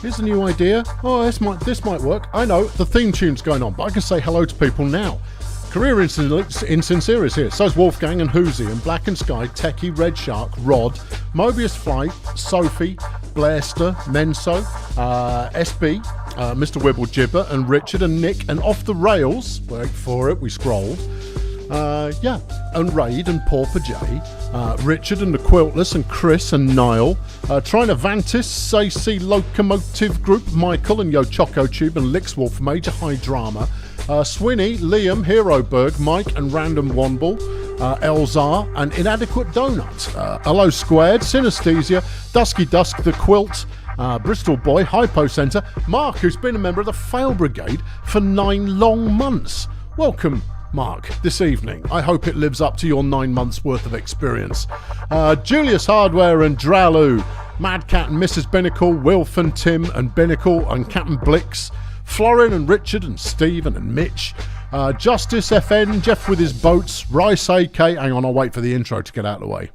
Here's a new idea. Oh, this might work. I know, the theme tune's going on, but I can say hello to people now. Career Insincere is here. So's Wolfgang and Hoosie and Black and Sky, Techie, Red Shark, Rod, Mobius Flight, Sophie, Blairster, Menso, SB, Mr. Wibble Gibber, and Richard and Nick, and Off the Rails. Wait for it, we scrolled. And Raid and Pauper J, Richard and the Quiltless and Chris and Niall, Trinavantis, Sacy Locomotive Group, Michael and Yo Choco Tube and Lixwolf, Major High Drama, Swinny, Liam, Heroberg, Mike and Random Womble, Elzar and Inadequate Donut, Hello Squared, Synesthesia, Dusky Dusk, The Quilt, Bristol Boy, Hypo Centre, Mark, who's been a member of the Fail Brigade for 9 long months. Welcome, Mark, this evening. I hope it lives up to your 9 months worth of experience. Julius Hardware and Dralu, Mad Cat and Mrs. Binnacle, Wilf and Tim and Binnacle and Captain Blix, Florin and Richard and Stephen and Mitch, Justice FN, Jeff with his boats, Rice AK. Hang on, I'll wait for the intro to get out of the way.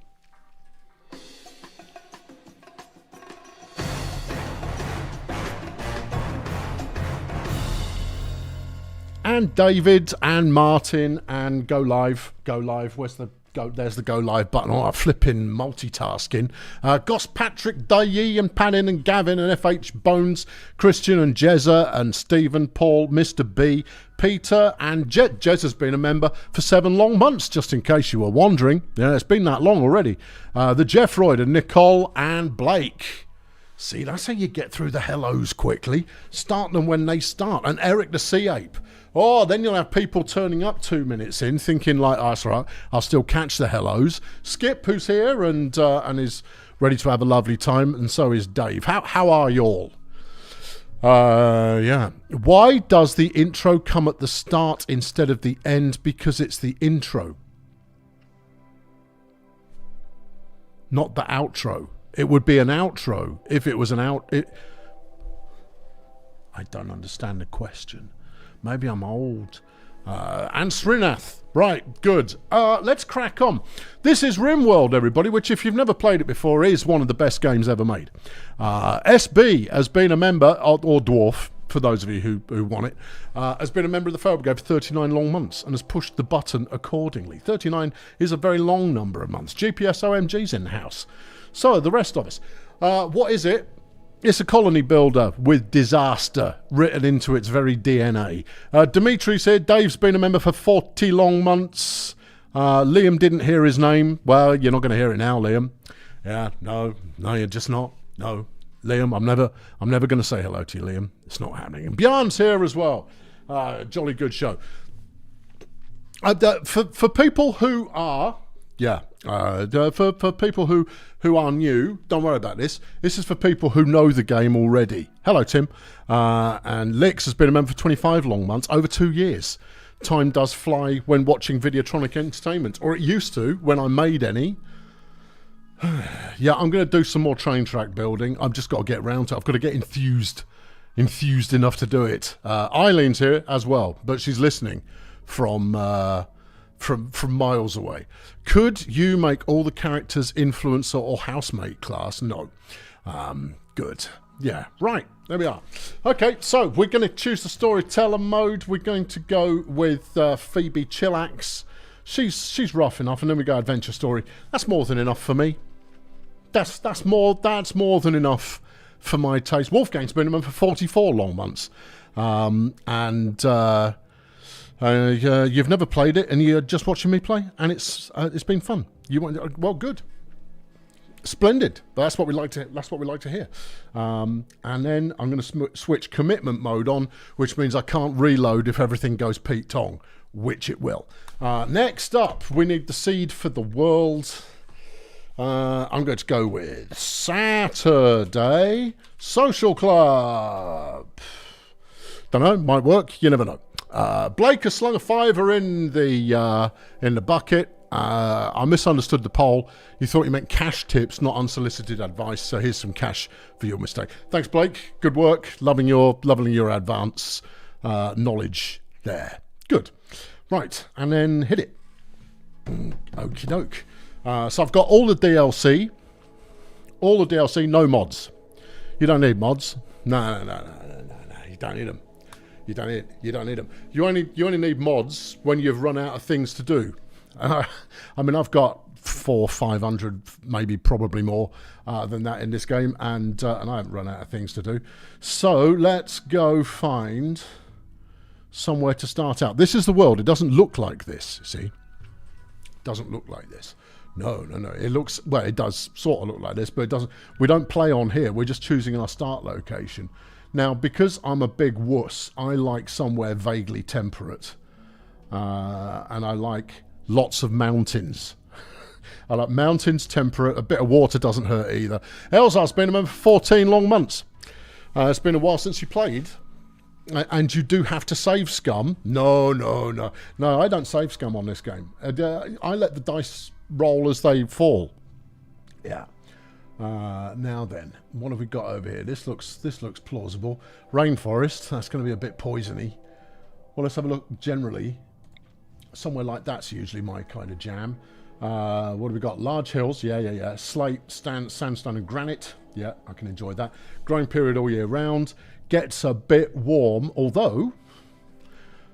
And David and Martin and go live. Where's the go? There's the go live button. Oh, flipping multitasking. Goss Patrick, Dayi and Panin and Gavin and FH Bones, Christian and Jezza and Stephen, Paul, Mr. B, Peter and Jet. Jezza's been a member for 7 long months, just in case you were wondering. Yeah, it's been that long already. The Jeff Royd and Nicole and Blake. See, that's how you get through the hellos quickly. Start them when they start. And Eric the Sea Ape. Oh, then you'll have people turning up 2 minutes in thinking like, oh, that's right, I'll still catch the hellos. Skip, who's here and is ready to have a lovely time, and so is Dave. How are y'all? Yeah. Why does the intro come at the start instead of the end? Because it's the intro, not the outro. It would be an outro if it was an out... I don't understand the question. Maybe I'm old. And Srinath. Right, good. Let's crack on. This is Rimworld, everybody, which, if you've never played it before, is one of the best games ever made. SB has been a member, or Dwarf, for those of you who want it, has been a member of the Fail Brigade for 39 long months and has pushed the button accordingly. 39 is a very long number of months. GPS OMG's in the house. So, the rest of us. What is it? It's a colony builder with disaster written into its very DNA. Dimitri's here. Dave's been a member for 40 long months. Liam didn't hear his name. Well, you're not going to hear it now, Liam. Yeah, no, you're just not. No, Liam, I'm never going to say hello to you, Liam. It's not happening. And Bjorn's here as well. Jolly good show. For people who are... Yeah, for people who are new, don't worry about this. This is for people who know the game already. Hello, Tim. And Lix has been a member for 25 long months, over 2 years. Time does fly when watching Videotronic Entertainment, or it used to when I made any. Yeah, I'm going to do some more train track building. I've just got to get around to it. I've got to get enthused enough to do it. Eileen's here as well, but she's listening from miles away. Could you make all the characters influencer or housemate class? No. Good. Yeah, right. There we are. Okay, so we're going to choose the storyteller mode. We're going to go with Phoebe Chillax. She's rough enough, and then we go adventure story. That's more than enough for me. That's more than enough for my taste. Wolfgang's been a member for 44 long months. You've never played it, and you're just watching me play, and it's been fun. Well, good, splendid. That's what we like to. That's what we like to hear. And then I'm going to switch commitment mode on, which means I can't reload if everything goes Pete Tong, which it will. Next up, we need the seed for the world. I'm going to go with Saturday Social Club. Don't know, might work. You never know. Blake has slung a $5 in the bucket. I misunderstood the poll. You thought you meant cash tips, not unsolicited advice. So here's some cash for your mistake. Thanks, Blake. Good work. Loving your advance knowledge there. Good. Right, and then hit it. Okie doke. So I've got all the DLC, no mods. You don't need mods. No. You don't need them. You don't need them. You only need mods when you've run out of things to do. I mean, I've got 400-500, maybe probably more than that in this game, and I haven't run out of things to do. So let's go find somewhere to start out. This is the world. It doesn't look like this. See, it doesn't look like this. No. It looks, well, it does sort of look like this, but it doesn't. We don't play on here. We're just choosing our start location. Now, because I'm a big wuss, I like somewhere vaguely temperate, and I like lots of mountains. I like mountains, temperate. A bit of water doesn't hurt either. Elzar's been a member for 14 long months. It's been a while since you played. And you do have to save scum. No, I don't save scum on this game. I let the dice roll as they fall. Yeah. Now then, what have we got over here? This looks plausible. Rainforest. That's going to be a bit poisony. Well, let's have a look. Generally, somewhere like that's usually my kind of jam. What have we got? Large hills. Yeah. Slate, sandstone, and granite. Yeah, I can enjoy that. Growing period all year round. Gets a bit warm, although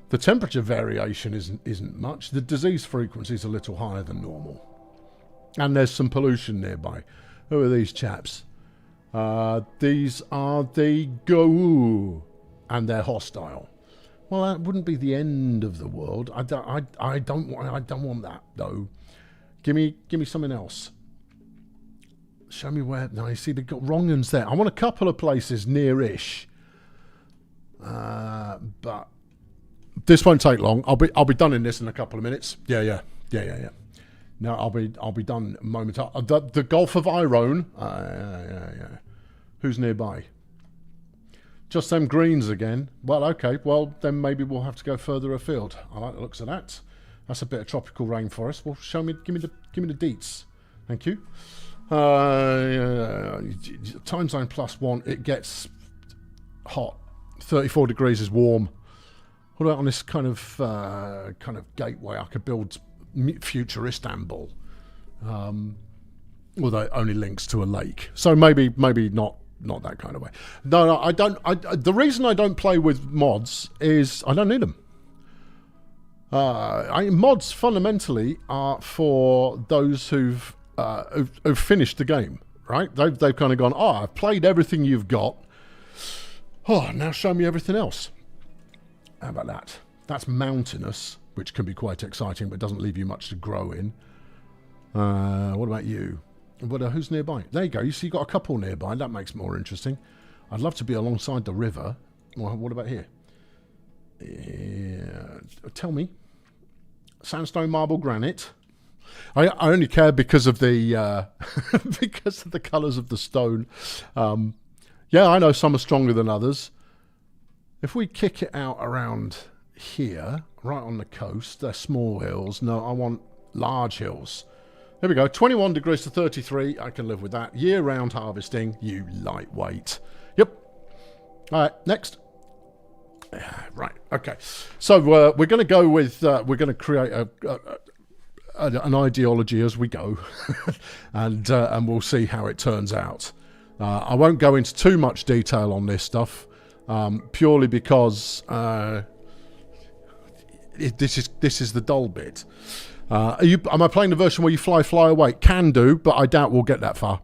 the temperature variation isn't much. The disease frequency is a little higher than normal, and there's some pollution nearby. Who are these chaps? These are the Go, and they're hostile. Well, that wouldn't be the end of the world. I don't want that though. Give me something else. Show me where. No, you see they've got wrong uns there. I want a couple of places near-ish. But this won't take long. I'll be done in this in a couple of minutes. Yeah. No, I'll be done momentarily. The Gulf of Irone. Yeah. Who's nearby? Just them greens again. Well, okay. Well, then maybe we'll have to go further afield. I like the looks of that. That's a bit of tropical rainforest. Well, give me the deets. Thank you. Time zone +1. It gets hot. 34 degrees is warm. What about on this kind of gateway? I could build future Istanbul. Although it only links to a lake, so maybe not that kind of way. No, I don't. The reason I don't play with mods is I don't need them. Mods fundamentally are for those who've finished the game, right? They've kind of gone, I've played everything you've got. Now show me everything else. How about that? That's mountainous, which can be quite exciting, but doesn't leave you much to grow in. What about you? Who's nearby? There you go. You see, you've got a couple nearby. That makes it more interesting. I'd love to be alongside the river. Well, what about here? Yeah. Tell me. Sandstone, marble, granite. I only care because of the because of the colours of the stone. Yeah, I know some are stronger than others. If we kick it out around here, right on the coast, they're small hills. No, I want large hills. There we go. 21 degrees to 33. I can live with that. Year-round harvesting. You lightweight. Yep. All right, next. Right, okay. So we're going to go with, we're going to create an ideology as we go. and we'll see how it turns out. I won't go into too much detail on this stuff, purely because this is the dull bit. Am I playing the version where you fly away? Can do, but I doubt we'll get that far.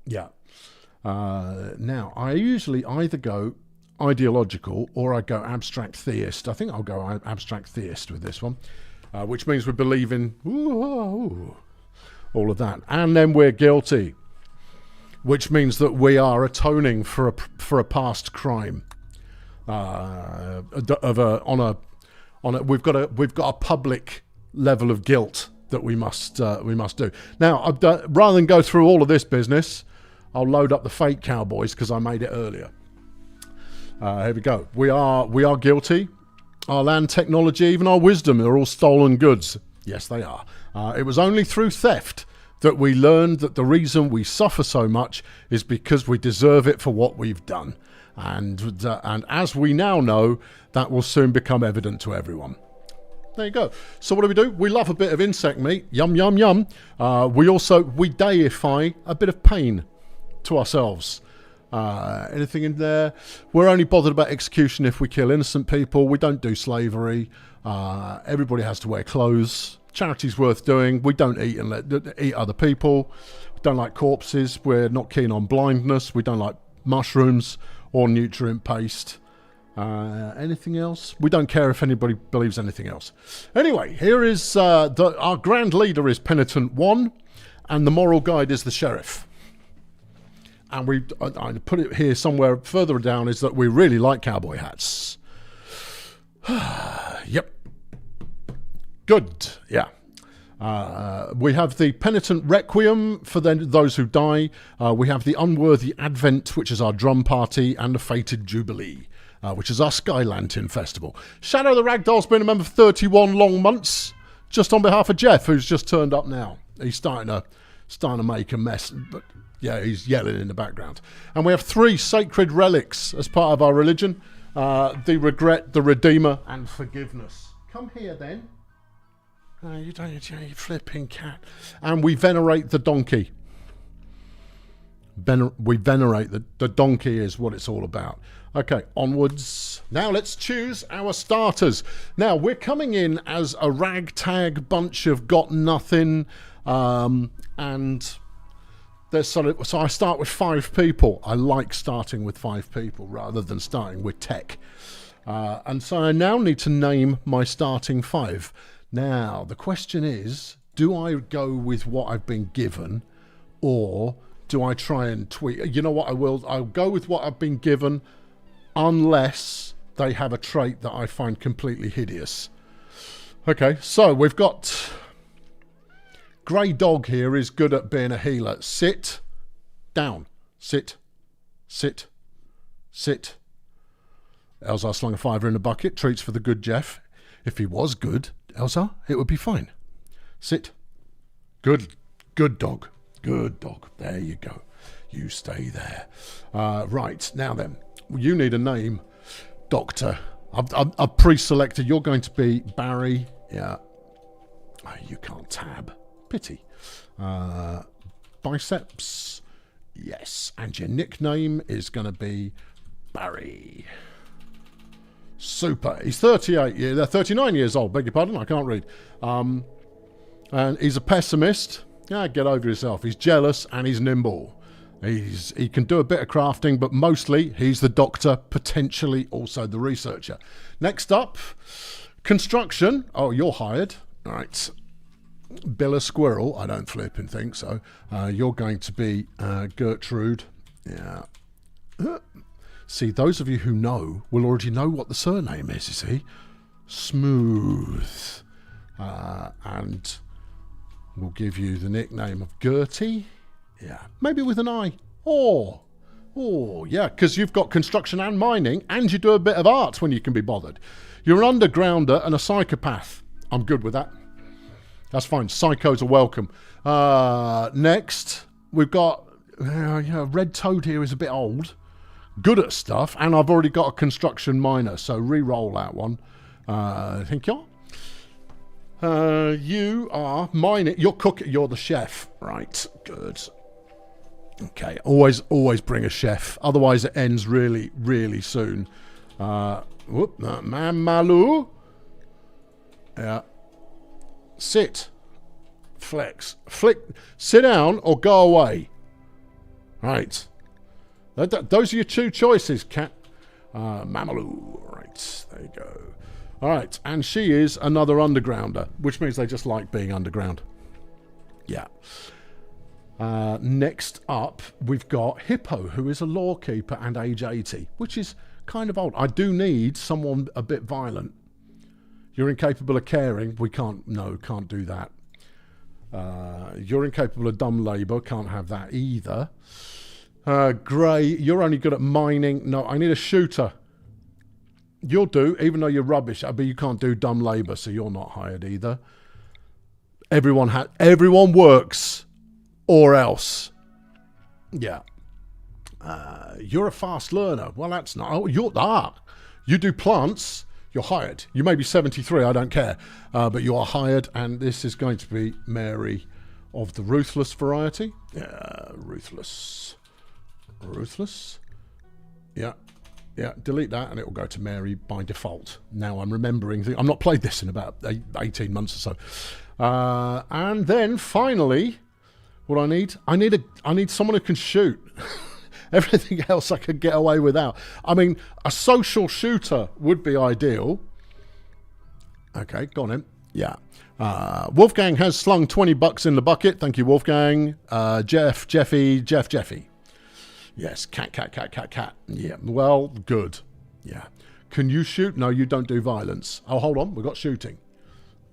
Yeah. Now, I usually either go ideological or I go abstract theist. I think I'll go abstract theist with this one, which means we believe in all of that. And then we're guilty, which means that we are atoning for a past crime. We've got a public level of guilt that we must do. Now, rather than go through all of this business, I'll load up the Fate Cowboys because I made it earlier. Here we go. We are guilty. Our land, technology, even our wisdom are all stolen goods. Yes, they are. It was only through theft that we learned that the reason we suffer so much is because we deserve it for what we've done. And as we now know, that will soon become evident to everyone. There you go. So what do? We love a bit of insect meat. Yum, yum, yum. We deify a bit of pain to ourselves. Anything in there? We're only bothered about execution if we kill innocent people. We don't do slavery. Everybody has to wear clothes. Charity's worth doing. We don't eat and eat other people. We don't like corpses. We're not keen on blindness. We don't like mushrooms or nutrient paste. Anything else? We don't care if anybody believes anything else. Anyway, here is our grand leader is Penitent 1, and the moral guide is the sheriff. And I put it here somewhere further down, is that we really like cowboy hats. Yep. Good. Yeah. We have the Penitent Requiem for those who die. We have the Unworthy Advent, which is our drum party, and the Fated Jubilee, which is our Sky Lantern Festival. Shadow the Ragdoll's been a member for 31 long months, just on behalf of Jeff, who's just turned up now. He's starting to make a mess, but yeah, he's yelling in the background. And we have 3 sacred relics as part of our religion. The Regret, the Redeemer, and Forgiveness. Come here then. You don't, you flipping cat. And we venerate the donkey. We venerate the donkey is what it's all about. Okay, onwards. Now let's choose our starters. Now we're coming in as a ragtag bunch of got nothing, and there's so I start with 5 people. I like starting with 5 people rather than starting with tech. And so I now need to name my starting 5. Now, the question is, do I go with what I've been given, or do I try and tweak? You know what, I'll go with what I've been given, unless they have a trait that I find completely hideous. Okay, so we've got Grey Dog here is good at being a healer. Sit, down, sit, sit, sit. Elzar slung a 5 in the bucket, treats for the good Jeff. If he was good, Elsa, it would be fine. Sit. Good dog. Good dog. There you go. You stay there. Right, now then, you need a name, Doctor. I've pre-selected. You're going to be Barry. Yeah. You can't tab. Pity. Biceps. Yes. And your nickname is going to be Barry. Super. He's 39 years old, beg your pardon, I can't read. And he's a pessimist. Yeah, get over yourself. He's jealous and he's nimble. He can do a bit of crafting, but mostly he's the doctor, potentially also the researcher. Next up, construction. Oh, you're hired. All right. Bill a Squirrel. I don't flip and think so. You're going to be Gertrude. Yeah. See, those of you who know will already know what the surname is, you see. Smooth. And we'll give you the nickname of Gertie. Yeah, maybe with an I. Oh, yeah, because you've got construction and mining, and you do a bit of art when you can be bothered. You're an undergrounder and a psychopath. I'm good with that. That's fine. Psychos are welcome. Next, we've got... Red Toad here is a bit old. Good at stuff, and I've already got a construction miner, so re-roll that one. Thank you. You are mining. You're cooking. You're the chef, right? Good. Okay. Always bring a chef. Otherwise, it ends really, really soon. Mamalu. Yeah. Sit. Flex. Flick. Sit down or go away. Right. Those are your 2 choices, cat. Mamalu. Right, there you go. All right, and she is another undergrounder, which means they just like being underground. Yeah. Next up, we've got Hippo, who is a lawkeeper and age 80, which is kind of old. I do need someone a bit violent. You're incapable of caring. Can't do that. You're incapable of dumb labour. Can't have that either. Grey, you're only good at mining. No, I need a shooter. You'll do, even though you're rubbish, but you can't do dumb labour, so you're not hired either. Everyone works, or else. Yeah. You're a fast learner. Well, that's not... Oh, you do plants, you're hired. You may be 73, I don't care. But you are hired, and this is going to be Mary of the ruthless variety. Yeah, ruthless. Ruthless. Yeah. Yeah, delete that and it will go to Mary by default. Now I'm remembering. I've not played this in about 18 months or so. And then finally, what I need someone who can shoot. Everything else I could get away without. I mean, a social shooter would be ideal. Okay, go on in. Yeah. Wolfgang has slung $20 in the bucket. Thank you, Wolfgang. Jeffy. Yes, cat. Yeah, well, good. Yeah. Can you shoot? No, you don't do violence. Oh, hold on. We've got shooting.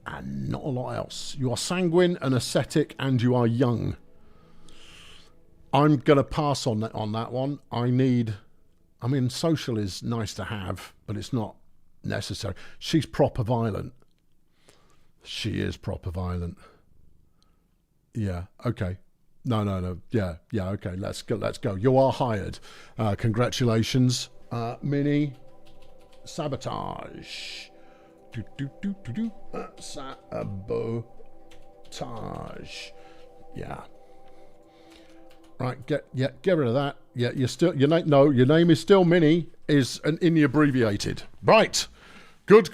And not a lot else. You are sanguine and ascetic and you are young. I'm going to pass on that one. I mean, social is nice to have, but it's not necessary. She's proper violent. She is proper violent. Yeah, okay. No. Yeah, okay, let's go. You are hired. Congratulations. Mini sabotage. Sabotage. Yeah. Right, get rid of that. Yeah, your name is still Mini, is in the abbreviated. Right. Good.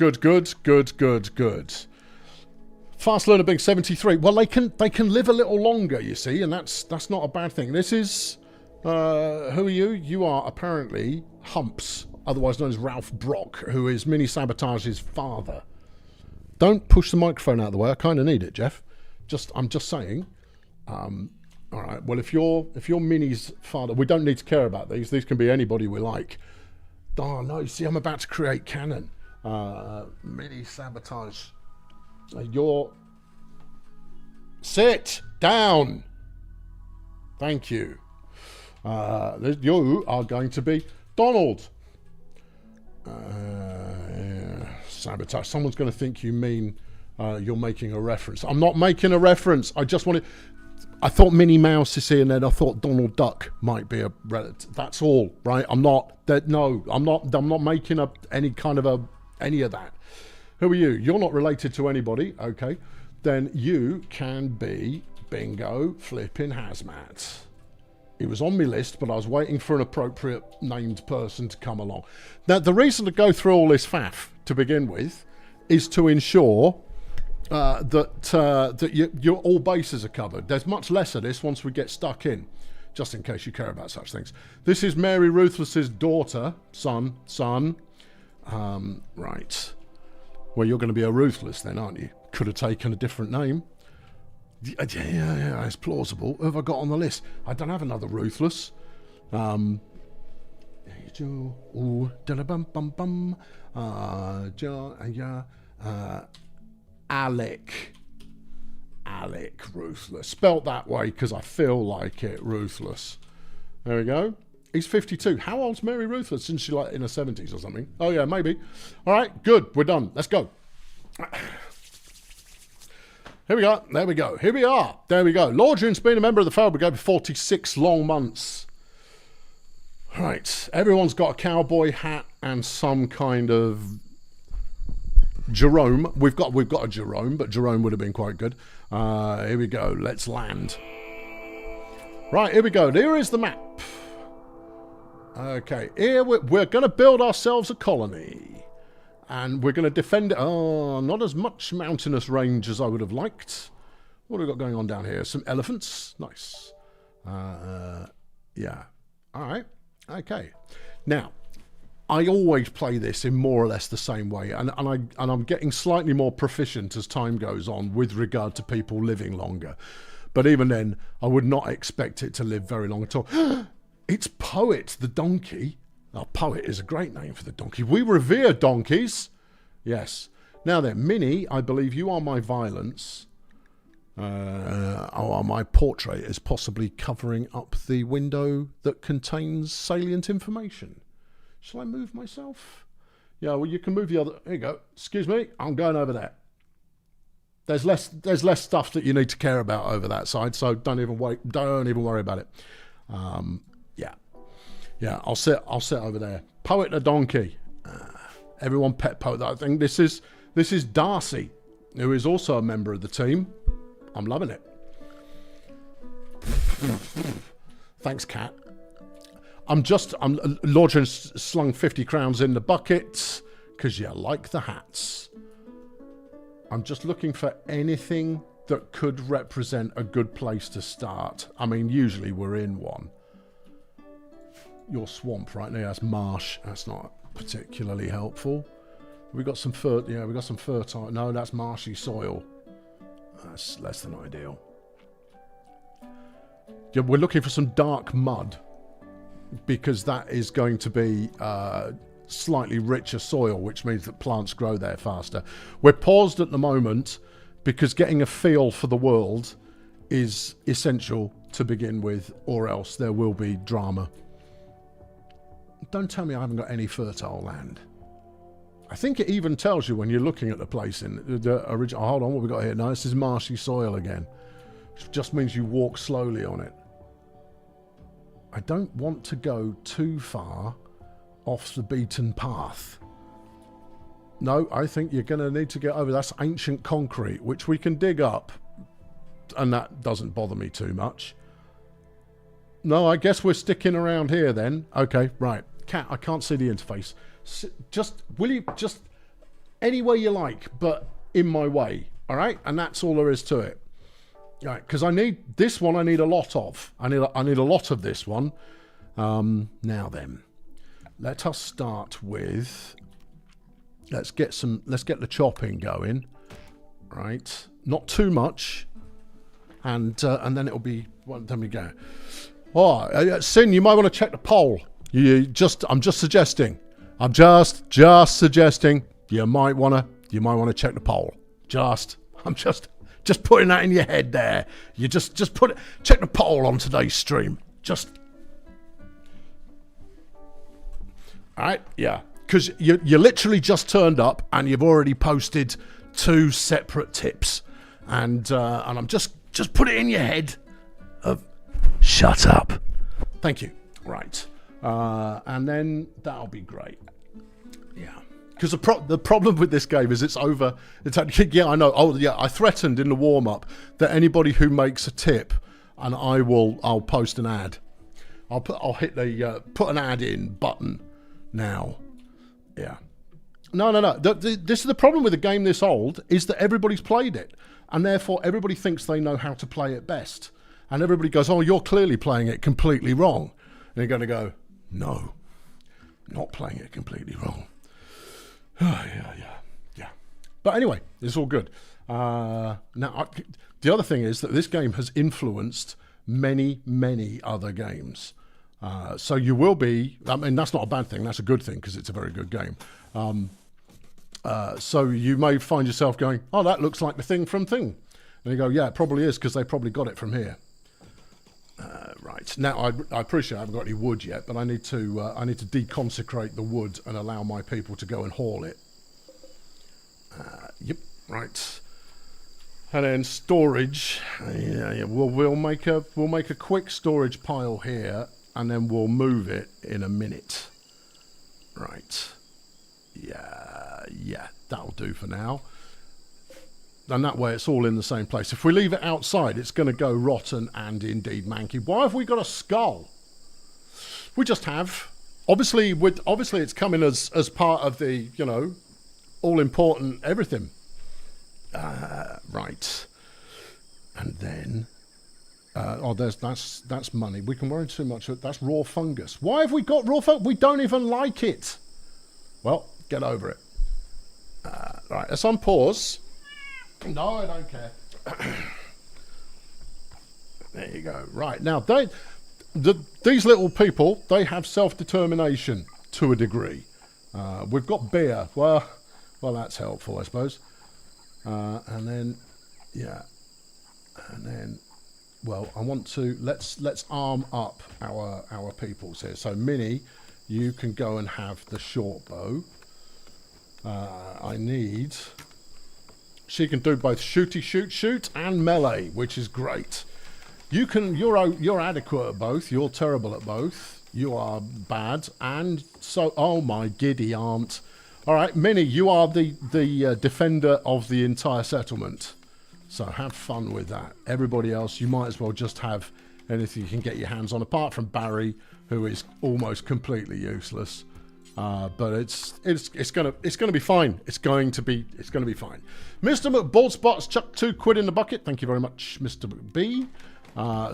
Fast learner being 73. Well, they can live a little longer, you see, and that's not a bad thing. This is who are you? You are apparently Humps, otherwise known as Ralph Brock, who is Mini Sabotage's father. Don't push the microphone out of the way. I kind of need it, Jeff. I'm just saying. All right. Well, if you're Mini's father, we don't need to care about these. These can be anybody we like. Oh no! You see, I'm about to create canon. Mini Sabotage. Sit down. Thank you. You are going to be Donald. Sabotage. Someone's going to think you mean you're making a reference. I'm not making a reference. I thought Minnie Mouse is here, and then I thought Donald Duck might be a relative. That's all, right? I'm not making any of that. Who are you? You're not related to anybody. Okay. Then you can be Bingo Flipping Hazmat. He was on my list, but I was waiting for an appropriate named person to come along. Now, the reason to go through all this faff to begin with is to ensure that your all bases are covered. There's much less of this once we get stuck in, just in case you care about such things. This is Mary Ruthless's daughter, son. Right. Well, you're going to be a Ruthless then, aren't you? Could have taken a different name. Yeah, it's plausible. Who have I got on the list? I don't have another Ruthless. Alec Ruthless. Spelt that way because I feel like it. Ruthless. There we go. He's 52. How old's Mary Ruthless? Isn't she like in her 70s or something? Oh yeah, maybe. All right, good. We're done. Let's go. Here we go. There we go. Here we are. There we go. Lord June's been a member of the Fail Brigade for 46 long months. Right. Everyone's got a cowboy hat and some kind of Jerome. We've got a Jerome, but Jerome would have been quite good. Here we go. Let's land. Right, here we go. Here is the map. Okay, here we're going to build ourselves a colony. And we're going to defend it. Oh, not as much mountainous range as I would have liked. What have we got going on down here? Some elephants. Nice. Yeah. All right. Okay. Now, I always play this in more or less the same way. And I'm getting slightly more proficient as time goes on with regard to people living longer. But even then, I would not expect it to live very long at all. It's Poet the donkey. Oh, Poet is a great name for the donkey. We revere donkeys. Yes. Now then, Minnie, I believe you are my violence. My portrait is possibly covering up the window that contains salient information. Shall I move myself? Yeah, well, you can move the other. Here you go. Excuse me, I'm going over there. There's less stuff that you need to care about over that side, so don't even worry about it. Yeah, I'll sit over there. Poet the donkey. Everyone pet Poet. I think this is Darcy, who is also a member of the team. I'm loving it. Thanks, Cat. I'm launching slung 50 crowns in the bucket because you like the hats. I'm just looking for anything that could represent a good place to start. I mean, usually we're in one. Your swamp right now, that's marsh. That's not particularly helpful. We got some we got some fertile. No, that's marshy soil. That's less than ideal. Yeah, we're looking for some dark mud because that is going to be slightly richer soil, which means that plants grow there faster. We're paused at the moment because getting a feel for the world is essential to begin with, or else there will be drama. Don't tell me I haven't got any fertile land. I think it even tells you when you're looking at the place in the original. Hold on, what we got here? No, this is marshy soil again. Which just means you walk slowly on it. I don't want to go too far off the beaten path. No, I think you're going to need to get over. That's ancient concrete, which we can dig up. And that doesn't bother me too much. No, I guess we're sticking around here then. Okay, right. Cat, I can't see the interface. Will you just any way you like, but in my way, all right? And that's all there is to it. All right, because I need this one. I need a lot of. I need a lot of this one. Now then, let us start with. Let's get the chopping going, right? Not too much, and then it'll be. Well, then we go. Oh, Sin, you might want to check the poll. I'm just suggesting. I'm just suggesting you might want to check the poll. I'm just putting that in your head there. You just check the poll on today's stream. All right, yeah, because you literally just turned up and you've already posted 2 separate tips, and I'm just put it in your head of shut up. Thank you. Right. And then that'll be great. Yeah. Because the problem with this game is it's over. Yeah, I know. Oh, yeah. I threatened in the warm-up that anybody who makes a tip, and I'll post an ad. I'll hit the put an ad in button now. Yeah. No. This is the problem with a game this old, is that everybody's played it, and therefore everybody thinks they know how to play it best, and everybody goes, "Oh, you're clearly playing it completely wrong," and you're going to go, "No, not playing it completely wrong." Yeah. But anyway, it's all good. Now, the other thing is that this game has influenced many other games. So you will be, I mean, that's not a bad thing. That's a good thing because it's a very good game. So you may find yourself going, "Oh, that looks like the thing from Thing." And you go, "Yeah, it probably is because they probably got it from here." Right. Now, I appreciate I haven't got any wood yet, but I need to deconsecrate the wood and allow my people to go and haul it. Yep. Right. And then storage. Yeah. We'll make a quick storage pile here, and then we'll move it in a minute. Right. Yeah. That'll do for now. And that way it's all in the same place. If we leave it outside, it's going to go rotten and indeed manky. Why have we got a skull? We just have. Obviously it's coming as part of the, all important everything. Right. And then, that's money. We can worry too much. That's raw fungus. Why have we got raw fungus? We don't even like it. Well, get over it. Right, let's unpause. No, I don't care. There you go. Right, now, these little people, they have self-determination to a degree. We've got beer. Well, that's helpful, I suppose. And then, yeah. And then, well, I want to, let's arm up our peoples here. So, Minnie, you can go and have the short bow. She can do both shoot and melee, which is great. You're adequate at both. You're terrible at both. You are bad, and so oh my giddy aunt. All right, Minnie, you are the defender of the entire settlement. So have fun with that. Everybody else, you might as well just have anything you can get your hands on, apart from Barry, who is almost completely useless. But it's gonna be fine. It's gonna be fine. Mr. McBallspot's chucked £2 in the bucket. Thank you very much, Mr. McB.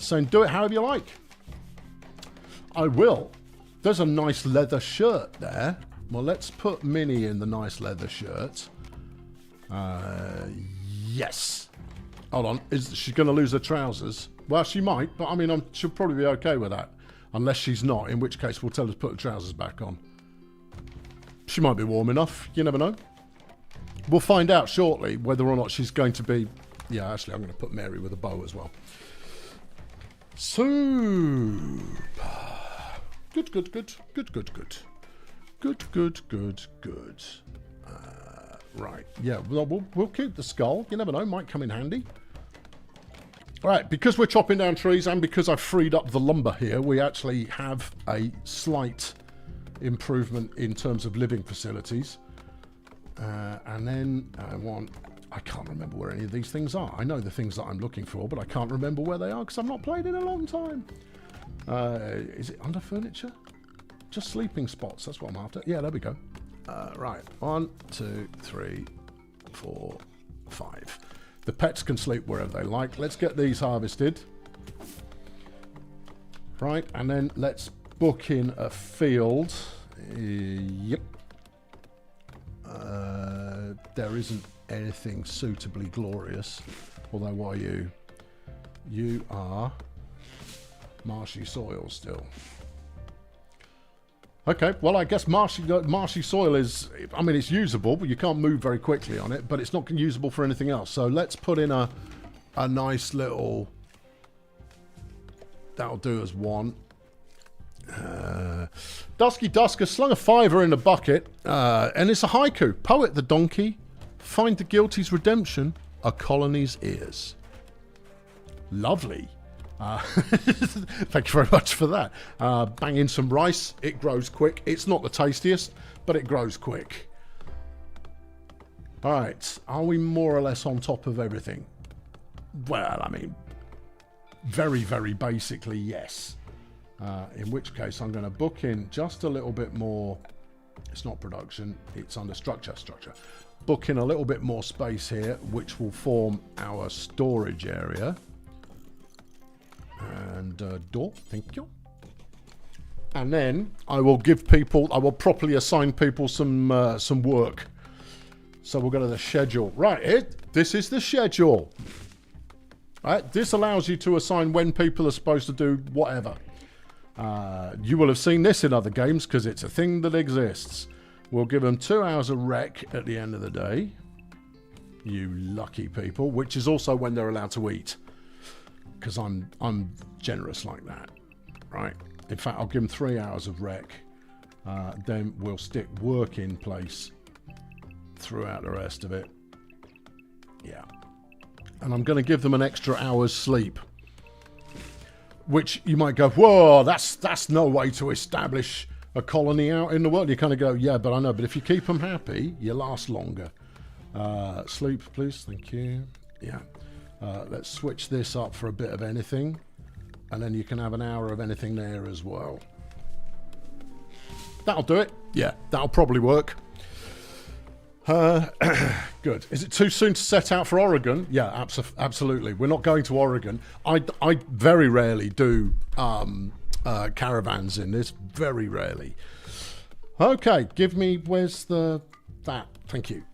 Saying do it however you like. I will. There's a nice leather shirt there. Well, let's put Minnie in the nice leather shirt. Yes. Hold on. Is she going to lose her trousers? Well, she might, but I mean, she'll probably be okay with that. Unless she's not, in which case we'll tell her to put the trousers back on. She might be warm enough. You never know. We'll find out shortly whether or not she's going to be... Yeah, actually, I'm going to put Mary with a bow as well. Super. Good. Right. Yeah, we'll keep the skull. You never know. Might come in handy. Right, because we're chopping down trees and because I've freed up the lumber here, we actually have a slight improvement in terms of living facilities. And then I can't remember where any of these things are. I know the things that I'm looking for, but I can't remember where they are because I've not played in a long time. Is it under furniture? Just sleeping spots, that's what I'm after. Yeah, there we go. Right, 1, 2, 3, 4, 5. The pets can sleep wherever they like. Let's get these harvested. Right, and then let's book in a field. Yep. There isn't anything suitably glorious. Although, why are you? You are marshy soil still. Okay, well, I guess marshy soil is, I mean, it's usable, but you can't move very quickly on it, but it's not usable for anything else. So let's put in a nice little, that'll do as one. Dusky Dusker slung a fiver in the bucket, and it's a haiku. Poet the donkey, find the guilty's redemption, a colony's ears. Lovely. Thank you very much for that. Bang in some rice. It grows quick. It's not the tastiest, but it grows quick. All right. Are we more or less on top of everything? Well, I mean, very, very basically, yes. In which case, I'm going to book in just a little bit more. It's not production. It's under structure. Book in a little bit more space here, which will form our storage area. And door, thank you. And then I will properly assign people some work. So we'll go to the schedule. Right, this is the schedule. Right, this allows you to assign when people are supposed to do whatever. You will have seen this in other games because it's a thing that exists. We'll give them 2 hours of rec at the end of the day. You lucky people, which is also when they're allowed to eat. Because I'm generous like that, right? In fact, I'll give them 3 hours of rec. Then we'll stick work in place throughout the rest of it. Yeah. And I'm going to give them an extra hour's sleep. Which you might go, whoa, that's no way to establish a colony out in the world. You kind of go, yeah, but I know. But if you keep them happy, you last longer. Sleep, please. Thank you. Yeah. Let's switch this up for a bit of anything. And then you can have an hour of anything there as well. That'll do it. Yeah, that'll probably work. Good. Is it too soon to set out for Oregon? Yeah, absolutely. We're not going to Oregon. I very rarely do caravans in this. Very rarely. Okay, give me... Where's that? Thank you.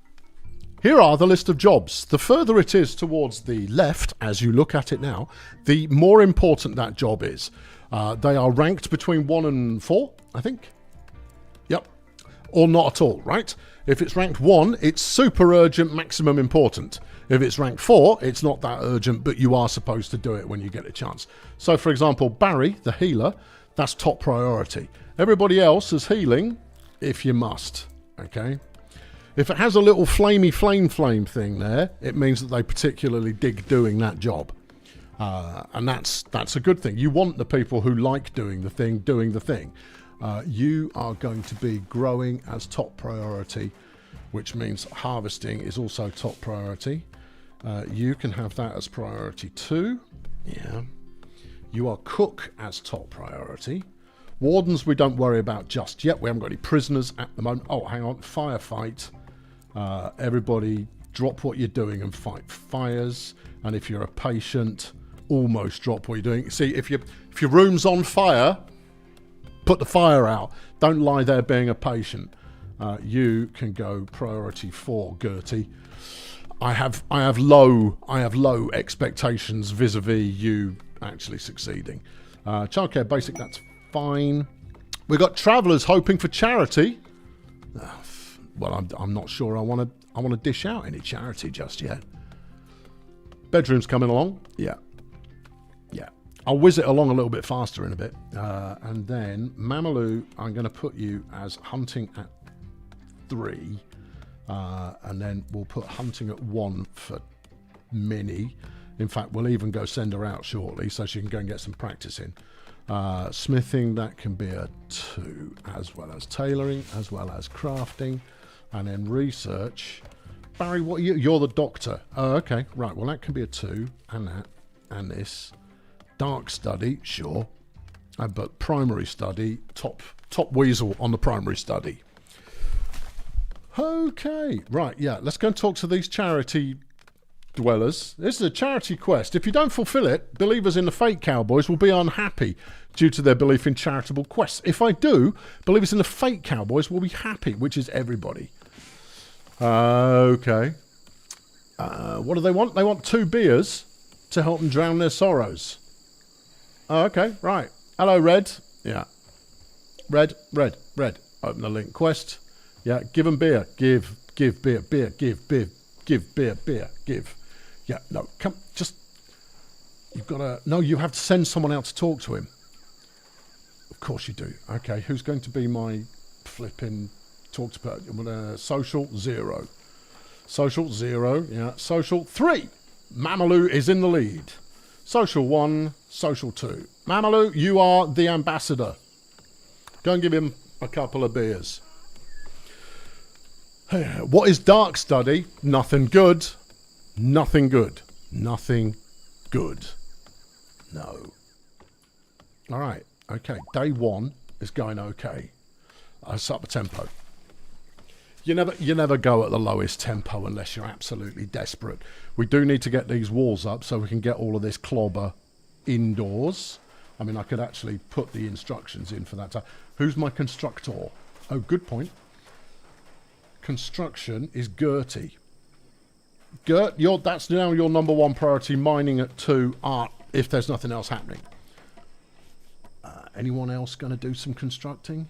Here are the list of jobs. The further it is towards the left, as you look at it now, the more important that job is. They are ranked between 1 and 4, I think. Yep. Or not at all, right? If it's ranked 1, it's super urgent, maximum important. If it's ranked 4, it's not that urgent, but you are supposed to do it when you get a chance. So, for example, Barry, the healer, that's top priority. Everybody else is healing if you must, okay? If it has a little flamey flame thing there, it means that they particularly dig doing that job. And that's a good thing. You want the people who like doing the thing. You are going to be growing as top priority, which means harvesting is also top priority. You can have that as priority 2. Yeah. You are cook as top priority. Wardens we don't worry about just yet. We haven't got any prisoners at the moment. Oh, hang on. Firefight. Everybody drop what you're doing and fight fires. And if you're a patient, almost drop what you're doing. See, if your room's on fire, put the fire out. Don't lie there being a patient. You can go priority 4, Gertie. I have low expectations vis-a-vis you actually succeeding. Childcare basic, that's fine. We've got travellers hoping for charity. Well, I'm not sure I want to dish out any charity just yet. Bedroom's coming along. Yeah. I'll whiz it along a little bit faster in a bit. And then Mamalou, I'm going to put you as hunting at 3. And then we'll put hunting at 1 for Minnie. In fact, we'll even go send her out shortly so she can go and get some practice in. Smithing, that can be a 2, as well as tailoring, as well as crafting. And then research. Barry, what are you? You're the doctor. Oh, okay. Right, well, that can be a 2. And that. And this. Dark study, sure. But primary study, top weasel on the primary study. Okay, right, yeah. Let's go and talk to these charity dwellers. This is a charity quest. If you don't fulfill it, believers in the Fate Cowboys will be unhappy due to their belief in charitable quests. If I do, believers in the Fate Cowboys will be happy, which is everybody. Okay. What do they want? They want 2 beers to help them drown their sorrows. Oh, okay, right. Hello, Red. Yeah. Red. Open the link. Quest. Yeah, give them beer. Give beer, give beer, give. Yeah, no, come, just, you've got to, no, you have to send someone out to talk to him. Of course you do. Okay, who's going to be my flipping talk to, social 0. Social 0, yeah. Social 3. Mamalou is in the lead. Social 1, social 2. Mamalou, you are the ambassador. Go and give him a couple of beers. What is dark study? Nothing good. Nothing good. Nothing good. No. All right. Okay. Day 1 is going okay. I set the tempo. You never go at the lowest tempo unless you're absolutely desperate. We do need to get these walls up so we can get all of this clobber indoors. I mean, I could actually put the instructions in for that. Who's my constructor? Oh, good point. Construction is Gertie. Gert, that's now your number 1 priority. Mining at 2. Art, if there's nothing else happening. Anyone else going to do some constructing?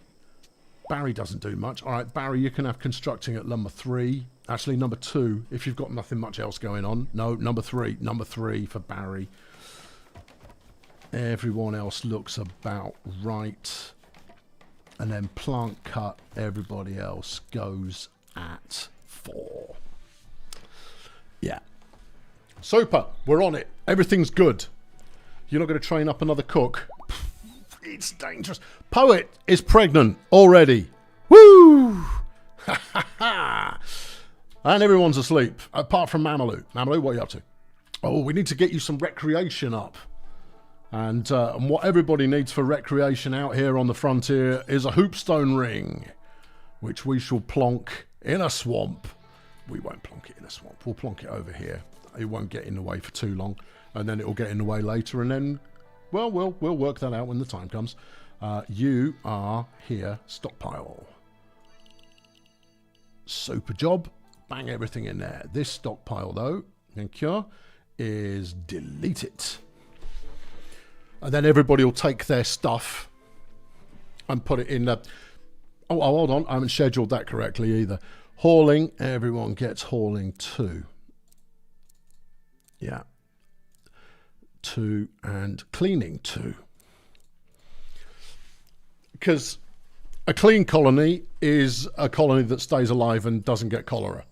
Barry doesn't do much. All right, Barry, you can have constructing at number 3. Actually, number 2, if you've got nothing much else going on. No, number 3. Number 3 for Barry. Everyone else looks about right. And then plant cut, everybody else goes at 4. Yeah. Super, we're on it. Everything's good. You're not going to train up another cook? It's dangerous. Poet is pregnant already. Woo! Ha ha ha! And everyone's asleep, apart from Mamalou. Mamalou, what are you up to? Oh, we need to get you some recreation up. And what everybody needs for recreation out here on the frontier is a hoopstone ring, which we shall plonk in a swamp. We won't plonk it in a swamp. We'll plonk it over here. It won't get in the way for too long, and then it will get in the way later, and then, well, we'll work that out when the time comes. You are here, stockpile. Super job. Bang everything in there. This stockpile, though, thank you, is delete it. And then everybody will take their stuff and put it in the... Oh, hold on. I haven't scheduled that correctly either. Hauling. Everyone gets hauling 2. Yeah. 2 and cleaning 2. Because a clean colony is a colony that stays alive and doesn't get cholera.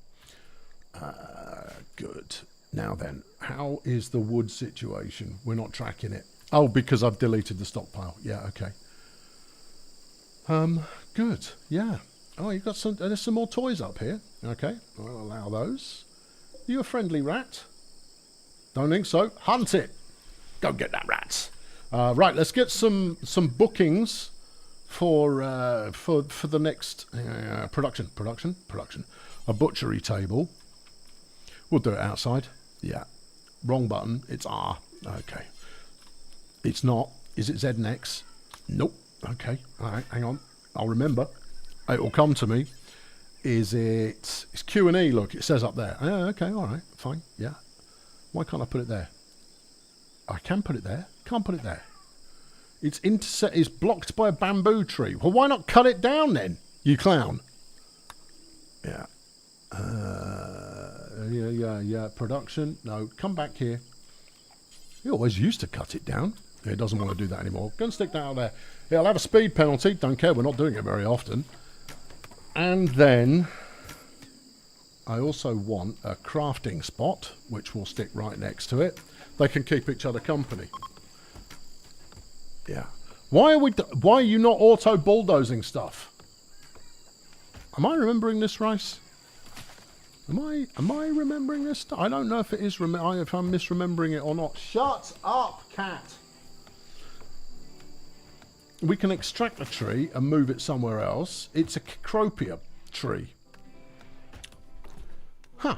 Good. Now then, how is the wood situation? We're not tracking it. Oh, because I've deleted the stockpile. Yeah, okay. Good. Yeah. Oh, you've got some. There's some more toys up here. Okay, I'll allow those. Are you a friendly rat? Don't think so. Hunt it. Go get that rat. Right, let's get some bookings for the next production. A butchery table. We'll do it outside. Yeah. Wrong button. It's R. Okay. It's not. Is it Z and X? Nope. Okay. All right. Hang on. I'll remember. It will come to me. Is it? It's Q and E. Look, it says up there. Okay. All right. Fine. Yeah. Why can't I put it there? I can put it there. Can't put it there. It's It's blocked by a bamboo tree. Well, why not cut it down then, you clown? Yeah. Yeah. Production. No. Come back here. He always used to cut it down. He doesn't want to do that anymore. Go and stick that out there. Yeah, I'll have a speed penalty. Don't care. We're not doing it very often. And then I also want a crafting spot, which we'll stick right next to it. They can keep each other company. Yeah. Why are you not auto bulldozing stuff? Am I remembering this, Rice? Am I remembering this? I don't know if it is. If I'm misremembering it or not. Shut up, cat. We can extract a tree and move it somewhere else. It's a cropia tree. Huh.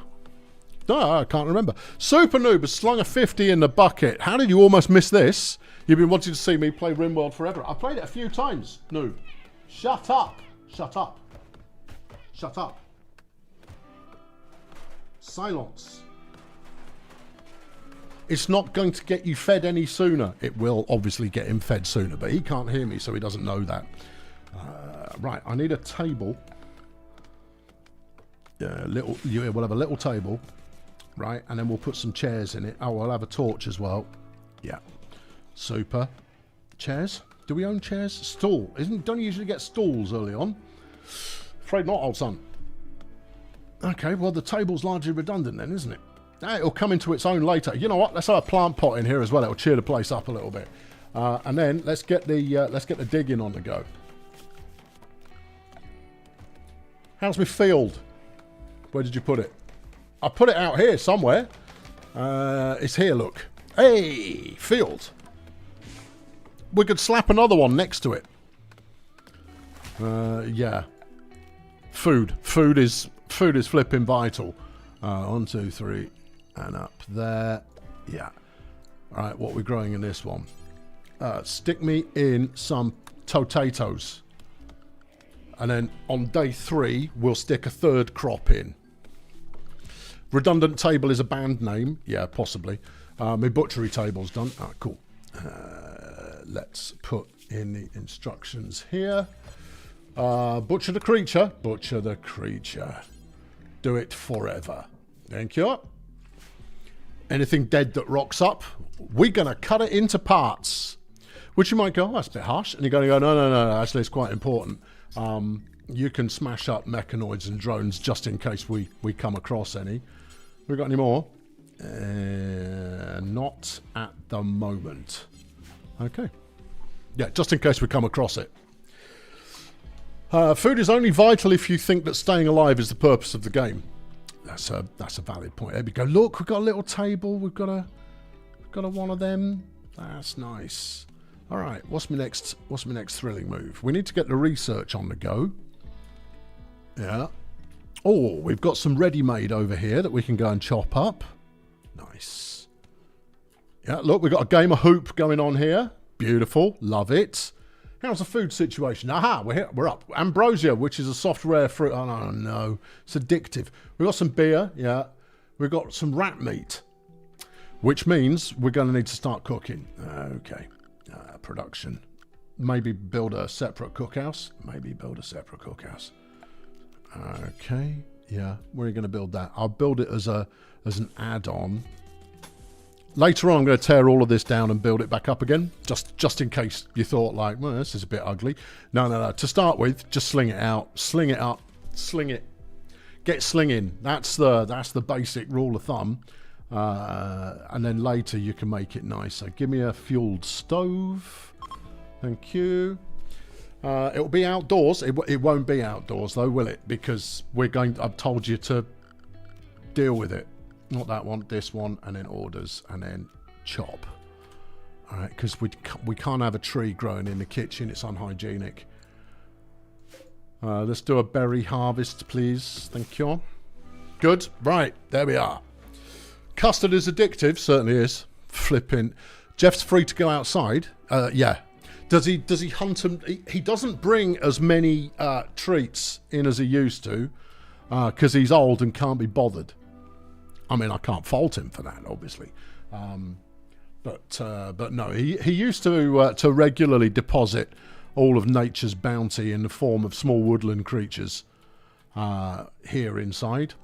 No, I can't remember. Super Noob has slung a 50 in the bucket. How did you almost miss this? You've been wanting to see me play Rimworld forever. I've played it a few times, Noob. Shut up. Shut up. Shut up. Silence. It's not going to get you fed any sooner. It will obviously get him fed sooner, but he can't hear me, so he doesn't know that. Right, I need a table. We'll have a little table, right? And then we'll put some chairs in it. Oh, we'll have a torch as well. Yeah. Super. Chairs? Do we own chairs? Stool. Don't you usually get stools early on? Afraid not, old son. Okay, well, the table's largely redundant then, isn't it? It'll come into its own later. You know what? Let's have a plant pot in here as well. It'll cheer the place up a little bit. And then let's get the digging on the go. How's my field? Where did you put it? I put it out here somewhere. It's here, look. Hey, field. We could slap another one next to it. Yeah. Food. Food is flipping vital. 1, 2, 3, and up there. Yeah. All right, what are we growing in this one? Stick me in some potatoes. And then on day 3, we'll stick a third crop in. Redundant table is a band name. Yeah, possibly. My butchery table's done. Ah, cool. Let's put in the instructions here. Butcher the creature. Butcher the creature. Do it forever. Thank you. Anything dead that rocks up, we're going to cut it into parts. Which you might go, oh, that's a bit harsh. And you're going to go, no, actually it's quite important. You can smash up mechanoids and drones just in case we come across any. We got any more? Not at the moment. Okay. Yeah, just in case we come across it. Food is only vital if you think that staying alive is the purpose of the game. That's a valid point. There we go. Look, we've got a little table. We've got a one of them. That's nice. All right. What's my next thrilling move? We need to get the research on the go. Yeah. Oh, we've got some ready-made over here that we can go and chop up. Nice. Yeah. Look, we've got a game of hoop going on here. Beautiful. Love it. How's the food situation? Aha, we're up. Ambrosia, which is a soft, rare fruit. Oh, no. It's addictive. We've got some beer, yeah. We've got some rat meat, which means we're going to need to start cooking. Okay. Production. Maybe build a separate cookhouse. Okay. Yeah. Where are you going to build that? I'll build it as an add-on. Later on, I'm going to tear all of this down and build it back up again, just in case you thought, like, well, this is a bit ugly. No. To start with, just sling it out, sling it up, sling it. Get slinging. That's the basic rule of thumb. And then later you can make it nicer. Give me a fueled stove. Thank you. It'll be outdoors. It won't be outdoors, though, will it? Because I've told you to deal with it. Not that one, this one, and then orders, and then chop. All right, because we can't have a tree growing in the kitchen. It's unhygienic. Let's do a berry harvest, please. Thank you. Good. Right, there we are. Custard is addictive. Certainly is. Flipping. Jeff's free to go outside. Yeah. Does he hunt him? He doesn't bring as many treats in as he used to because he's old and can't be bothered. I mean, I can't fault him for that, obviously. But no, he used to regularly deposit all of nature's bounty in the form of small woodland creatures here inside.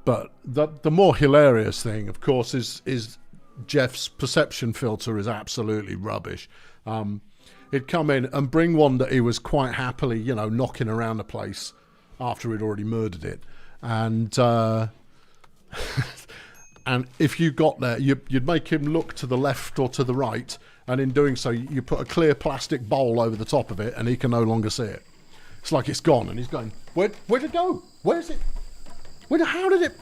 But the more hilarious thing, of course, is Jeff's perception filter is absolutely rubbish. He'd come in and bring one that he was quite happily, knocking around the place after he'd already murdered it. And and if you got there, you'd make him look to the left or to the right, and in doing so, you put a clear plastic bowl over the top of it, and he can no longer see it. It's like it's gone, and he's going, where'd it go? Where's it? How did it?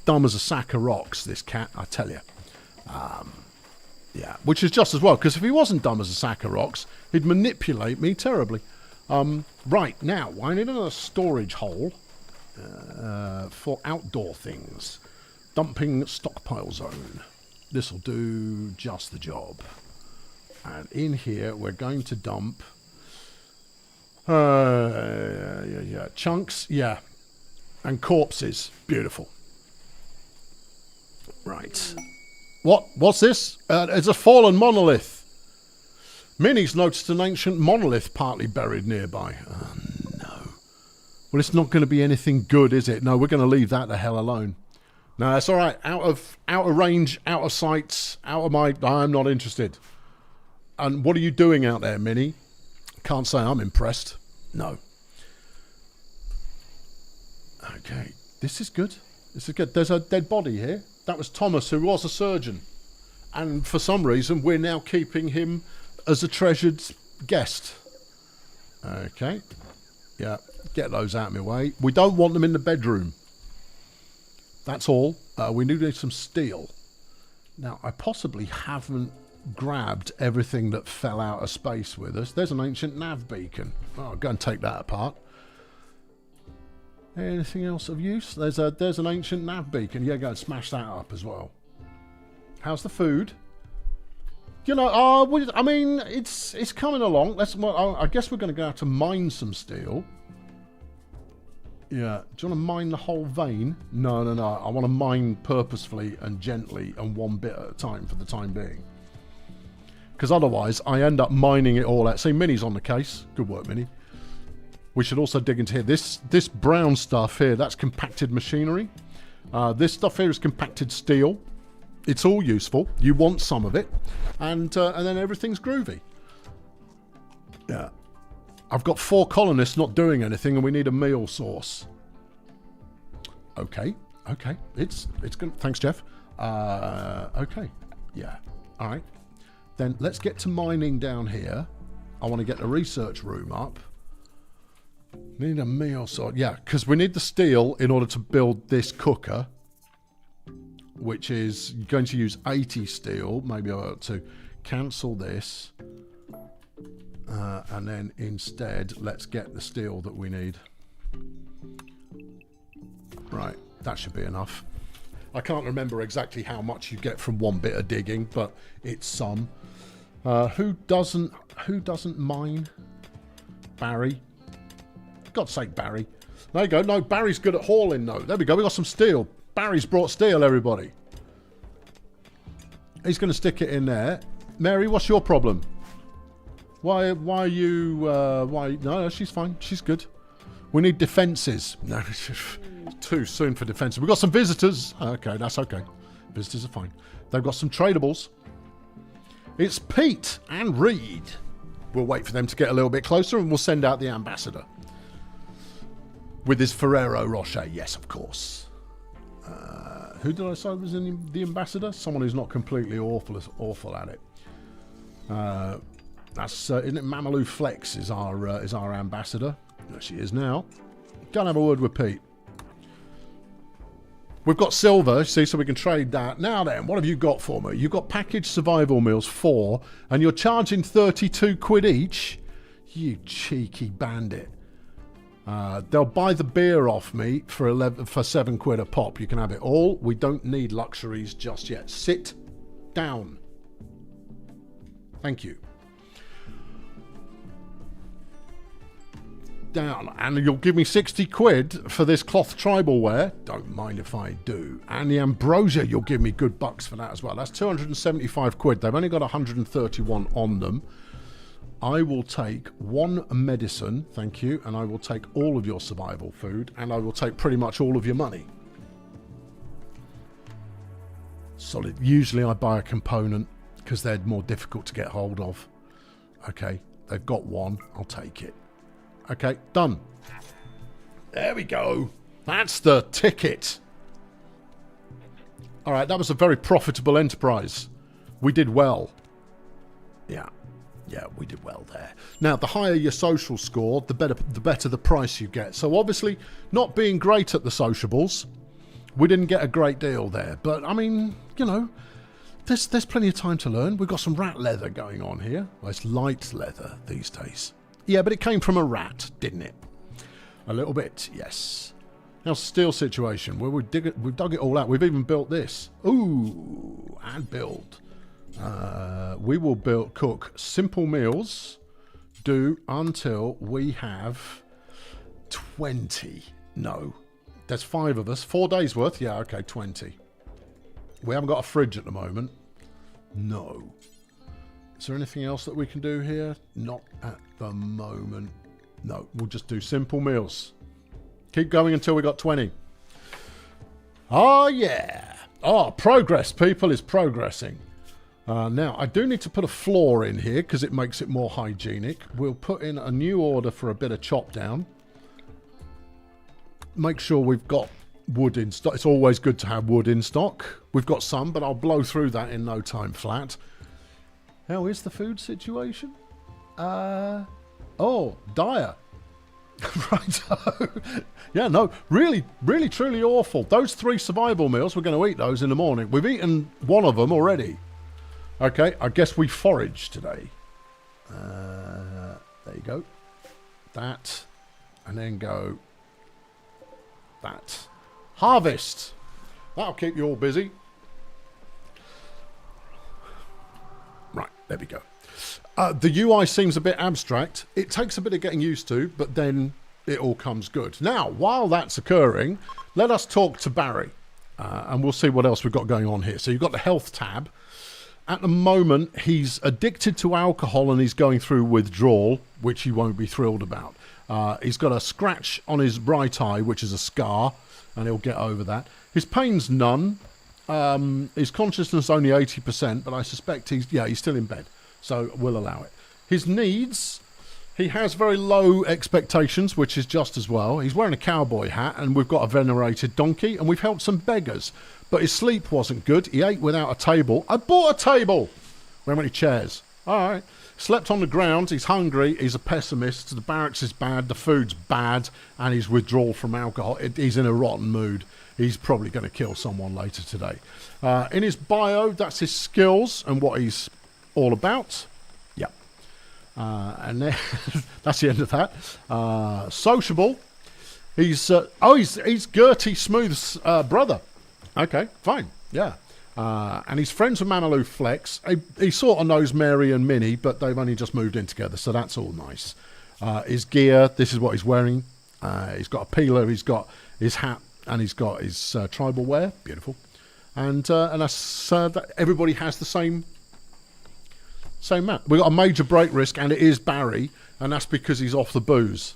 Dumb as a sack of rocks, this cat, I tell you. Yeah, which is just as well, because if he wasn't dumb as a sack of rocks, he'd manipulate me terribly. Right, now, I need another storage hole for outdoor things. Dumping stockpile zone. This will do just the job. And in here, we're going to dump chunks, yeah, and corpses. Beautiful. Right. What's this? It's a fallen monolith. Minnie's noticed an ancient monolith partly buried nearby. Oh, no. Well, it's not going to be anything good, is it? No, we're going to leave that the hell alone. No, that's all right. Out of range, out of sight, I'm not interested. And what are you doing out there, Minnie? Can't say I'm impressed. No. Okay, this is good. This is good. There's a dead body here. That was Thomas, who was a surgeon. And for some reason, we're now keeping him as a treasured guest. Okay. Yeah, get those out of my way. We don't want them in the bedroom. That's all. We need some steel. Now, I possibly haven't grabbed everything that fell out of space with us. There's an ancient nav beacon. Oh, I'll go and take that apart. Anything else of use? There's an ancient nav beacon. Yeah, go and smash that up as well. How's the food? I mean, it's coming along. I guess we're going to go out to mine some steel. Yeah. Do you want to mine the whole vein? No. I want to mine purposefully and gently and one bit at a time for the time being. Because otherwise, I end up mining it all out. See, Minnie's on the case. Good work, Minnie. We should also dig into here. This brown stuff here, that's compacted machinery. This stuff here is compacted steel. It's all useful. You want some of it. And then everything's groovy. Yeah. I've got 4 colonists not doing anything, and we need a meal source. Okay. It's good. Thanks, Jeff. Okay. Yeah. All right. Then let's get to mining down here. I want to get the research room up. Need a meal source. Yeah, because we need the steel in order to build this cooker, which is going to use 80 steel. Maybe I ought to cancel this. And then instead, let's get the steel that we need. Right, that should be enough. I can't remember exactly how much you get from one bit of digging, but it's some. Who doesn't mine? Barry. God's sake, Barry. There you go. No, Barry's good at hauling, though. There we go. We got some steel. Barry's brought steel, everybody. He's going to stick it in there. Mary, what's your problem? Why are you... No, she's fine. She's good. We need defences. No, too soon for defences. We've got some visitors. Okay, that's okay. Visitors are fine. They've got some tradables. It's Pete and Reed. We'll wait for them to get a little bit closer and we'll send out the ambassador. With his Ferrero Rocher. Yes, of course. Who did I say was in the ambassador? Someone who's not completely awful at it. That's isn't it Mamalou Flex is our ambassador. There she is now. Go and have a word with Pete. We've got silver, see, so we can trade that. Now then, what have you got for me? You've got packaged survival meals, 4, and you're charging 32 quid each? You cheeky bandit. They'll buy the beer off me for 7 quid a pop. You can have it all. We don't need luxuries just yet. Sit down. Thank you. Down, and you'll give me 60 quid for this cloth tribal wear. Don't mind if I do. And the ambrosia, you'll give me good bucks for that as well. That's 275 quid. They've only got 131 on them. I will take 1 medicine, thank you, and I will take all of your survival food, and I will take pretty much all of your money. Solid. Usually I buy a component because they're more difficult to get hold of. Okay, they've got 1. I'll take it. Okay, done. There we go. That's the ticket. All right, that was a very profitable enterprise. We did well. Yeah, we did well there. Now, the higher your social score, the better the price you get. So obviously, not being great at the sociables, we didn't get a great deal there. But I mean, you know, there's plenty of time to learn. We've got some rat leather going on here. Well, it's light leather these days. Yeah, but it came from a rat, didn't it? A little bit, yes. Now, steel situation. Well, we've dug it all out. We've even built this. Ooh, and build. We will cook simple meals. Do until we have 20. No, there's 5 of us. 4 days worth. Yeah, okay, 20. We haven't got a fridge at the moment. No. Is there anything else that we can do here? Not at the moment. No, we'll just do simple meals. Keep going until we got 20. Oh, yeah. Oh, progress, people, is progressing. Now, I do need to put a floor in here because it makes it more hygienic. We'll put in a new order for a bit of chop down. Make sure we've got wood in stock. It's always good to have wood in stock. We've got some, but I'll blow through that in no time flat. How is the food situation? Oh, dire. Right. Yeah, no, really, really, truly awful. Those 3 survival meals, we're going to eat those in the morning. We've eaten 1 of them already. Okay, I guess we foraged today. There you go. That. And then go. That. Harvest. That'll keep you all busy. Right, there we go. The UI seems a bit abstract. It takes a bit of getting used to, but then it all comes good. Now, while that's occurring, let us talk to Barry, and we'll see what else we've got going on here. So you've got the health tab. At the moment, he's addicted to alcohol and he's going through withdrawal, which he won't be thrilled about. He's got a scratch on his right eye, which is a scar, and he'll get over that. His pain's none. His consciousness only 80%, but I suspect he's still in bed. So we'll allow it. His needs, he has very low expectations, which is just as well. He's wearing a cowboy hat, and we've got a venerated donkey, and we've helped some beggars. But his sleep wasn't good. He ate without a table. I bought a table. We haven't any chairs. All right. Slept on the ground. He's hungry. He's a pessimist. The barracks is bad. The food's bad. And he's withdrawal from alcohol. He's in a rotten mood. He's probably going to kill someone later today. In his bio, that's his skills and what he's all about. Yeah. And then that's the end of that. Sociable. He's Gertie Smooth's brother. Okay, fine. Yeah. And he's friends with Mamalou Flex. He sort of knows Mary and Minnie, but they've only just moved in together, so that's all nice. His gear, this is what he's wearing. He's got a peeler, he's got his hat, and he's got his tribal wear. Beautiful. And that's, everybody has the same map. We've got a major break risk, and it is Barry, and that's because he's off the booze.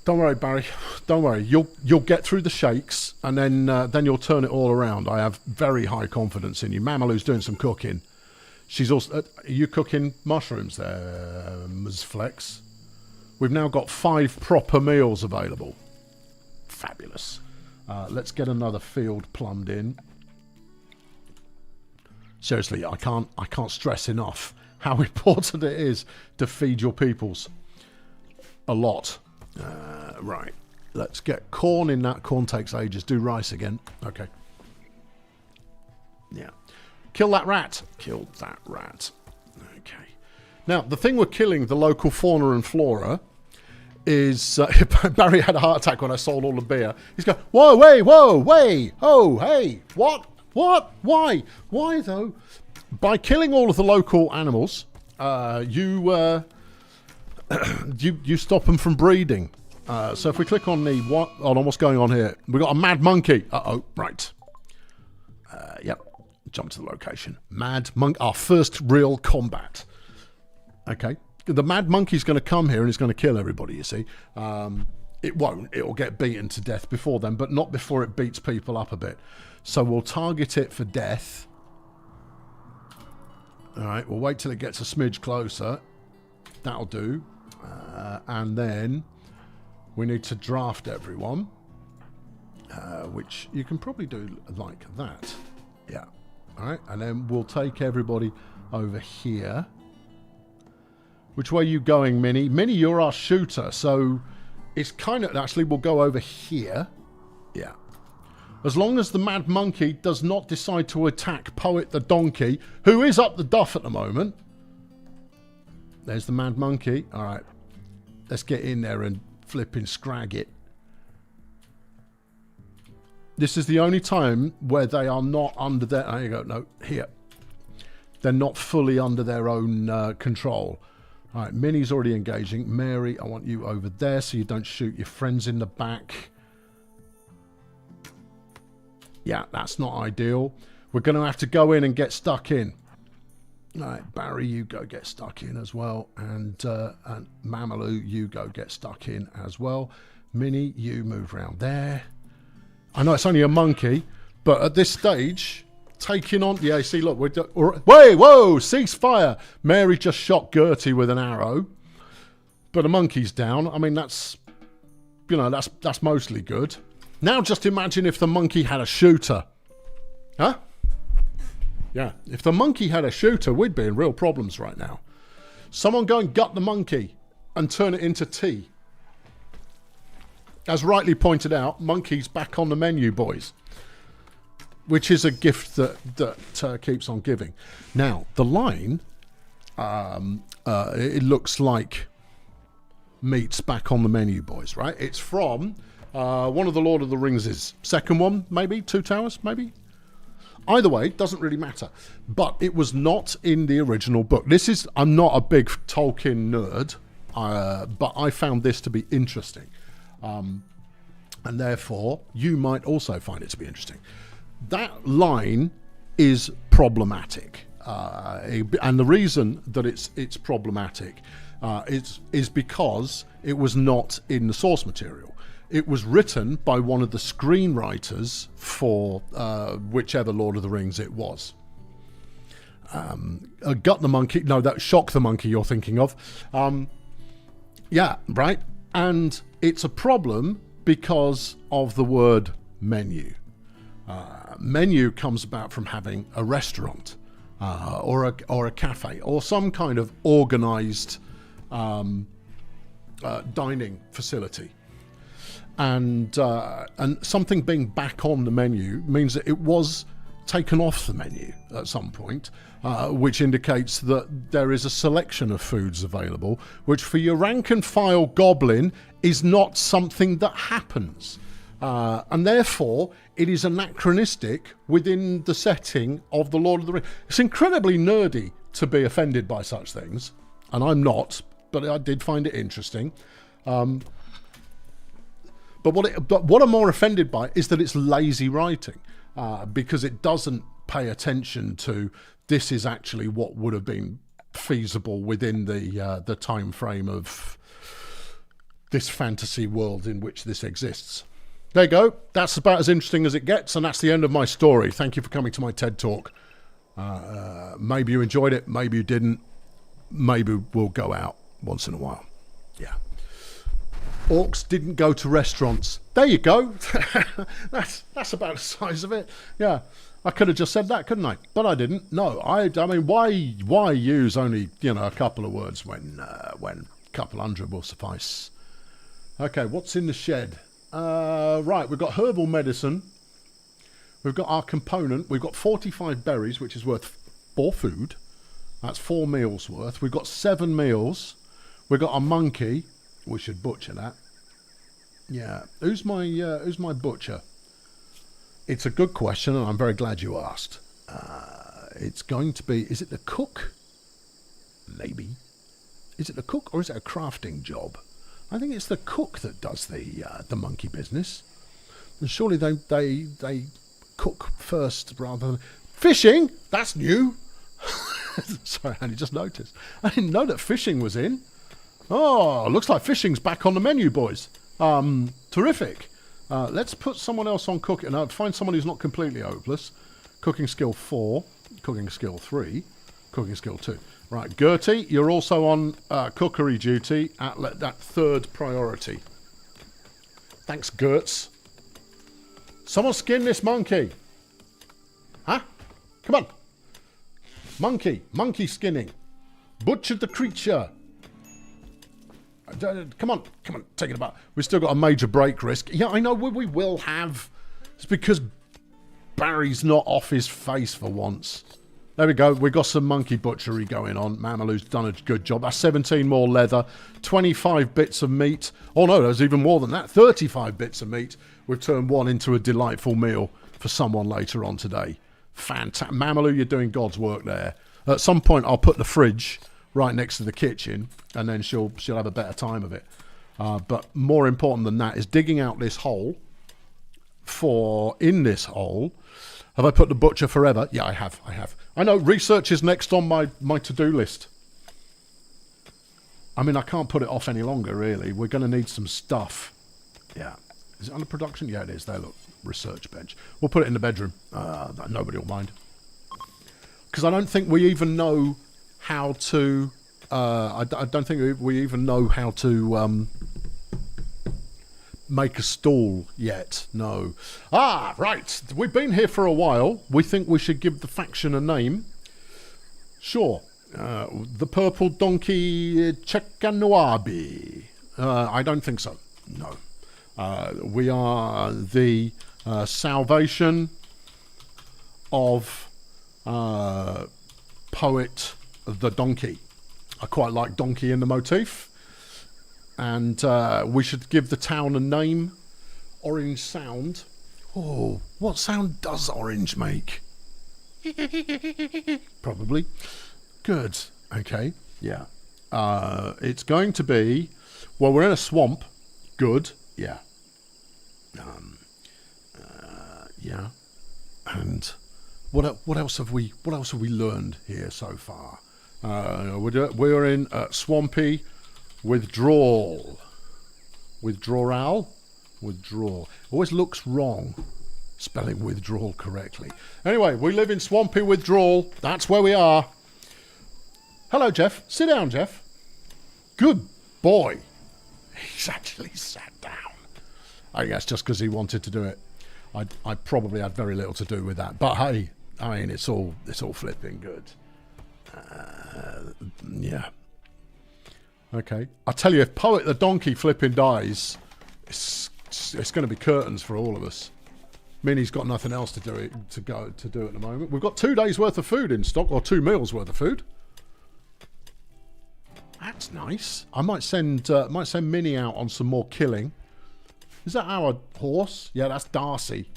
Don't worry, Barry. Don't worry. You'll get through the shakes, and then you'll turn it all around. I have very high confidence in you. Mamalou's doing some cooking. She's also. Are you cooking mushrooms there, Ms. Flex? We've now got 5 proper meals available. Fabulous. Let's get another field plumbed in. Seriously, I can't stress enough how important it is to feed your peoples. A lot. Right. Let's get corn in that. Corn takes ages. Do rice again. Okay. Yeah. Kill that rat. Killed that rat. Okay. Now, the thing we're killing the local fauna and flora is... Barry had a heart attack when I sold all the beer. He's going, whoa, wait, oh, hey, what, why though? By killing all of the local animals, you stop them from breeding. So if we click on the... what's going on here? We've got a mad monkey. Uh-oh, right. Yep. Jump to the location. Mad monkey, our first real combat. Okay. The mad monkey's going to come here and he's going to kill everybody, you see. It won't. It'll get beaten to death before then, but not before it beats people up a bit. So we'll target it for death. All right, we'll wait till it gets a smidge closer. That'll do. And then we need to draft everyone, which you can probably do like that. Yeah. All right, and then we'll take everybody over here. Which way are you going, Minnie? Minnie, you're our shooter, so it's kind of... Actually, we'll go over here. Yeah. As long as the mad monkey does not decide to attack Poet the donkey, who is up the duff at the moment. There's the mad monkey. All right. Let's get in there and flipping scrag it. This is the only time where they are not under their... There you go. No, here. They're not fully under their own control. All right, Minnie's already engaging. Mary, I want you over there so you don't shoot your friends in the back. Yeah, that's not ideal. We're going to have to go in and get stuck in. All right, Barry, you go get stuck in as well. And Mamalou, you go get stuck in as well. Minnie, you move around there. I know it's only a monkey, but at this stage... Taking on... Yeah, see, look. Wait, whoa, ceasefire. Mary just shot Gertie with an arrow. But a monkey's down. I mean, that's... You know, that's mostly good. Now just imagine if the monkey had a shooter. Huh? Yeah, if the monkey had a shooter, we'd be in real problems right now. Someone go and gut the monkey and turn it into tea. As rightly pointed out, monkey's back on the menu, boys. Which is a gift that keeps on giving. Now, the line, it looks like meat's back on the menu, boys, right? It's from one of the Lord of the Rings' second one, maybe? Two Towers, maybe? Either way, doesn't really matter. But it was not in the original book. I'm not a big Tolkien nerd, but I found this to be interesting. And therefore, you might also find it to be interesting. That line is problematic, and the reason that it's problematic is because it was not in the source material. It was written by one of the screenwriters for whichever Lord of the Rings it was. Gut the monkey. No, that Shock the Monkey you're thinking of. Yeah, right. And it's a problem because of the word menu. Menu comes about from having a restaurant or a cafe or some kind of organized dining facility. And something being back on the menu means that it was taken off the menu at some point, which indicates that there is a selection of foods available, which for your rank and file goblin is not something that happens. And therefore, it is anachronistic within the setting of the Lord of the Rings. It's incredibly nerdy to be offended by such things, and I'm not, but I did find it interesting. But what I'm more offended by is that it's lazy writing, because it doesn't pay attention to this is actually what would have been feasible within the time frame of this fantasy world in which this exists. There you go. That's about as interesting as it gets, and that's the end of my story. Thank you for coming to my TED Talk. Maybe you enjoyed it, maybe you didn't. Maybe we'll go out once in a while. Yeah. Orcs didn't go to restaurants. There you go. That's about the size of it. Yeah. I could have just said that, couldn't I? But I didn't. No. I mean, why use only, a couple of words when a couple hundred will suffice? Okay, what's in the shed? Right, we've got herbal medicine. We've got our component. We've got 45 berries, which is worth 4 food. That's 4 meals worth. We've got 7 meals. We've got a monkey. We should butcher that. Yeah. Who's my butcher? It's a good question, and I'm very glad you asked. It's going to be... Is it the cook? Maybe. Is it the cook, or is it a crafting job? I think it's the cook that does the monkey business. And surely they cook first rather than... Fishing? That's new. Sorry, I only just noticed. I didn't know that fishing was in. Oh, looks like fishing's back on the menu, boys. Terrific. Let's put someone else on cooking. Now, find someone who's not completely hopeless. Cooking skill 4. Cooking skill 3. Cooking skill 2. Right, Gertie, you're also on cookery duty at that 3rd priority. Thanks, Gertz. Someone skin this monkey. Huh? Come on. Monkey skinning. Butcher the creature. Come on, take it about. We've still got a major break risk. Yeah, I know we will have. It's because Barry's not off his face for once. There we go. We've got some monkey butchery going on. Mamalu's done a good job. That's 17 more leather, 25 bits of meat. Oh no, there's even more than that. 35 bits of meat. We've turned one into a delightful meal for someone later on today. Fantastic. Mamalu, you're doing God's work there. At some point, I'll put the fridge right next to the kitchen, and then she'll have a better time of it. But more important than that is digging out this hole. In this hole, have I put the butcher forever? Yeah, I have. I know, research is next on my to-do list. I mean, I can't put it off any longer, really. We're going to need some stuff. Yeah. Is it under production? Yeah, it is. There, look. Research bench. We'll put it in the bedroom. Nobody will mind. Because I don't think we even know how to... I don't think we even know how to make a stall yet. No. Ah, right. We've been here for a while. We think we should give the faction a name. Sure. The Purple Donkey Chekanoabi. I don't think so. No. We are the salvation of poet the donkey. I quite like donkey in the motif. And we should give the town a name. Orange sound. Oh, what sound does orange make? Probably. Good. Okay. Yeah. It's going to be... Well, we're in a swamp. Good. Yeah. Yeah. And what else have we learned here so far? We're in swampy withdrawal. Withdrawal. Always looks wrong spelling withdrawal correctly. Anyway, we live in swampy withdrawal. That's where we are. Hello, Jeff. Sit down, Jeff. Good boy. He's actually sat down. I think that's just because he wanted to do it. I probably had very little to do with that. But hey, I mean, it's all flipping good. Yeah. Okay. I tell you, if Poet the Donkey flipping dies, it's going to be curtains for all of us. Minnie's got nothing else to do at the moment. We've got 2 days worth of food in stock, or 2 meals worth of food. That's nice. I might send Minnie out on some more killing. Is that our horse? Yeah, that's Darcy.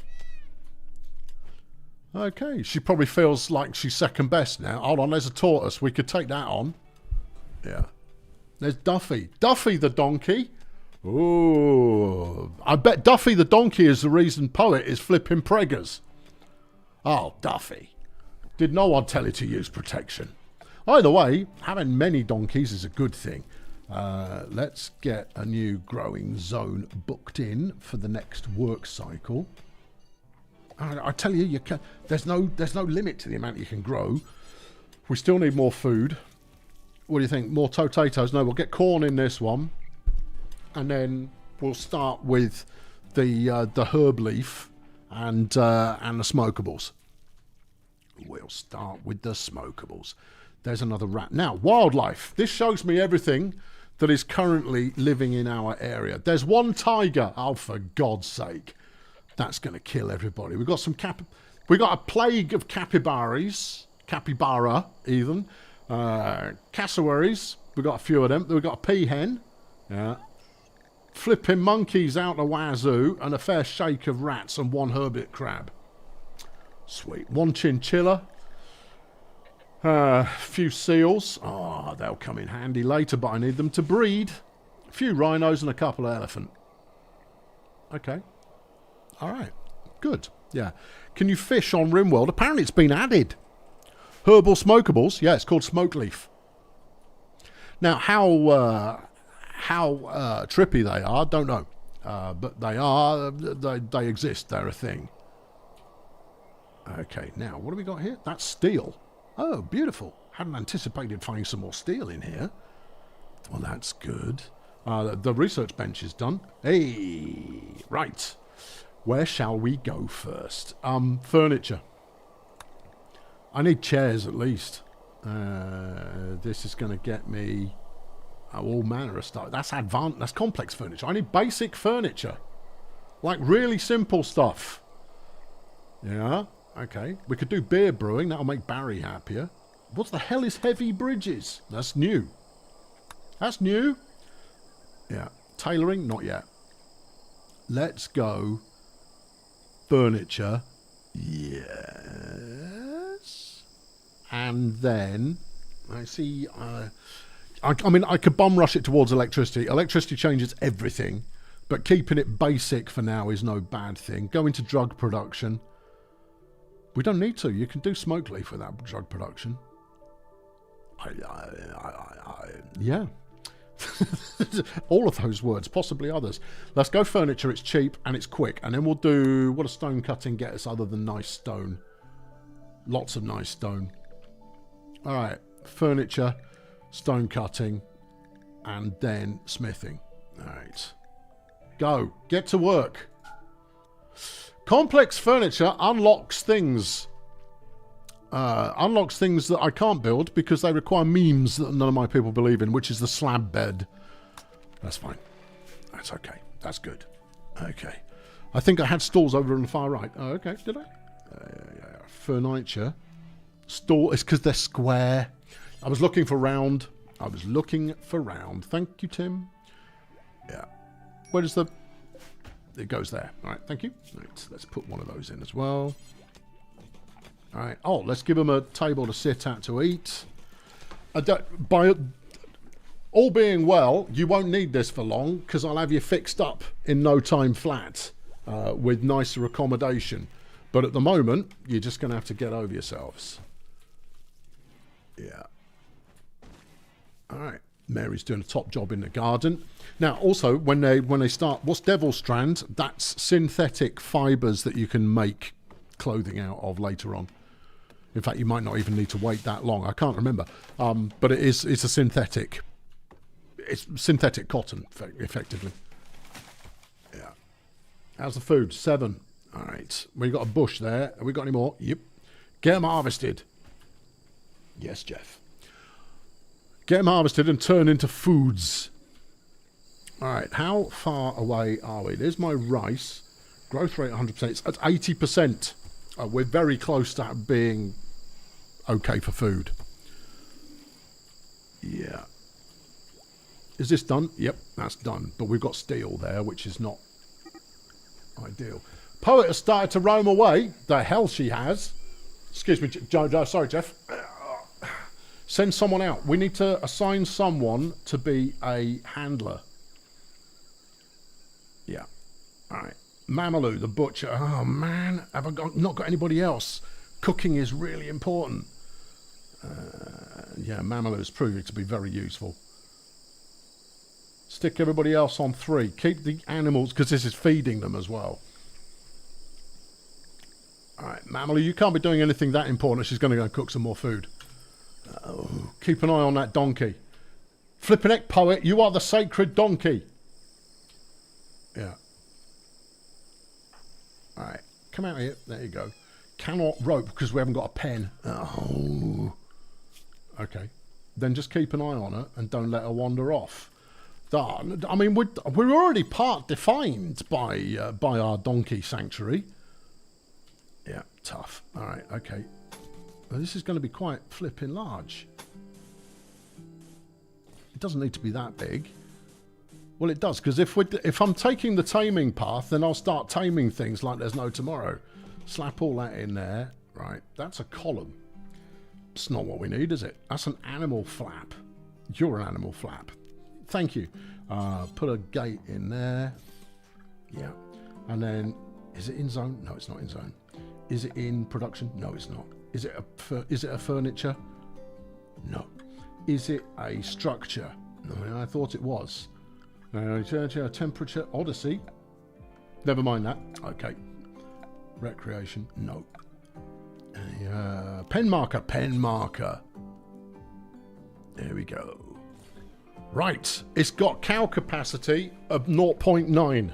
Okay, she probably feels like she's second best now. Hold on, there's a tortoise. We could take that on. Yeah. There's Duffy. Duffy the donkey. Ooh. I bet Duffy the donkey is the reason Poet is flipping preggers. Oh, Duffy. Did no one tell you to use protection? Either way, having many donkeys is a good thing. Let's get a new growing zone booked in for the next work cycle. I tell you, there's no limit to the amount you can grow. We still need more food. What do you think? More potatoes? No, we'll get corn in this one, and then we'll start with the herb leaf and the smokables. We'll start with the smokables. There's another rat. Now, wildlife. This shows me everything that is currently living in our area. There's one tiger. Oh, for God's sake. That's going to kill everybody. We've got some we got a plague of capybaras. Capybara, even. Cassowaries. We've got a few of them. We've got a peahen. Yeah. Flipping monkeys out the wazoo. And a fair shake of rats and one hermit crab. Sweet. One chinchilla. A few seals. Oh, they'll come in handy later, but I need them to breed. A few rhinos and a couple of elephant. Okay. All right. Good. Yeah. Can you fish on Rimworld? Apparently it's been added. Herbal smokables. Yeah, it's called smoke leaf. Now, how trippy they are, don't know. But they exist. They're a thing. Okay, now, what do we got here? That's steel. Oh, beautiful. Hadn't anticipated finding some more steel in here. Well, that's good. The research bench is done. Hey, right. Where shall we go first? Furniture. I need chairs at least. This is going to get me all manner of stuff. That's advanced. That's complex furniture. I need basic furniture. Like really simple stuff. Yeah. Okay. We could do beer brewing. That'll make Barry happier. What the hell is heavy bridges? That's new. That's new. Yeah. Tailoring? Not yet. Let's go. Furniture. Yes. And then I see. I mean, I could bum rush it towards electricity. Electricity changes everything, but keeping it basic for now is no bad thing. Go into drug production. We don't need to. You can do smoke leaf without drug production. Yeah. All of those words, possibly others. Let's go furniture. It's cheap and it's quick. And then we'll do... What does stone cutting get us other than nice stone? Lots of nice stone. All right. Furniture, stone cutting, and then smithing. All right. Go. Get to work. Complex furniture unlocks things. Unlocks things that I can't build because they require memes that none of my people believe in, which is the slab bed. That's fine. That's okay. That's good. Okay. I think I had stalls over on the far right. Oh, okay. Did I? Furniture. Stall. It's because they're square. I was looking for round. I was looking for round. Thank you, Tim. Yeah. Where does the... It goes there. All right. Thank you. Right, let's put one of those in as well. All right. Oh, let's give them a table to sit at to eat. By all being well, you won't need this for long because I'll have you fixed up in no time flat with nicer accommodation. But at the moment, you're just going to have to get over yourselves. Yeah. All right. Mary's doing a top job in the garden. Now, also, when they start, what's Devil Strand? That's synthetic fibres that you can make clothing out of later on. In fact, you might not even need to wait that long. I can't remember. But it's a synthetic. It's synthetic cotton, effectively. Yeah. How's the food? 7. All right. We got a bush there. Have we got any more? Yep. Get them harvested. Yes, Jeff. Get them harvested and turn into foods. All right. How far away are we? There's my rice. Growth rate 100%. It's at 80%. We're very close to being okay for food. Yeah. Is this done? Yep, that's done. But we've got steel there, which is not ideal. Poet has started to roam away. The hell she has. Excuse me, sorry, Jeff. Send someone out. We need to assign someone to be a handler. Yeah. All right. Mamalou, the butcher. Oh, man. Have I not got anybody else? Cooking is really important. Yeah, Mamalou is proving to be very useful. Stick everybody else on 3. Keep the animals, because this is feeding them as well. All right, Mamalou, you can't be doing anything that important. She's going to go and cook some more food. Oh, keep an eye on that donkey. Flippin' heck, Poet, you are the sacred donkey. Yeah. All right, come out here. There you go. Cannot rope because we haven't got a pen. Oh. Okay. Then just keep an eye on her and don't let her wander off. start. I mean, we're already part defined by our donkey sanctuary. Yeah, tough. All right, okay. Well, this is going to be quite flipping large. It doesn't need to be that big. Well, it does, because if I'm taking the taming path, then I'll start taming things like there's no tomorrow. Slap all that in there. Right, that's a column. It's not what we need, is it? That's an animal flap. You're an animal flap. Thank you. Put a gate in there. Yeah. And then, is it in zone? No, it's not in zone. Is it in production? No, it's not. Is it a furniture? No. Is it a structure? No, I thought it was. Temperature, Odyssey. Never mind that. Okay. Recreation, no. Pen marker. There we go. Right, it's got cow capacity of 0.9.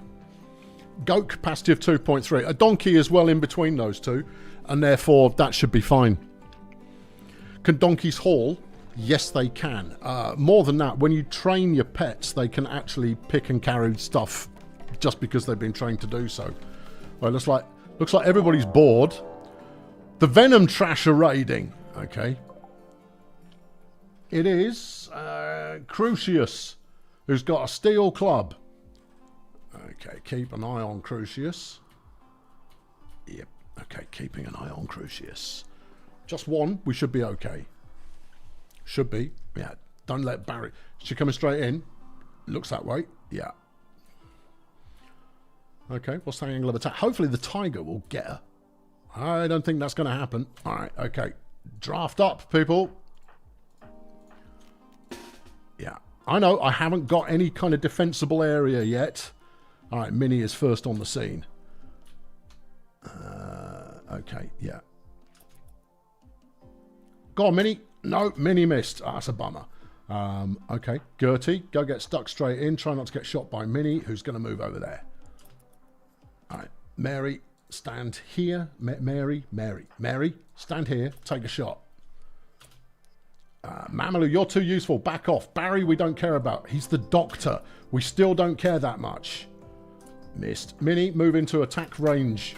Goat capacity of 2.3. A donkey is well in between those two, and therefore that should be fine. Can donkeys haul? Yes, they can. More than that, when you train your pets, they can actually pick and carry stuff just because they've been trained to do so. Well, looks like everybody's bored. The Venom Trash are raiding. Okay. It is Crucius, who's got a steel club. Okay, keep an eye on Crucius. Yep. Okay, keeping an eye on Crucius. Just one, we should be okay. Should be. Yeah. Don't let Barry... Is she coming straight in? Looks that way. Yeah. Okay, what's the angle of attack? Hopefully the tiger will get her. I don't think that's going to happen. All right, okay. Draft up, people. Yeah. I know, I haven't got any kind of defensible area yet. All right, Minnie is first on the scene. Okay, yeah. Go on, Minnie. No, Minnie missed. Oh, that's a bummer. Okay, Gertie, go get stuck straight in. Try not to get shot by Minnie, who's going to move over there. All right, Mary, stand here. Mary, stand here. Take a shot. Mamalou, you're too useful. Back off. Barry, we don't care about. He's the doctor. We still don't care that much. Missed. Minnie, move into attack range.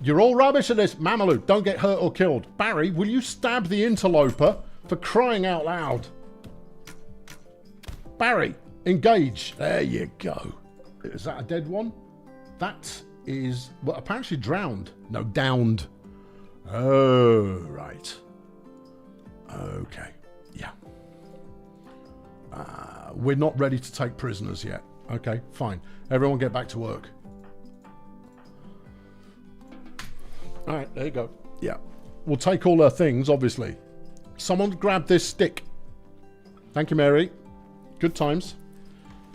You're all rubbish at this. Mamalou, don't get hurt or killed. Barry, will you stab the interloper for crying out loud? Barry, engage. There you go. Is that a dead one? That is, well, apparently drowned. No, downed. Oh, right. Okay. Yeah. We're not ready to take prisoners yet. Okay, fine. Everyone get back to work. All right, there you go. Yeah. We'll take all her things, obviously. Someone grab this stick. Thank you, Mary. Good times.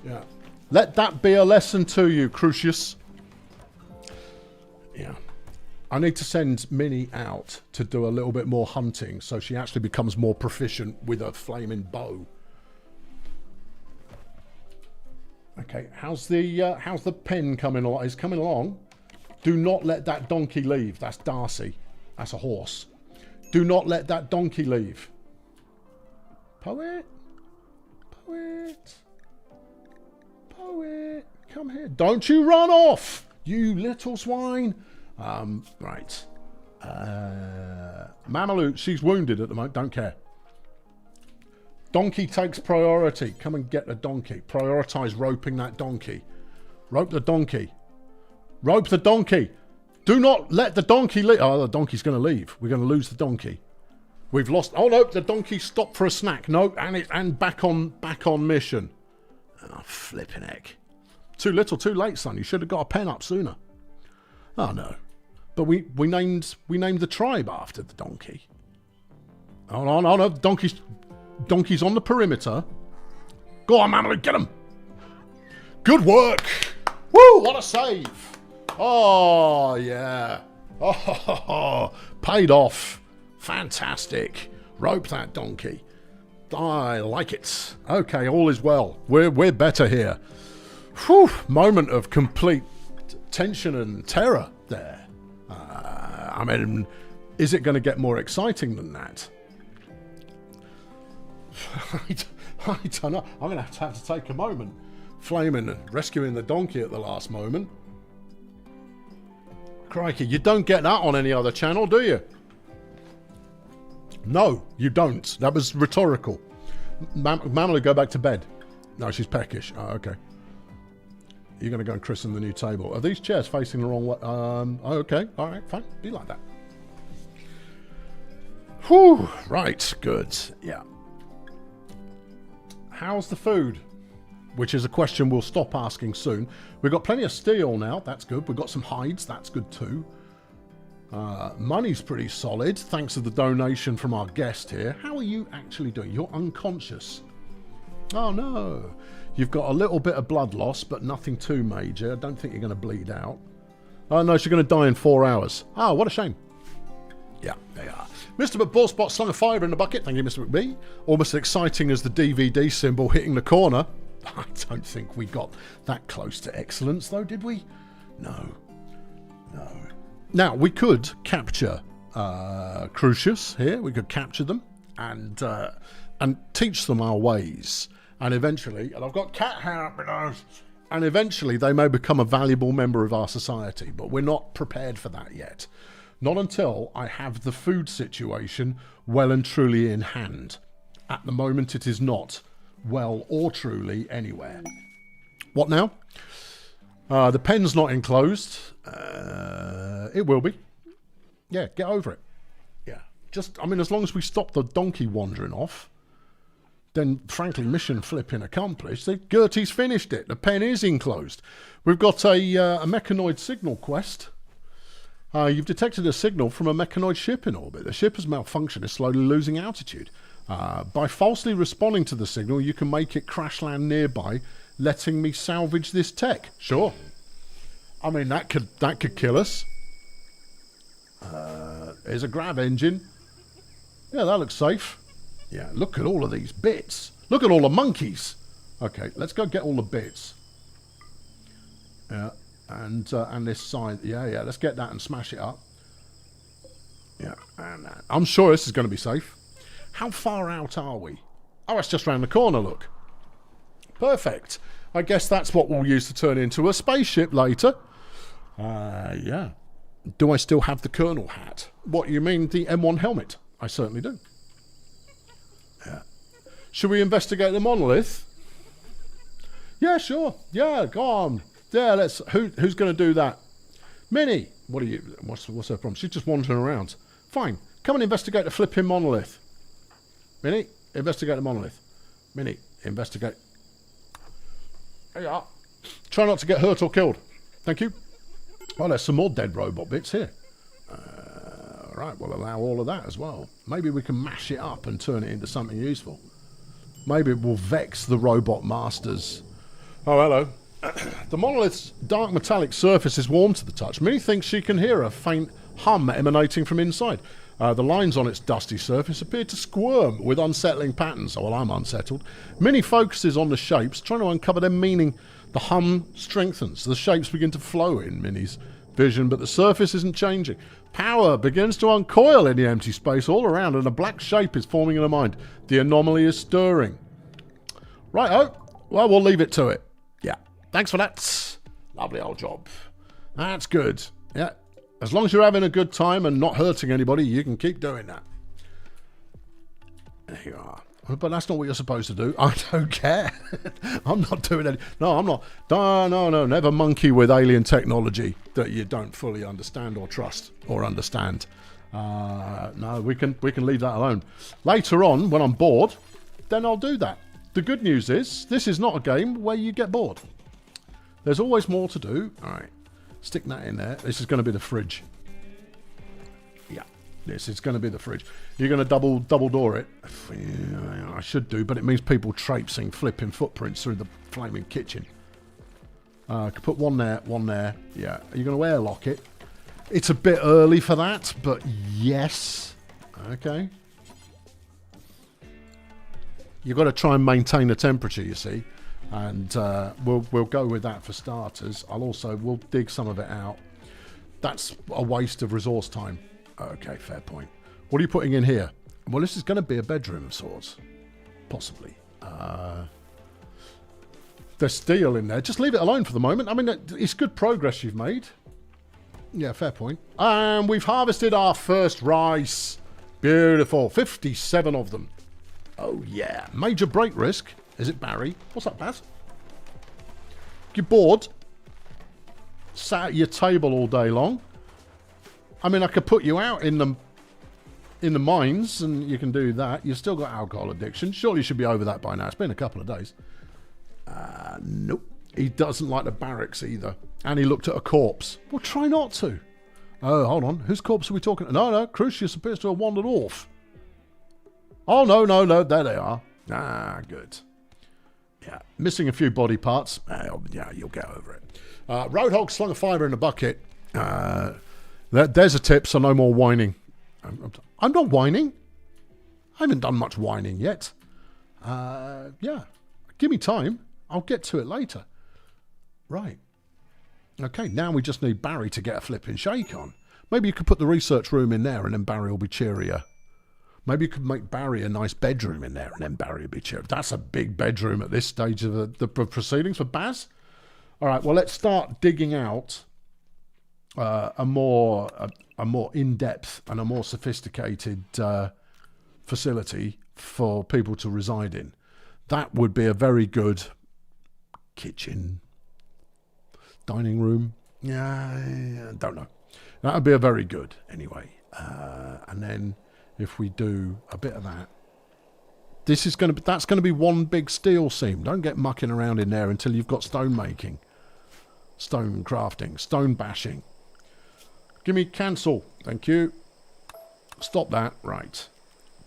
Yeah. Let that be a lesson to you, Crucius. Yeah. I need to send Minnie out to do a little bit more hunting so she actually becomes more proficient with a flaming bow. Okay, how's the pen coming along? It's coming along. Do not let that donkey leave. That's Darcy. That's a horse. Do not let that donkey leave. Poet. Come here. Don't you run off, you little swine. Right. Mamalou, she's wounded at the moment. Don't care. Donkey takes priority. Come and get the donkey. Prioritize roping that donkey. Rope the donkey. Rope the donkey. Do not let the donkey leave. Oh, the donkey's going to leave. We're going to lose the donkey. We've lost. Oh no, the donkey stopped for a snack. No, and back on mission. Oh, flipping heck. Too little, too late, son. You should have got a pen up sooner. Oh no. But we named the tribe after the donkey. Oh no, donkey's on the perimeter. Go on, Mamalou, get him. Good work. Woo, what a save. Oh, yeah. Oh, paid off. Fantastic. Rope that donkey. I like it. Okay, all is well. We're better here. Whew, moment of complete tension and terror there. I mean, is it going to get more exciting than that? I don't know. I'm going to have to take a moment. Flaming and rescuing the donkey at the last moment. Crikey, you don't get that on any other channel, do you? No, you don't. That was rhetorical. Mamma, go back to bed. No, she's peckish. Oh, okay. You're going to go and christen the new table. Are these chairs facing the wrong way? Oh, okay. All right, fine. Be like that. Whew. Right, good. Yeah. How's the food? Which is a question we'll stop asking soon. We've got plenty of steel now. That's good. We've got some hides. That's good too. Money's pretty solid, thanks to the donation from our guest here. How are you actually doing? You're unconscious. Oh no. You've got a little bit of blood loss, but nothing too major. I don't think you're going to bleed out. Oh no, she's going to die in 4 hours. Oh, what a shame. Yeah, they are. Mr. McBallspot slung a fiver in the bucket. Thank you, Mr. McBee. Almost as exciting as the DVD symbol hitting the corner. I don't think we got that close to excellence, though, did we? No. No. Now, we could capture Crucius here. We could capture them and teach them our ways. And eventually, and I've got cat hair up my nose, and eventually they may become a valuable member of our society. But we're not prepared for that yet. Not until I have the food situation well and truly in hand. At the moment, it is not well or truly anywhere. What now? The pen's not enclosed. It will be. Yeah, get over it. Yeah. Just, I mean, as long as we stop the donkey wandering off, then, frankly, mission flipping accomplished. Gertie's finished it. The pen is enclosed. We've got a mechanoid signal quest. You've detected a signal from a mechanoid ship in orbit. The ship has malfunctioned, is slowly losing altitude. By falsely responding to the signal, you can make it crash land nearby, letting me salvage this tech. Sure. I mean, that could kill us. There's a grav engine. Yeah, that looks safe. Yeah, look at all of these bits. Look at all the monkeys. Okay, let's go get all the bits. Yeah, and this side. Yeah, let's get that and smash it up. Yeah, and I'm sure this is going to be safe. How far out are we? Oh, it's just round the corner, look. Perfect. I guess that's what we'll use to turn into a spaceship later. Yeah. Do I still have the Colonel hat? What, you mean the M1 helmet? I certainly do. Yeah. Should we investigate the monolith? Yeah, sure. Yeah, go on. Yeah, let's. Who's going to do that? Minnie. What are you? What's her problem? She's just wandering around. Fine. Come and investigate the flipping monolith. Minnie, investigate the monolith. Minnie, investigate. There you are. Try not to get hurt or killed. Thank you. Oh, there's some more dead robot bits here. Right, we'll allow all of that as well. Maybe we can mash it up and turn it into something useful. Maybe it will vex the robot masters. Oh, hello. The monolith's dark metallic surface is warm to the touch. Minnie thinks she can hear a faint hum emanating from inside. The lines on its dusty surface appear to squirm with unsettling patterns. Oh, well, I'm unsettled. Minnie focuses on the shapes, trying to uncover their meaning. The hum strengthens. The shapes begin to flow in Minnie's vision, but the surface isn't changing. Power begins to uncoil in the empty space all around, and a black shape is forming in her mind. The anomaly is stirring. Right-o. Well, we'll leave it to it. Yeah. Thanks for that. Lovely old job. That's good. Yeah. As long as you're having a good time and not hurting anybody, you can keep doing that. There you are. But that's not what you're supposed to do. I don't care. I'm not doing it. No, I'm not. No. Never monkey with alien technology that you don't fully understand or trust or understand. No, we can leave that alone. Later on, when I'm bored, then I'll do that. The good news is, this is not a game where you get bored. There's always more to do. All right. Stick that in there. This is going to be the fridge. Yeah, this is going to be the fridge. You're going to double door it. Yeah, I should do, but it means people traipsing, flipping footprints through the flaming kitchen. Could put one there, one there. Yeah, are you going to airlock it? It's a bit early for that, but yes. Okay. You've got to try and maintain the temperature, you see. And we'll go with that for starters. We'll dig some of it out. That's a waste of resource time. Okay, fair point. What are you putting in here? Well, this is going to be a bedroom of sorts. Possibly. There's steel in there. Just leave it alone for the moment. I mean, it's good progress you've made. Yeah, fair point. And we've harvested our first rice. Beautiful. 57 of them. Oh, yeah. Major break risk. Is it Barry? What's up, Baz? You're bored? Sat at your table all day long? I mean, I could put you out in the mines, and you can do that. You've still got alcohol addiction. Surely you should be over that by now. It's been a couple of days. Nope. He doesn't like the barracks either. And he looked at a corpse. Well, try not to. Oh, hold on. Whose corpse are we talking? No, Crucius appears to have wandered off. Oh, no. There they are. Ah, good. Yeah, missing a few body parts. Yeah, you'll get over it. Roadhog slung a fiver in a bucket. There's a tip, so no more whining. I'm not whining. I haven't done much whining yet. Yeah, give me time. I'll get to it later. Right. Okay, now we just need Barry to get a flipping shake on. Maybe you could put the research room in there and then Barry will be cheerier. Maybe you could make Barry a nice bedroom in there and then Barry will be cheerier. That's a big bedroom at this stage of the proceedings for Baz. All right, well, let's start digging out a more in-depth and a more sophisticated facility for people to reside in. That would be a very good kitchen, dining room. Yeah, don't know. That would be a very good anyway. And then if we do a bit of that, that's going to be one big steel seam. Don't get mucking around in there until you've got stone making, stone crafting, stone bashing. Give me cancel. Thank you. Stop that. Right.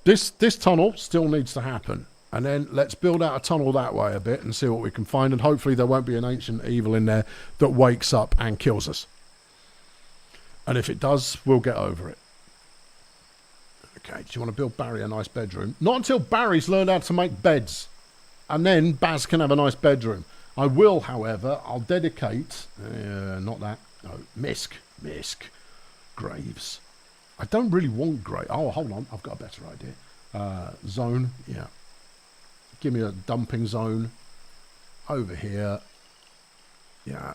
This tunnel still needs to happen. And then let's build out a tunnel that way a bit and see what we can find. And hopefully there won't be an ancient evil in there that wakes up and kills us. And if it does, we'll get over it. Okay, do you want to build Barry a nice bedroom? Not until Barry's learned how to make beds. And then Baz can have a nice bedroom. I will, however, I'll dedicate... not that. No, Misk. Graves. I don't really want Graves. Oh, hold on. I've got a better idea. Zone. Yeah. Give me a dumping zone. Over here. Yeah.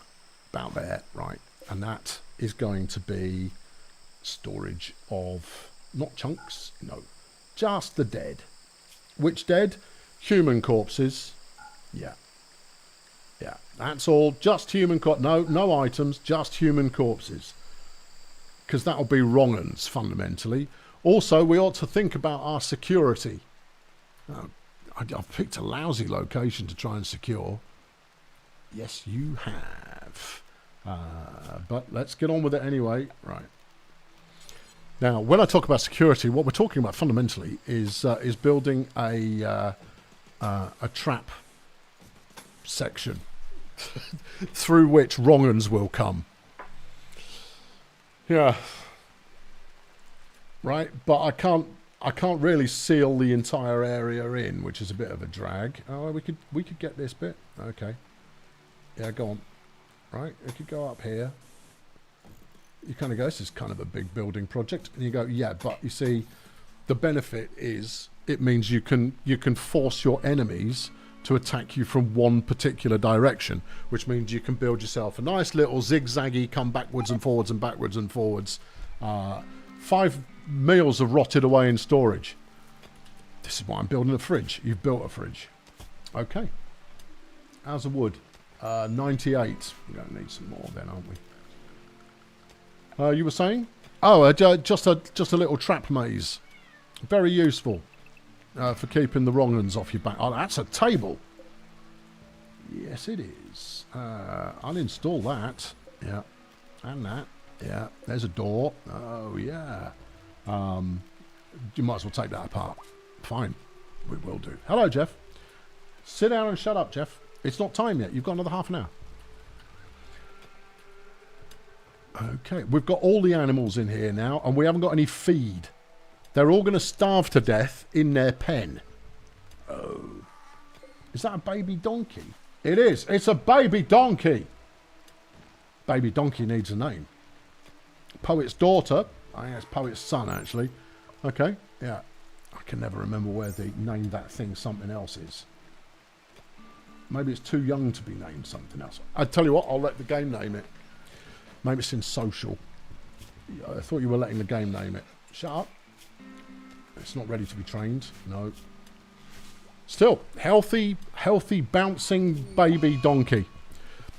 About there. Right. And that is going to be storage of... Not chunks. No. Just the dead. Which dead? Human corpses. Yeah. Yeah. That's all. Just human corpses. No items. Just human corpses. Because that'll be wrong uns, fundamentally. Also, we ought to think about our security. I've picked a lousy location to try and secure. Yes, you have. But let's get on with it anyway. Right. Now, when I talk about security, what we're talking about fundamentally is building a trap section through which wrong uns will come. Yeah. Right, but I can't really seal the entire area in, which is a bit of a drag. Oh, we could get this bit. Okay. Yeah, go on. Right, we could go up here. You kind of go, this is kind of a big building project, and you go, yeah, but you see, the benefit is it means you can force your enemies to attack you from one particular direction, which means you can build yourself a nice little zigzaggy, come backwards and forwards and backwards and forwards. 5 meals have rotted away in storage. This is why I'm building a fridge. You've built a fridge. Okay. How's the wood? 98. We're going to need some more then, aren't we? You were saying? Oh, just a little trap maze. Very useful. For keeping the wrong ones off your back. Oh, that's a table. Yes, it is. Uninstall that. Yeah. And that. Yeah. There's a door. Oh, yeah. You might as well take that apart. Fine. We will do. Hello, Jeff. Sit down and shut up, Jeff. It's not time yet. You've got another half an hour. Okay. We've got all the animals in here now, and we haven't got any feed. They're all going to starve to death in their pen. Oh. Is that a baby donkey? It is. It's a baby donkey. Baby donkey needs a name. Poet's daughter. I think it's poet's son, actually. Okay. Yeah. I can never remember where they named that thing something else is. Maybe it's too young to be named something else. I tell you what, I'll let the game name it. Maybe it's in social. I thought you were letting the game name it. Shut up. It's not ready to be trained. No. Still, healthy, bouncing baby donkey.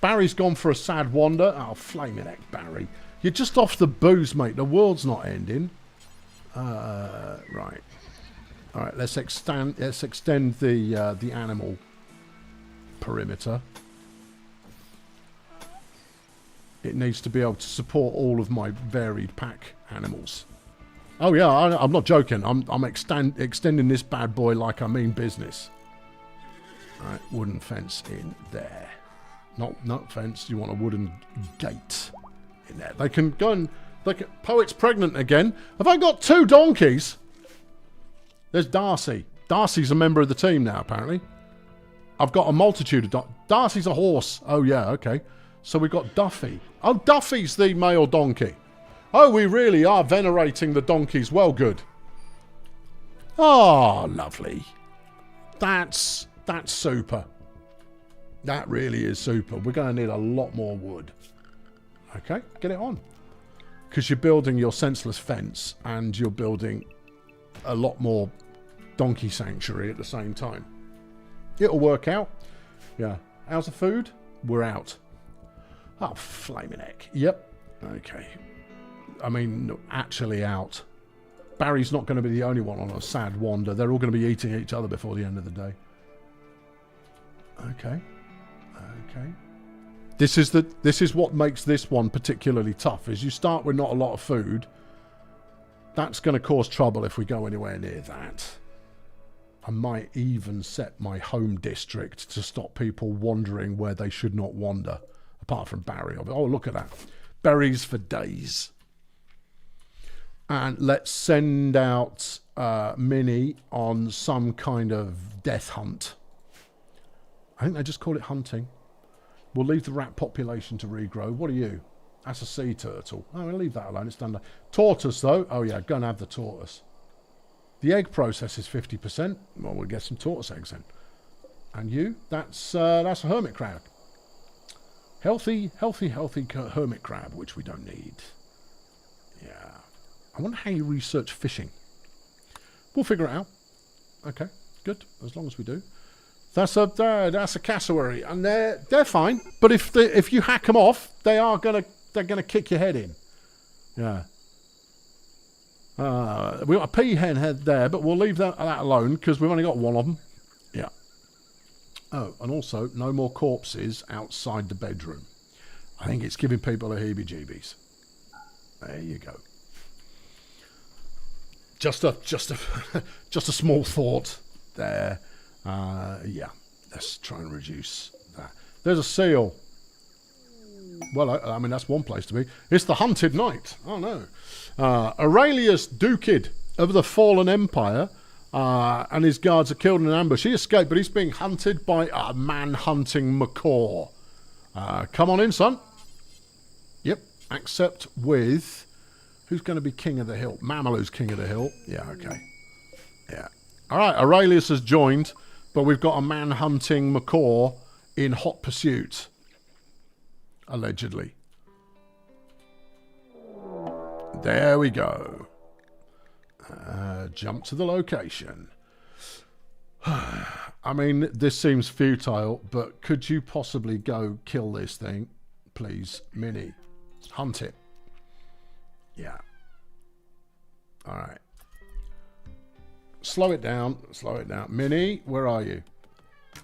Barry's gone for a sad wander. Oh, flaming heck, Barry. You're just off the booze, mate. The world's not ending. Right. All right, let's extend the animal perimeter. It needs to be able to support all of my varied pack animals. Oh yeah, I'm not joking. I'm extending this bad boy like I mean business. All right, wooden fence in there. Not fence. You want a wooden gate in there. They can go and Poet's pregnant again. Have I got 2 donkeys? There's Darcy. Darcy's a member of the team now, apparently. I've got a multitude of Darcy's a horse. Oh yeah, okay. So we've got Duffy. Oh, Duffy's the male donkey. Oh, we really are venerating the donkeys. Well, good. Oh, lovely. That's super. That really is super. We're going to need a lot more wood. Okay, get it on. Because you're building your senseless fence and you're building a lot more donkey sanctuary at the same time. It'll work out. Yeah. How's the food? We're out. Oh, flaming heck. Yep. Okay. I mean, actually out. Barry's not going to be the only one on a sad wander. They're all going to be eating each other before the end of the day. Okay. Okay. This is what makes this one particularly tough, is you start with not a lot of food. That's going to cause trouble if we go anywhere near that. I might even set my home district to stop people wandering where they should not wander. Apart from Barry. Oh, look at that. Berries for days. And let's send out Minnie on some kind of death hunt. I think they just call it hunting. We'll leave the rat population to regrow. What are you? That's a sea turtle. Oh, we'll leave that alone. It's done. Tortoise, though. Oh, yeah. Go and have the tortoise. The egg process is 50%. Well, we'll get some tortoise eggs then. And you? That's a hermit crab. Healthy hermit crab, which we don't need. Yeah. I wonder how you research fishing. We'll figure it out. Okay, good. As long as we do. That's a cassowary, and they're fine. But if you hack them off, they're gonna kick your head in. Yeah. We've got a peahen head there, but we'll leave that alone because we've only got one of them. Yeah. Oh, and also no more corpses outside the bedroom. I think it's giving people the heebie-jeebies. There you go. Just a small thought there. Yeah, let's try and reduce that. There's a seal. Well, I mean, that's one place to be. It's the hunted knight. Oh, no. Aurelius Ducid of the Fallen Empire and his guards are killed in an ambush. He escaped, but he's being hunted by a man-hunting macaw. Come on in, son. Yep, accept with... Who's going to be king of the hill? Mamalu's king of the hill. Yeah, okay. Yeah. All right, Aurelius has joined, but we've got a man-hunting macaw in hot pursuit. Allegedly. There we go. Jump to the location. I mean, this seems futile, but could you possibly go kill this thing? Please, Minnie. Hunt it. Yeah. All right. Slow it down. Slow it down. Minnie, where are you?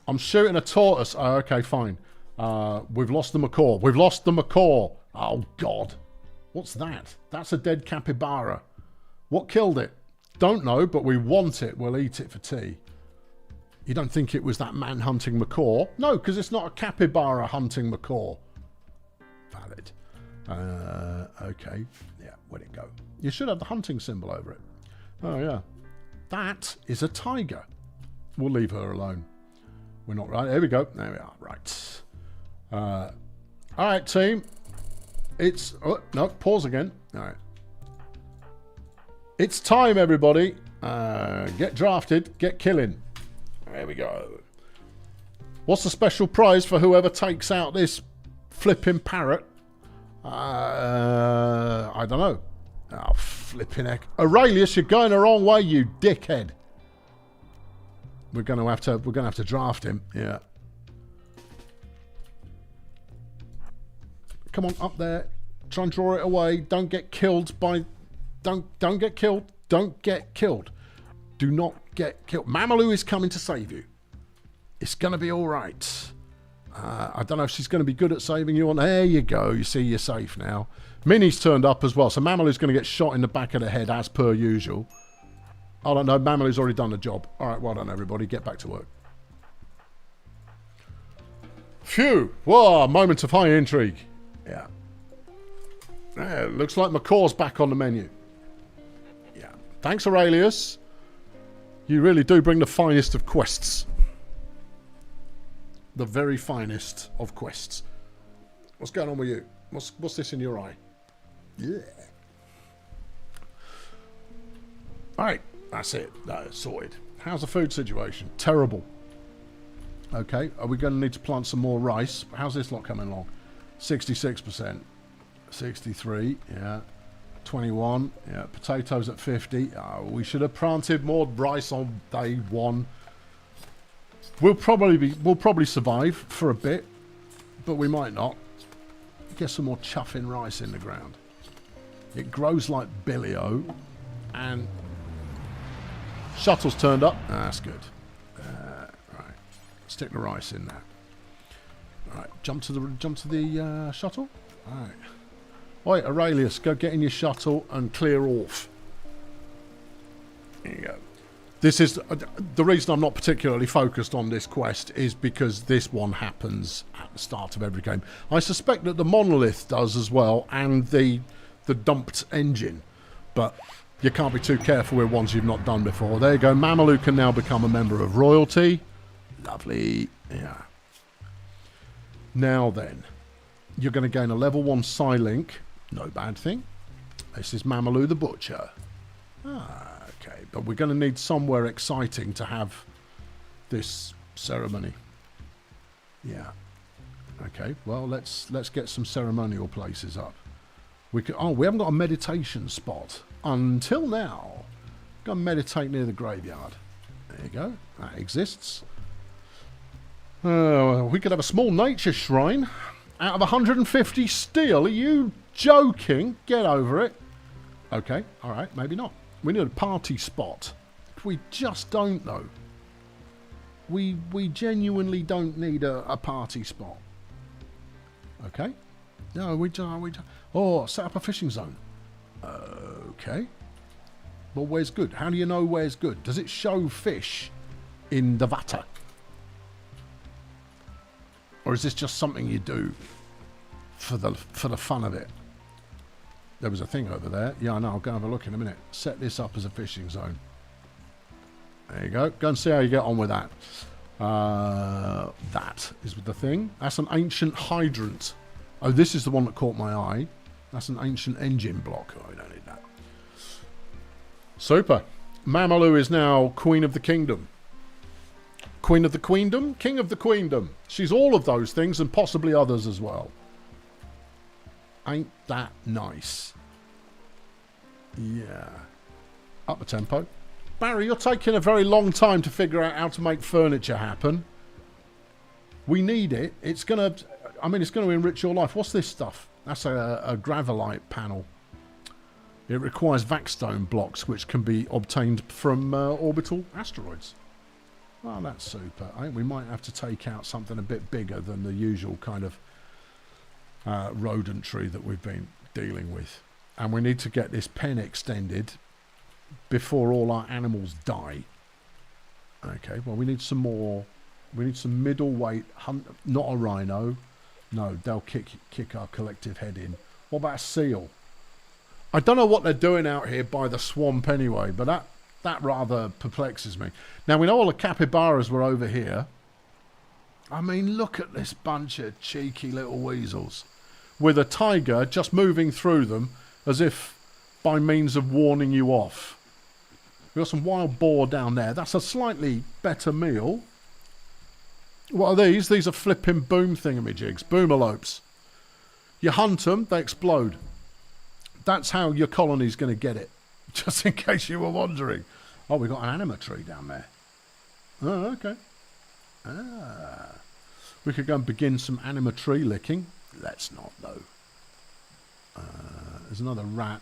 I'm shooting a tortoise. Oh, okay, fine. We've lost the macaw. We've lost the macaw. Oh, God. What's that? That's a dead capybara. What killed it? Don't know, but we want it. We'll eat it for tea. You don't think it was that man-hunting macaw? No, because it's not a capybara hunting macaw. Valid. Okay. Yeah, where'd it go? You should have the hunting symbol over it. Oh, yeah. That is a tiger. We'll leave her alone. We're not right. There we go. There we are. Right. All right, team. It's... Oh, no, pause again. All right. It's time, everybody. Get drafted. Get killing. There we go. What's the special prize for whoever takes out this flipping parrot? I don't know. Oh, flipping heck. Aurelius, you're going the wrong way, you dickhead. We're gonna have to draft him. Yeah. Come on, up there. Try and draw it away. Don't get killed by... Don't get killed. Don't get killed. Do not get killed. Mamalou is coming to save you. It's going to be all right. I don't know if she's going to be good at saving you. There you go. You see, you're safe now. Minnie's turned up as well. So Mamalou's going to get shot in the back of the head as per usual. I don't know. Mamalou's already done the job. All right, well done, everybody. Get back to work. Phew. Whoa, moment of high intrigue. Yeah. Yeah, looks like McCaw's back on the menu. Yeah. Thanks, Aurelius. You really do bring the finest of quests. The very finest of quests. What's going on with you? What's this in your eye? Yeah. Alright, that's it. That's sorted. How's the food situation? Terrible. Okay, are we going to need to plant some more rice? How's this lot coming along? 66%. 63, yeah. 21, yeah. Potatoes at 50. Oh, we should have planted more rice on day one. We'll probably survive for a bit, but we might not. Get some more chuffing rice in the ground. It grows like Billy-O, and shuttle's turned up. That's good. Right, stick the rice in there. All right, jump to the shuttle. All right. Oi, Aurelius, go get in your shuttle and clear off. There you go. This is the reason I'm not particularly focused on this quest is because this one happens at the start of every game. I suspect that the monolith does as well, and the dumped engine, but you can't be too careful with ones you've not done before. There you go. Mamalou can now become a member of royalty. Lovely. Yeah. Now then, you're going to gain a level 1 Psylink. No bad thing. This is Mamalou the Butcher. Okay, but we're going to need somewhere exciting to have this ceremony. Yeah. Okay, well, let's get some ceremonial places up. We haven't got a meditation spot until now. Go and meditate near the graveyard. There you go. That exists. We could have a small nature shrine out of 150 steel. Are you joking? Get over it. Okay, all right, maybe not. We need a party spot. We just don't, though. We genuinely don't need a party spot. Okay. No, we don't. Oh, set up a fishing zone. Okay. Well, where's good? How do you know where's good? Does it show fish in the water? Or is this just something you do for the fun of it? There was a thing over there. Yeah, I know. I'll go have a look in a minute. Set this up as a fishing zone. There you go. Go and see how you get on with that. That is the thing. That's an ancient hydrant. Oh, this is the one that caught my eye. That's an ancient engine block. Oh, I don't need that. Super. Mamalou is now Queen of the Kingdom. Queen of the Queendom? King of the Queendom. She's all of those things and possibly others as well. Ain't that nice? Yeah. Up the tempo. Barry, you're taking a very long time to figure out how to make furniture happen. We need it. It's going to enrich your life. What's this stuff? That's a gravelite panel. It requires vaxstone blocks, which can be obtained from orbital asteroids. Well, that's super. I think we might have to take out something a bit bigger than the usual kind of rodentry that we've been dealing with. And we need to get this pen extended before all our animals die. Okay, well, we need some more. We need some middleweight hunt. Not a rhino. No, they'll kick our collective head in. What about a seal? I don't know what they're doing out here by the swamp anyway, but that rather perplexes me. Now, we know all the capybaras were over here. I mean, look at this bunch of cheeky little weasels. With a tiger just moving through them as if by means of warning you off. We've got some wild boar down there. That's a slightly better meal. What are these? These are flipping boom thingamajigs. Boomalopes. You hunt them, they explode. That's how your colony's going to get it. Just in case you were wondering. Oh, we've got an anima tree down there. Oh, okay. Ah. We could go and begin some anima tree licking. Let's not, though. There's another rat.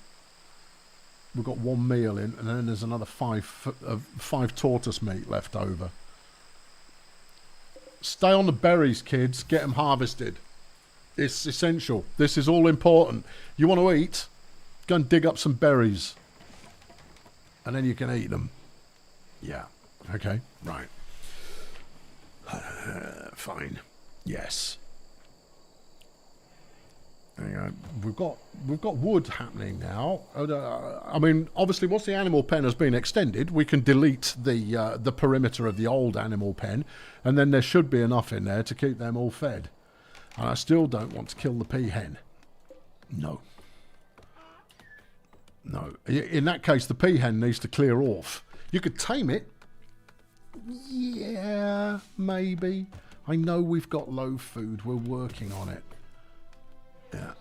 We've got 1 meal in, and then there's another 5 tortoise meat left over. Stay on the berries, kids. Get them harvested. It's essential. This is all important. You want to eat? Go and dig up some berries. And then you can eat them. Yeah. Okay. Right. Fine. Yes. We've got wood happening now. I mean, obviously, once the animal pen has been extended, we can delete the perimeter of the old animal pen, and then there should be enough in there to keep them all fed. And I still don't want to kill the peahen. No. No. In that case, the peahen needs to clear off. You could tame it. Yeah, maybe. I know we've got low food. We're working on it. Yeah.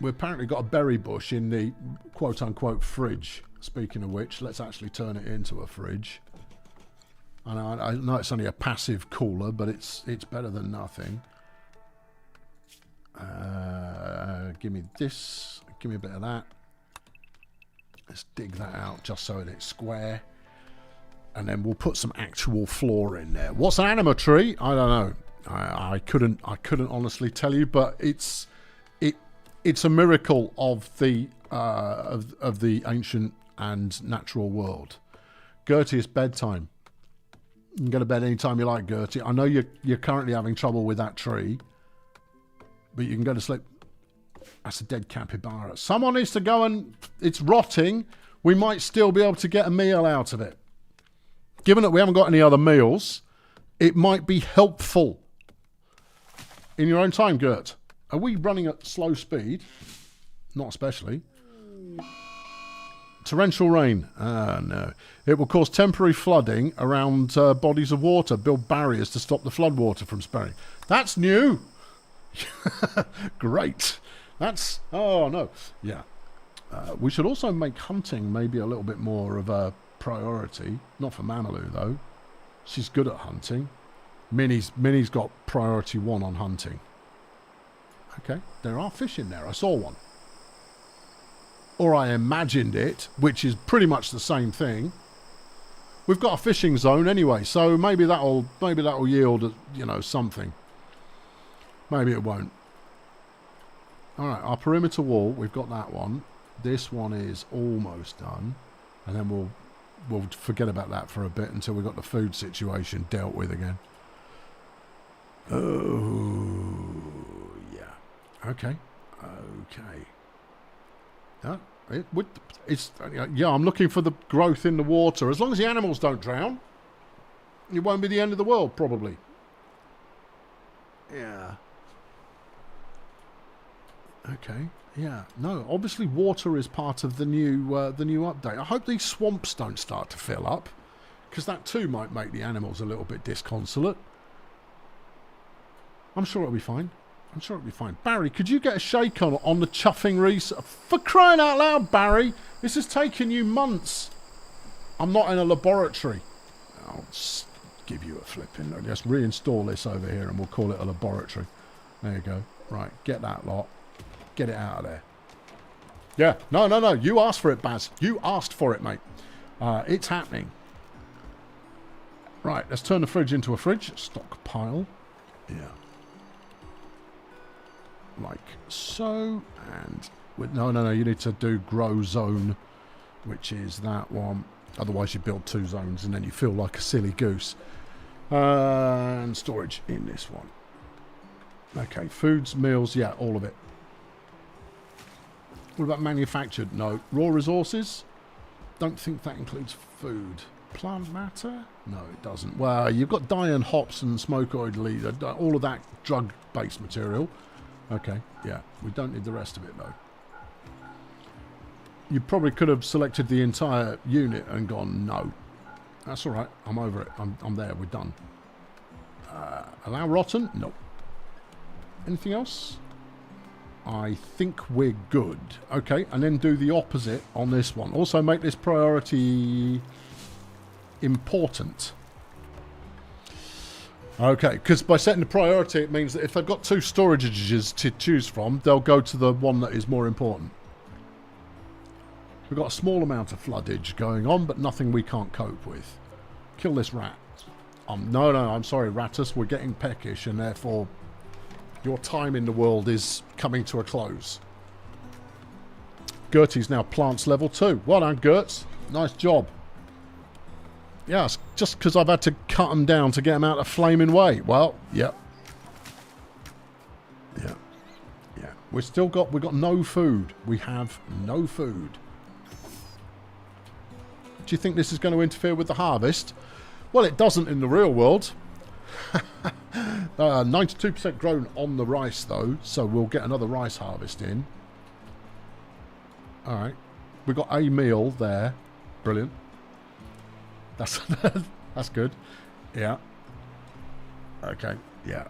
We've apparently got a berry bush in the quote-unquote fridge. Speaking of which, let's actually turn it into a fridge. I know it's only a passive cooler, but it's better than nothing. Give me this. Give me a bit of that. Let's dig that out just so it's square. And then we'll put some actual floor in there. What's an anima tree? I don't know. I couldn't honestly tell you, but it's a miracle of the ancient and natural world. Gertie, it's bedtime. You can go to bed anytime you like, Gertie. I know you're currently having trouble with that tree, but you can go to sleep. That's a dead capybara. Someone needs to go and... It's rotting. We might still be able to get a meal out of it. Given that we haven't got any other meals, it might be helpful. In your own time, Gert. Are we running at slow speed? Not especially. Torrential rain. No. It will cause temporary flooding around bodies of water. Build barriers to stop the floodwater from spreading. That's new. Great. That's... Oh, no. Yeah. We should also make hunting maybe a little bit more of a priority. Not for Mamalu, though. She's good at hunting. Minnie's got priority 1 on hunting. Okay. There are fish in there. I saw one. Or I imagined it, which is pretty much the same thing. We've got a fishing zone anyway, so maybe that'll yield, something. Maybe it won't. All right, our perimeter wall, we've got that one. This one is almost done, and then we'll forget about that for a bit until we've got the food situation dealt with again. Oh, yeah. Okay. Yeah, I'm looking for the growth in the water. As long as the animals don't drown, it won't be the end of the world, probably. Yeah. Okay. Yeah. No, obviously water is part of the new update. I hope these swamps don't start to fill up, because that too might make the animals a little bit disconsolate. I'm sure it'll be fine. Barry, could you get a shake on the chuffing research? For crying out loud, Barry! This has taken you months. I'm not in a laboratory. I'll give you a flipping... I'll just reinstall this over here and we'll call it a laboratory. There you go. Right, get that lot. Get it out of there. Yeah, no. You asked for it, Baz. You asked for it, mate. It's happening. Right, let's turn the fridge into a fridge. Stockpile. Yeah. Like so, and no, you need to do grow zone, which is that one. Otherwise you build 2 zones and then you feel like a silly goose. And storage in this one. Okay, foods, meals, yeah, all of it. What about manufactured? No. Raw resources? Don't think that includes food. Plant matter? No, it doesn't. Well, you've got dye and hops and smoke oil, all of that drug-based material. Okay, yeah. We don't need the rest of it, though. You probably could have selected the entire unit and gone, no. That's all right. I'm over it. I'm there. We're done. Allow rotten? No. Anything else? I think we're good. Okay, and then do the opposite on this one. Also make this priority important. Okay, because by setting the priority, it means that if they've got 2 storages to choose from, they'll go to the one that is more important. We've got a small amount of floodage going on, but nothing we can't cope with. Kill this rat. No, I'm sorry, Rattus. We're getting peckish, and therefore your time in the world is coming to a close. Gertie's now plants level 2. Well done, Gertz. Nice job. Yes, just because I've had to cut them down to get them out of flaming way. Well, yep. Yeah. Yeah. We've got no food. We have no food. Do you think this is going to interfere with the harvest? Well, it doesn't in the real world. 92% grown on the rice, though, so we'll get another rice harvest in. All right. We've got a meal there. Brilliant. That's that's good. Yeah. Okay. Yeah.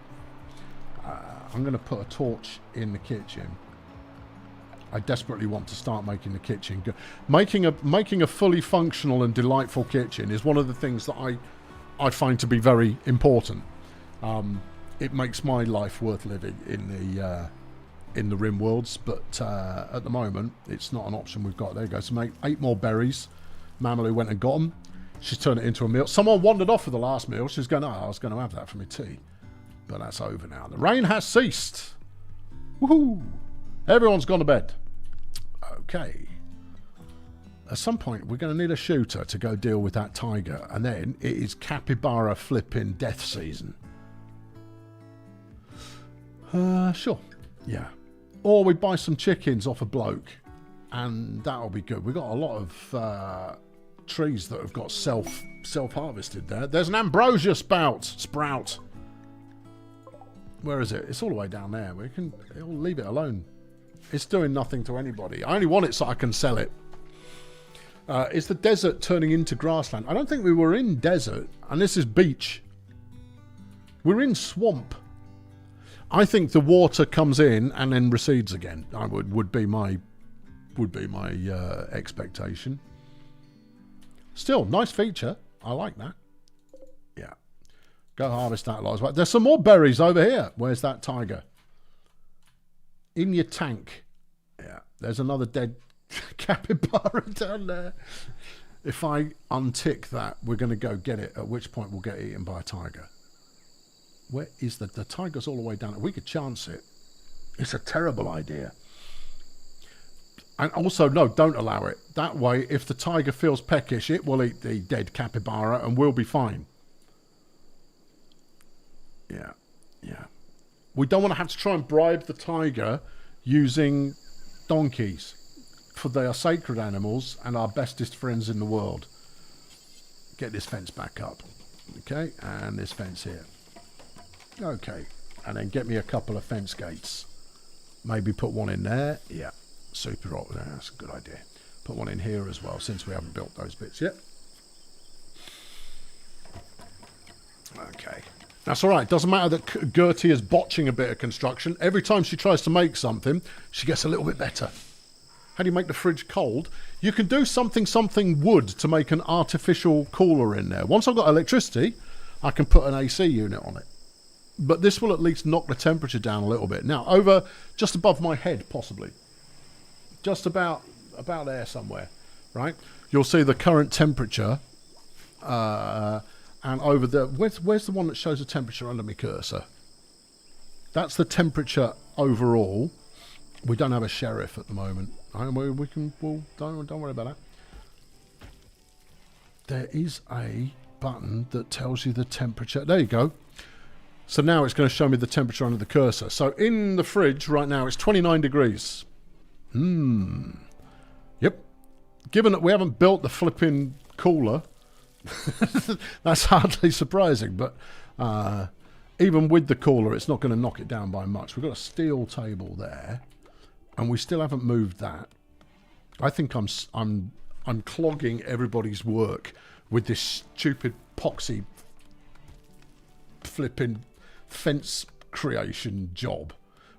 I'm going to put a torch in the kitchen. I desperately want to start making the kitchen good. Making a fully functional and delightful kitchen is one of the things that I find to be very important. It makes my life worth living in the Rimworlds, but at the moment it's not an option we've got. There you go. So make 8 more berries. Mamalu went and got them. She's turned it into a meal. Someone wandered off for the last meal. She's going, I was going to have that for my tea. But that's over now. The rain has ceased. Woohoo! Everyone's gone to bed. Okay. At some point, we're going to need a shooter to go deal with that tiger. And then it is capybara flipping death season. Sure. Yeah. Or we buy some chickens off a bloke. And that'll be good. We've got a lot of trees that have got self-harvested there. There's an ambrosia sprout. Where is it? It's all the way down there. We'll leave it alone. It's doing nothing to anybody. I only want it so I can sell it. Is the desert turning into grassland? I don't think we were in desert, and this is beach. We're in swamp. I think the water comes in and then recedes again. Would be my expectation. Still, nice feature. I like that. Yeah. Go harvest that lot as well. There's some more berries over here. Where's that tiger? In your tank. Yeah. There's another dead capybara down there. If I untick that, we're going to go get it, at which point we'll get eaten by a tiger. Where is the tiger's all the way down? We could chance it. It's a terrible idea. And also, no, don't allow it. That way, if the tiger feels peckish, it will eat the dead capybara and we'll be fine. Yeah, yeah. We don't want to have to try and bribe the tiger using donkeys. For they are sacred animals and our bestest friends in the world. Get this fence back up. Okay, and this fence here. Okay, and then get me a couple of fence gates. Maybe put one in there. Yeah. Super rock there, that's a good idea. Put one in here as well, since we haven't built those bits yet. Okay. That's alright, doesn't matter that Gertie is botching a bit of construction. Every time she tries to make something, she gets a little bit better. How do you make the fridge cold? You can do something wood to make an artificial cooler in there. Once I've got electricity, I can put an AC unit on it. But this will at least knock the temperature down a little bit. Now, over just above my head, possibly. Just about there somewhere, right? You'll see the current temperature, and over there, where's the one that shows the temperature under my cursor? That's the temperature overall. We don't have a sheriff at the moment. Don't worry about that. There is a button that tells you the temperature. There you go. So now it's going to show me the temperature under the cursor. So in the fridge right now, it's 29 degrees. Yep. Given that we haven't built the flipping cooler, that's hardly surprising. But even with the cooler, it's not going to knock it down by much. We've got a steel table there, and we still haven't moved that. I think I'm clogging everybody's work with this stupid poxy flipping fence creation job.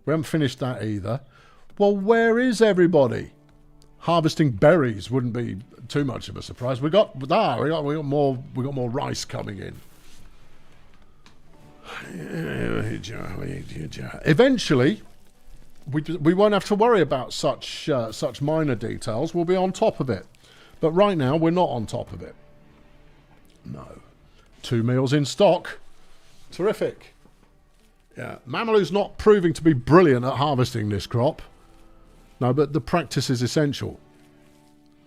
We haven't finished that either. Well, where is everybody? Harvesting berries wouldn't be too much of a surprise. We got more rice coming in. Eventually, we won't have to worry about such minor details. We'll be on top of it. But right now, we're not on top of it. No. 2 meals in stock. Terrific. Yeah, Mamaloo's not proving to be brilliant at harvesting this crop. No, but the practice is essential.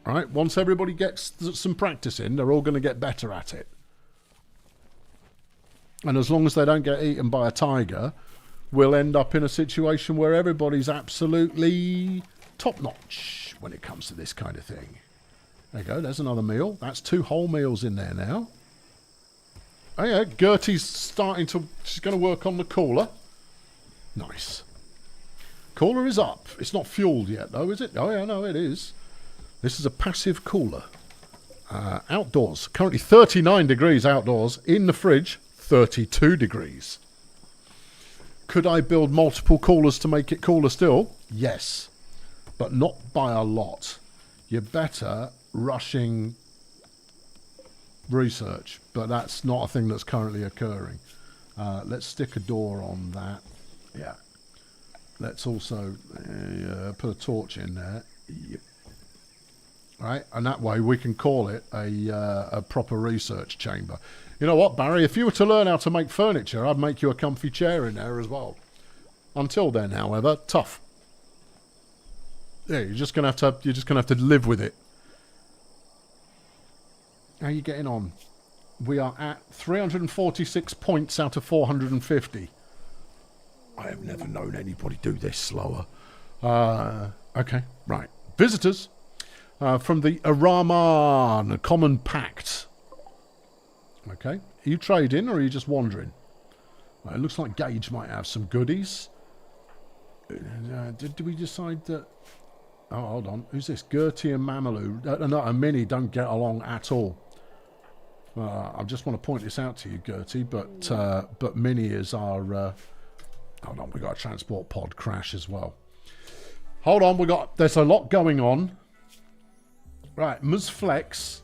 Right? Once everybody gets some practice in, they're all going to get better at it. And as long as they don't get eaten by a tiger, we'll end up in a situation where everybody's absolutely top-notch when it comes to this kind of thing. There you go, there's another meal. That's 2 whole meals in there now. Oh yeah, Gertie's she's going to work on the cooler. Nice. Cooler is up. It's not fueled yet though, is it? Oh yeah, no, it is. This is a passive cooler. Outdoors, currently 39 degrees outdoors. In the fridge, 32 degrees. Could I build multiple coolers to make it cooler still? Yes, but not by a lot. You're better rushing research, but that's not a thing that's currently occurring. Let's stick a door on that. Yeah. Let's also put a torch in there. Yep. Right, and that way we can call it a proper research chamber. You know what, Barry? If you were to learn how to make furniture, I'd make you a comfy chair in there as well. Until then, however, tough. Yeah, you're just gonna have to live with it. How are you getting on? We are at 346 points out of 450. I have never known anybody do this slower. Okay, right. Visitors from the Araman Common Pact. Okay, are you trading or are you just wandering? Well, it looks like Gage might have some goodies. Did we decide that... Oh, hold on. Who's this? Gertie and Mamaloo. No, and Minnie don't get along at all. I just want to point this out to you, Gertie, but Minnie is our... hold on, we got a transport pod crash as well. Hold on, there's a lot going on. Right, Ms. Flex,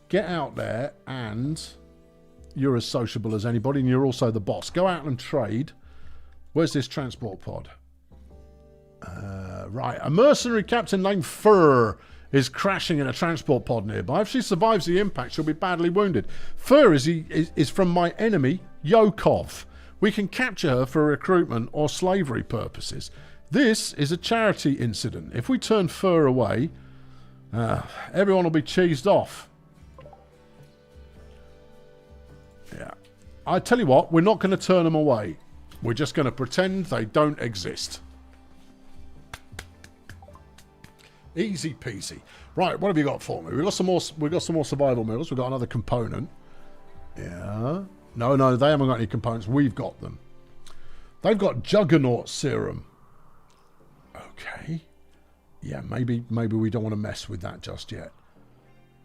get out there, and you're as sociable as anybody, and you're also the boss. Go out and trade. Where's this transport pod? Right, a mercenary captain named Fur is crashing in a transport pod nearby. If she survives the impact, she'll be badly wounded. Fur is from my enemy, Yokov. We can capture her for recruitment or slavery purposes. This is a charity incident. If we turn Fur away, everyone will be cheesed off. Yeah. I tell you what, we're not going to turn them away. We're just going to pretend they don't exist. Easy peasy. Right, what have you got for me? We've got some more survival meals. We've got another component. Yeah. No, they haven't got any components. We've got them. They've got Juggernaut serum. Okay. Yeah, maybe we don't want to mess with that just yet.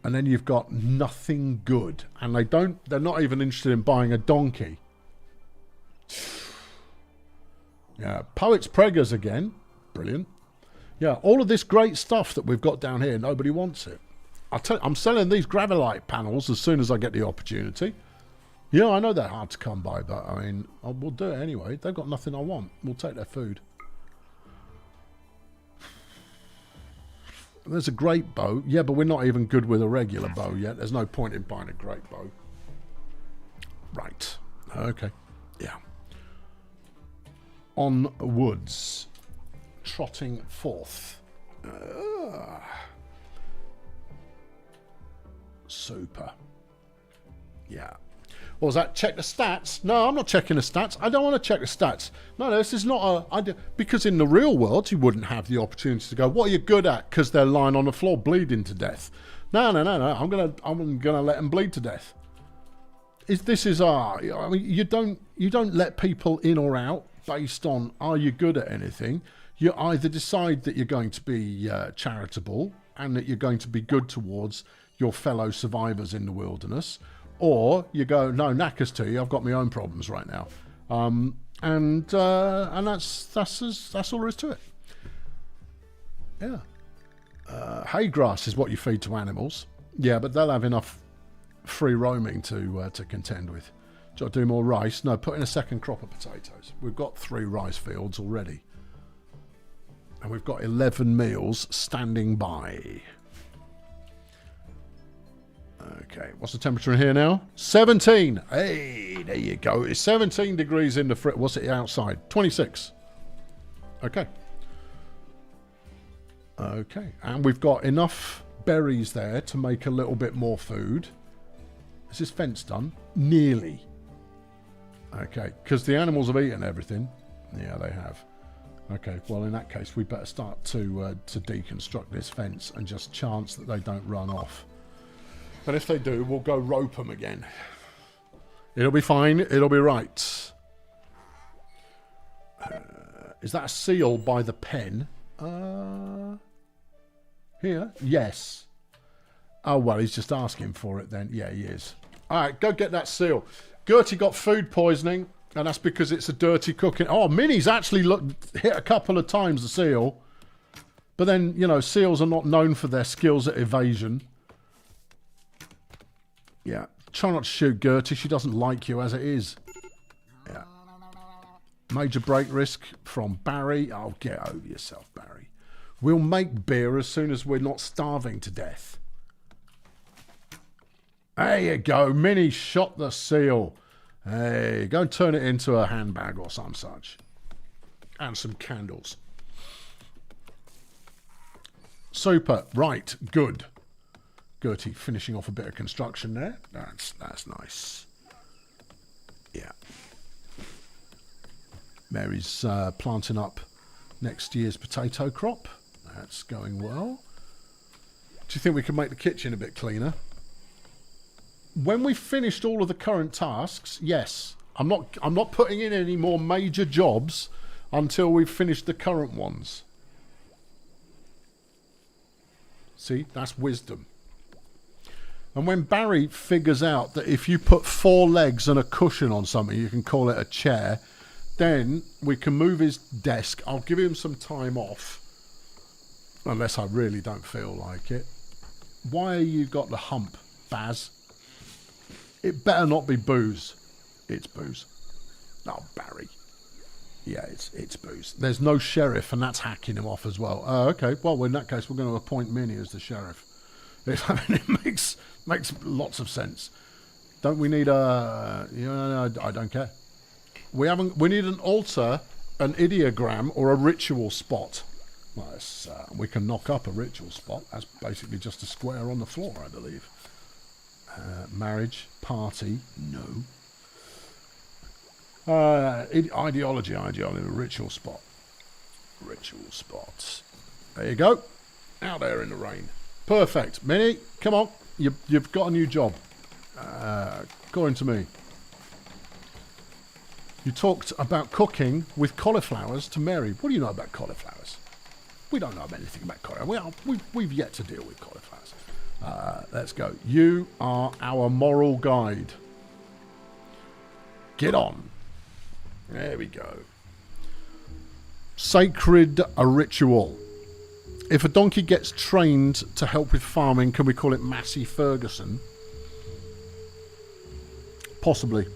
And then you've got nothing good. And they're not even interested in buying a donkey. Yeah, Poet's Preggers again. Brilliant. Yeah, all of this great stuff that we've got down here, nobody wants it. I'm selling these Gravelite panels as soon as I get the opportunity. Yeah, I know they're hard to come by, but I mean, we'll do it anyway. They've got nothing I want. We'll take their food. There's a great bow. Yeah, but we're not even good with a regular bow yet. There's no point in buying a great bow. Right. Okay. Yeah. On woods. Trotting forth. Super. Yeah. What was that? Check the stats? No, I'm not checking the stats. I don't want to check the stats. No, this is not because in the real world, you wouldn't have the opportunity to go, what are you good at? Because they're lying on the floor bleeding to death. No. I'm gonna let them bleed to death. I mean, you don't let people in or out based on, are you good at anything? You either decide that you're going to be charitable and that you're going to be good towards your fellow survivors in the wilderness, Or you go, no, knackers to you, I've got my own problems right now. And that's all there is to it. Yeah. Hay grass is what you feed to animals. Yeah, but they'll have enough free roaming to contend with. Do I do more rice? No, put in a second crop of potatoes. We've got 3 rice fields already. And we've got 11 meals standing by. Okay, what's the temperature in here now? 17. Hey, there you go. It's 17 degrees in the fridge. What's it outside? 26. Okay. Okay, and we've got enough berries there to make a little bit more food. Is this fence done? Nearly. Okay, because the animals have eaten everything. Yeah, they have. Okay, well, in that case, we better start to deconstruct this fence and just chance that they don't run off. And if they do, we'll go rope them again. It'll be fine. It'll be right. Is that a seal by the pen? Here? Yes. Oh, well, he's just asking for it then. Yeah, he is. All right, go get that seal. Gertie got food poisoning, and that's because it's a dirty cooking. Oh, Minnie's actually hit a couple of times, the seal. But then, you know, seals are not known for their skills at evasion. Yeah. Try not to shoot Gertie. She doesn't like you as it is. Yeah. Major break risk from Barry. Oh, get over yourself, Barry. We'll make beer as soon as we're not starving to death. There you go. Minnie shot the seal. Hey, go and turn it into a handbag or some such. And some candles. Super. Right. Good. Gertie finishing off a bit of construction there. That's nice. Yeah. Mary's planting up next year's potato crop. That's going well. Do you think we can make the kitchen a bit cleaner? When we've finished all of the current tasks, yes. I'm not putting in any more major jobs until we've finished the current ones. See, that's wisdom. And when Barry figures out that if you put 4 legs and a cushion on something, you can call it a chair, then we can move his desk. I'll give him some time off, unless I really don't feel like it. Why you got the hump, Baz? It better not be booze. It's booze. Oh, Barry. Yeah, it's booze. There's no sheriff, and that's hacking him off as well. Okay, well, in that case, we're going to appoint Minnie as the sheriff. It makes lots of sense. Don't we need a... I don't care. We need an altar, an ideogram, or a ritual spot. Well, we can knock up a ritual spot. That's basically just a square on the floor, I believe. Marriage, party, no. Ideology, ritual spot. Ritual spots. There you go. Out there in the rain. Perfect. Minnie, come on. You've got a new job. According to me. You talked about cooking with cauliflowers to Mary. What do you know about cauliflowers? We don't know anything about cauliflowers. We've yet to deal with cauliflowers. Let's go. You are our moral guide. Get on. There we go. Sacred ritual. If a donkey gets trained to help with farming, can we call it Massey Ferguson? Possibly.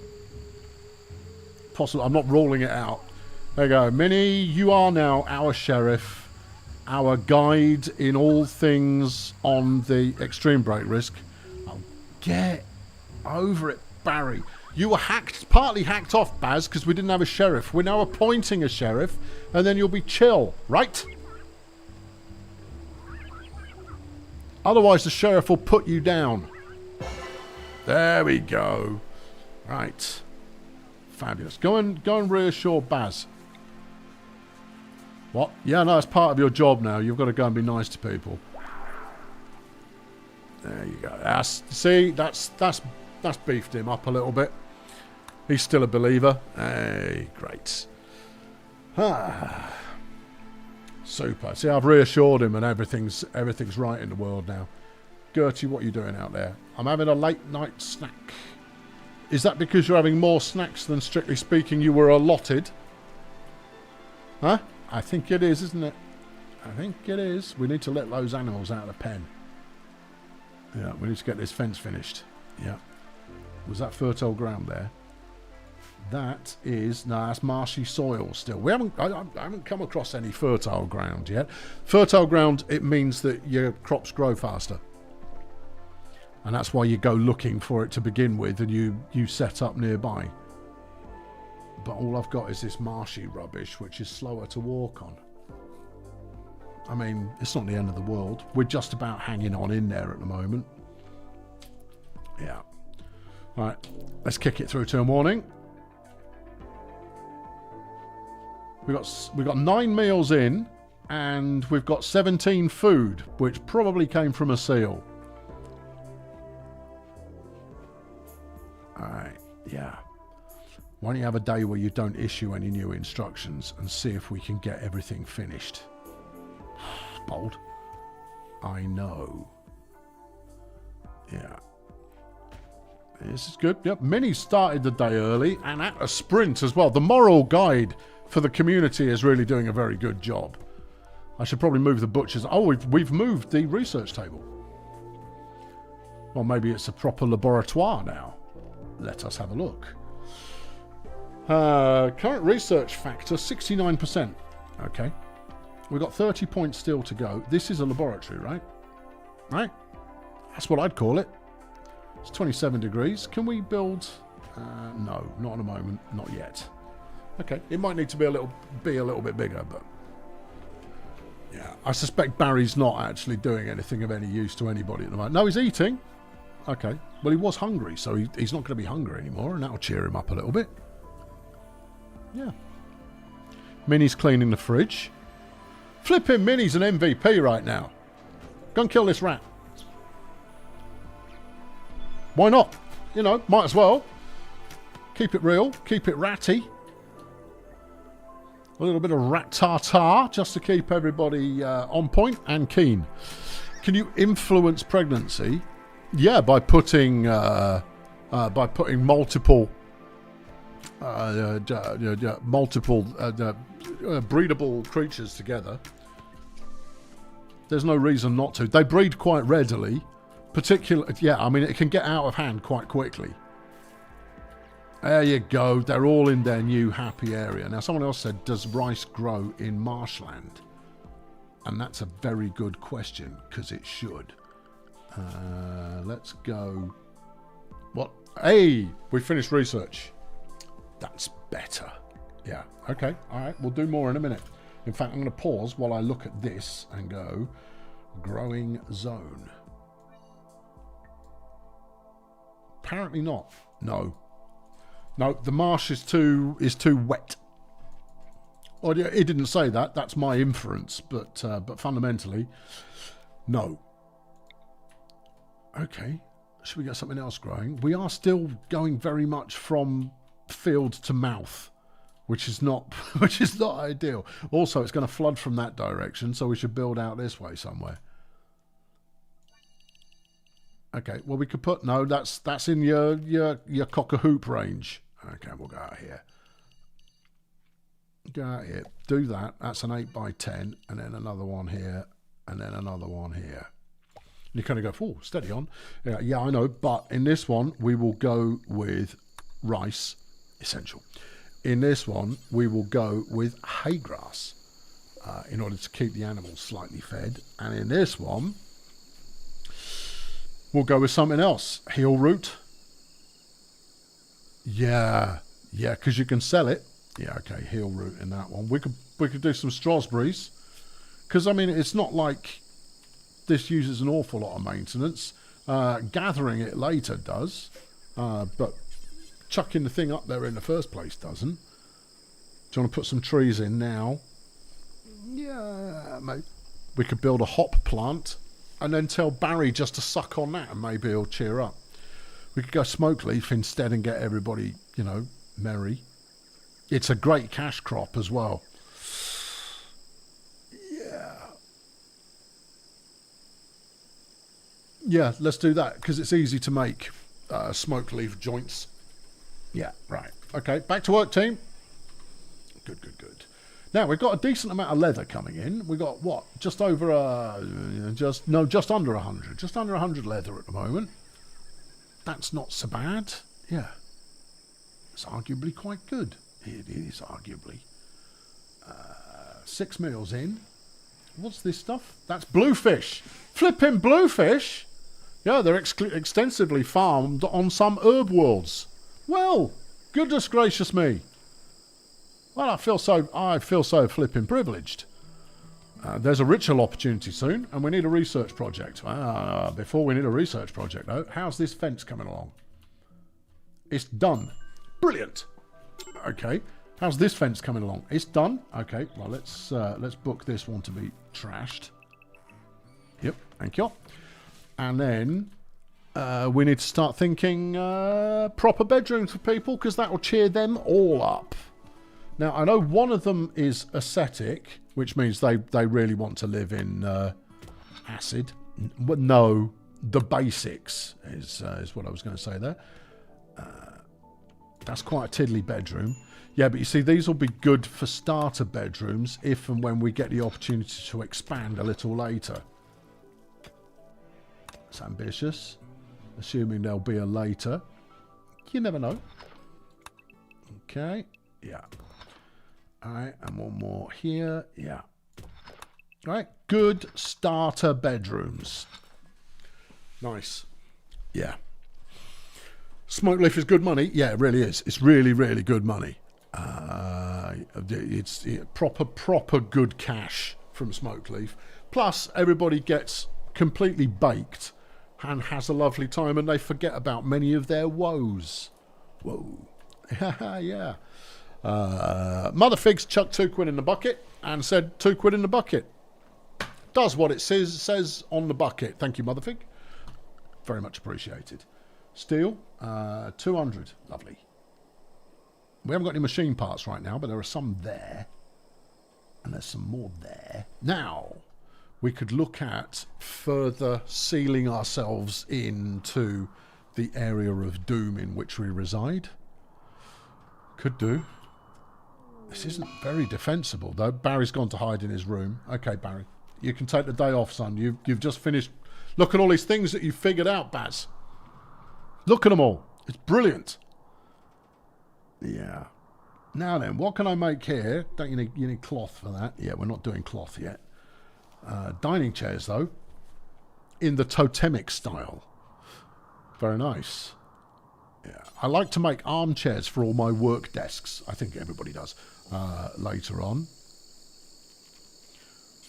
I'm not ruling it out. There you go. Minnie, you are now our sheriff, our guide in all things on the extreme break risk. Oh, get over it, Barry. You were partly hacked off, Baz, because we didn't have a sheriff. We're now appointing a sheriff, and then you'll be chill, right? Otherwise, the sheriff will put you down. There we go. Right. Fabulous. Go and reassure Baz. What? Yeah, no, it's part of your job now. You've got to go and be nice to people. There you go. That's beefed him up a little bit. He's still a believer. Hey, great. Super. See, I've reassured him, and everything's right in the world now. Gertie, what are you doing out there? I'm having a late night snack. Is that because you're having more snacks than, strictly speaking, you were allotted? Huh? I think it is, isn't it? I think it is. We need to let those animals out of the pen. Yeah, we need to get this fence finished. Yeah. Was that fertile ground there? That is... No, that's marshy soil still. I haven't come across any fertile ground yet. Fertile ground, it means that your crops grow faster. And that's why you go looking for it to begin with, and you set up nearby. But all I've got is this marshy rubbish, which is slower to walk on. I mean, it's not the end of the world. We're just about hanging on in there at the moment. Yeah. Right, let's kick it through till morning. We got 9 meals in, and we've got 17 food, which probably came from a seal. Alright, yeah. Why don't you have a day where you don't issue any new instructions and see if we can get everything finished? Bold. I know. Yeah. This is good. Yep, Minnie started the day early and at a sprint as well. The moral guide for the community is really doing a very good job. I should probably move the butchers. Oh, we've moved the research table. Well, maybe it's a proper laboratoire now. Let us have a look. Current research factor, 69%. Okay. We've got 30 points still to go. This is a laboratory, right? Right? That's what I'd call it. It's 27 degrees. Can we build... no, not at the moment. Not yet. Okay. It might need to be a little bit bigger, but... Yeah. I suspect Barry's not actually doing anything of any use to anybody at the moment. No, he's eating. Okay. Well, he was hungry, so he's not going to be hungry anymore, and that'll cheer him up a little bit. Yeah. Minnie's cleaning the fridge. Flipping Minnie's an MVP right now. Go and kill this rat. Why not? You know, might as well. Keep it real. Keep it ratty. A little bit of rat-tar-tar just to keep everybody on point and keen. Can you influence pregnancy? Yeah, by putting multiple breedable creatures together. There's no reason not to. They breed quite readily. I mean, it can get out of hand quite quickly. There you go. They're all in their new happy area. Now, someone else said, does rice grow in marshland? And that's a very good question, because it should. Let's go. What? Hey, we finished research. That's better. Yeah, okay. All right, we'll do more in a minute. In fact, I'm going to pause while I look at this and go, growing zone. Apparently not. No, the marsh is too wet. Well, it didn't say that. That's my inference, but fundamentally, no. Okay, should we get something else growing? We are still going very much from field to mouth, which is not ideal. Also, it's going to flood from that direction, so we should build out this way somewhere. Okay, well we could put that's in your cock-a-hoop range. Okay, we'll go out here. Go out here. Do that. That's an 8x10, and then another one here, and then another one here. You kind of go, oh, steady on. Yeah, I know, but in this one we will go with rice, essential. In this one we will go with hay grass in order to keep the animals slightly fed, and in this one we'll go with something else. Heel root. Yeah, because you can sell it. Yeah, okay, heel root in that one. We could do some strawberries, because I mean it's not like this uses an awful lot of maintenance. Gathering it later does, but chucking the thing up there in the first place doesn't. Do you want to put some trees in now? Yeah, mate. We could build a hop plant and then tell Barry just to suck on that, and maybe he'll cheer up. We could go smoke leaf instead and get everybody, merry. It's a great cash crop as well. Yeah, let's do that, because it's easy to make smoke leaf joints. Yeah, right. Okay, back to work, team. Good, good, good. Now, we've got a decent amount of leather coming in. We've got, what, just over, just under 100. Just under 100 leather at the moment. That's not so bad. Yeah. It's arguably quite good. It is, arguably. 6 meals in. What's this stuff? That's bluefish. Flipping bluefish? Yeah, they're extensively farmed on some herb worlds. Well, goodness gracious me. Well, I feel so flipping privileged. There's a ritual opportunity soon, and we need a research project. Before we need a research project, though, how's this fence coming along? It's done. Brilliant. Okay. How's this fence coming along? It's done. Okay. Well, let's book this one to be trashed. Yep. Thank you. And then we need to start thinking proper bedrooms for people, because that will cheer them all up. Now, I know one of them is ascetic, which means they really want to live in acid. But no, the basics is what I was going to say there. That's quite a tiddly bedroom. Yeah, but you see, these will be good for starter bedrooms if and when we get the opportunity to expand a little later. It's ambitious. Assuming there'll be a later. You never know. Okay. Yeah. Alright, and one more here. Yeah. Alright, good starter bedrooms. Nice. Yeah. Smoke leaf is good money. Yeah, it really is. It's really, really good money. It's proper good cash from smoke leaf. Plus, everybody gets completely baked and has a lovely time, and they forget about many of their woes. Whoa. Yeah. Mother Figs chucked £2 in the bucket and said £2 in the bucket. Does what it says on the bucket. Thank you, Mother Fig. Very much appreciated. Steel, 200. Lovely. We haven't got any machine parts right now, but there are some there. And there's some more there. Now, we could look at further sealing ourselves into the area of doom in which we reside. Could do. This isn't very defensible, though. Barry's gone to hide in his room. Okay, Barry. You can take the day off, son. You've just finished. Look at all these things that you've figured out, Baz. Look at them all. It's brilliant. Yeah. Now then, what can I make here? Don't you need cloth for that? Yeah, we're not doing cloth yet. Dining chairs, though. In the totemic style. Very nice. Yeah. I like to make armchairs for all my work desks. I think everybody does. Later on.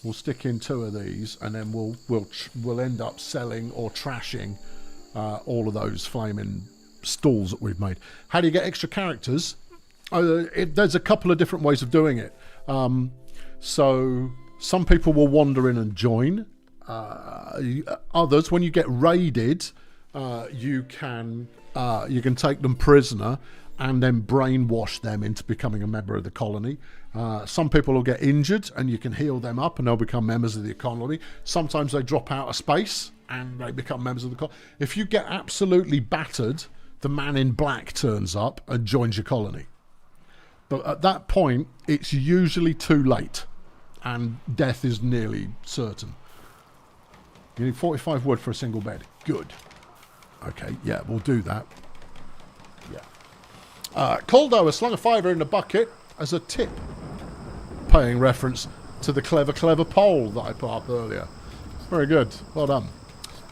We'll stick in 2 of these, and then we'll end up selling or trashing all of those flaming stalls that we've made. How do you get extra characters? There's a couple of different ways of doing it. So some people will wander in and join. Others, when you get raided, you can take them prisoner and then brainwash them into becoming a member of the colony. Some people will get injured and you can heal them up and they'll become members of the colony. Sometimes they drop out of space and they become members of the colony. If you get absolutely battered, the man in black turns up and joins your colony. But at that point, it's usually too late and death is nearly certain. You need 45 wood for a single bed. Good. Okay, yeah, we'll do that. Yeah. Caldo has slung a £5 in the bucket as a tip, paying reference to the clever poll that I put up earlier. Very good. Well done.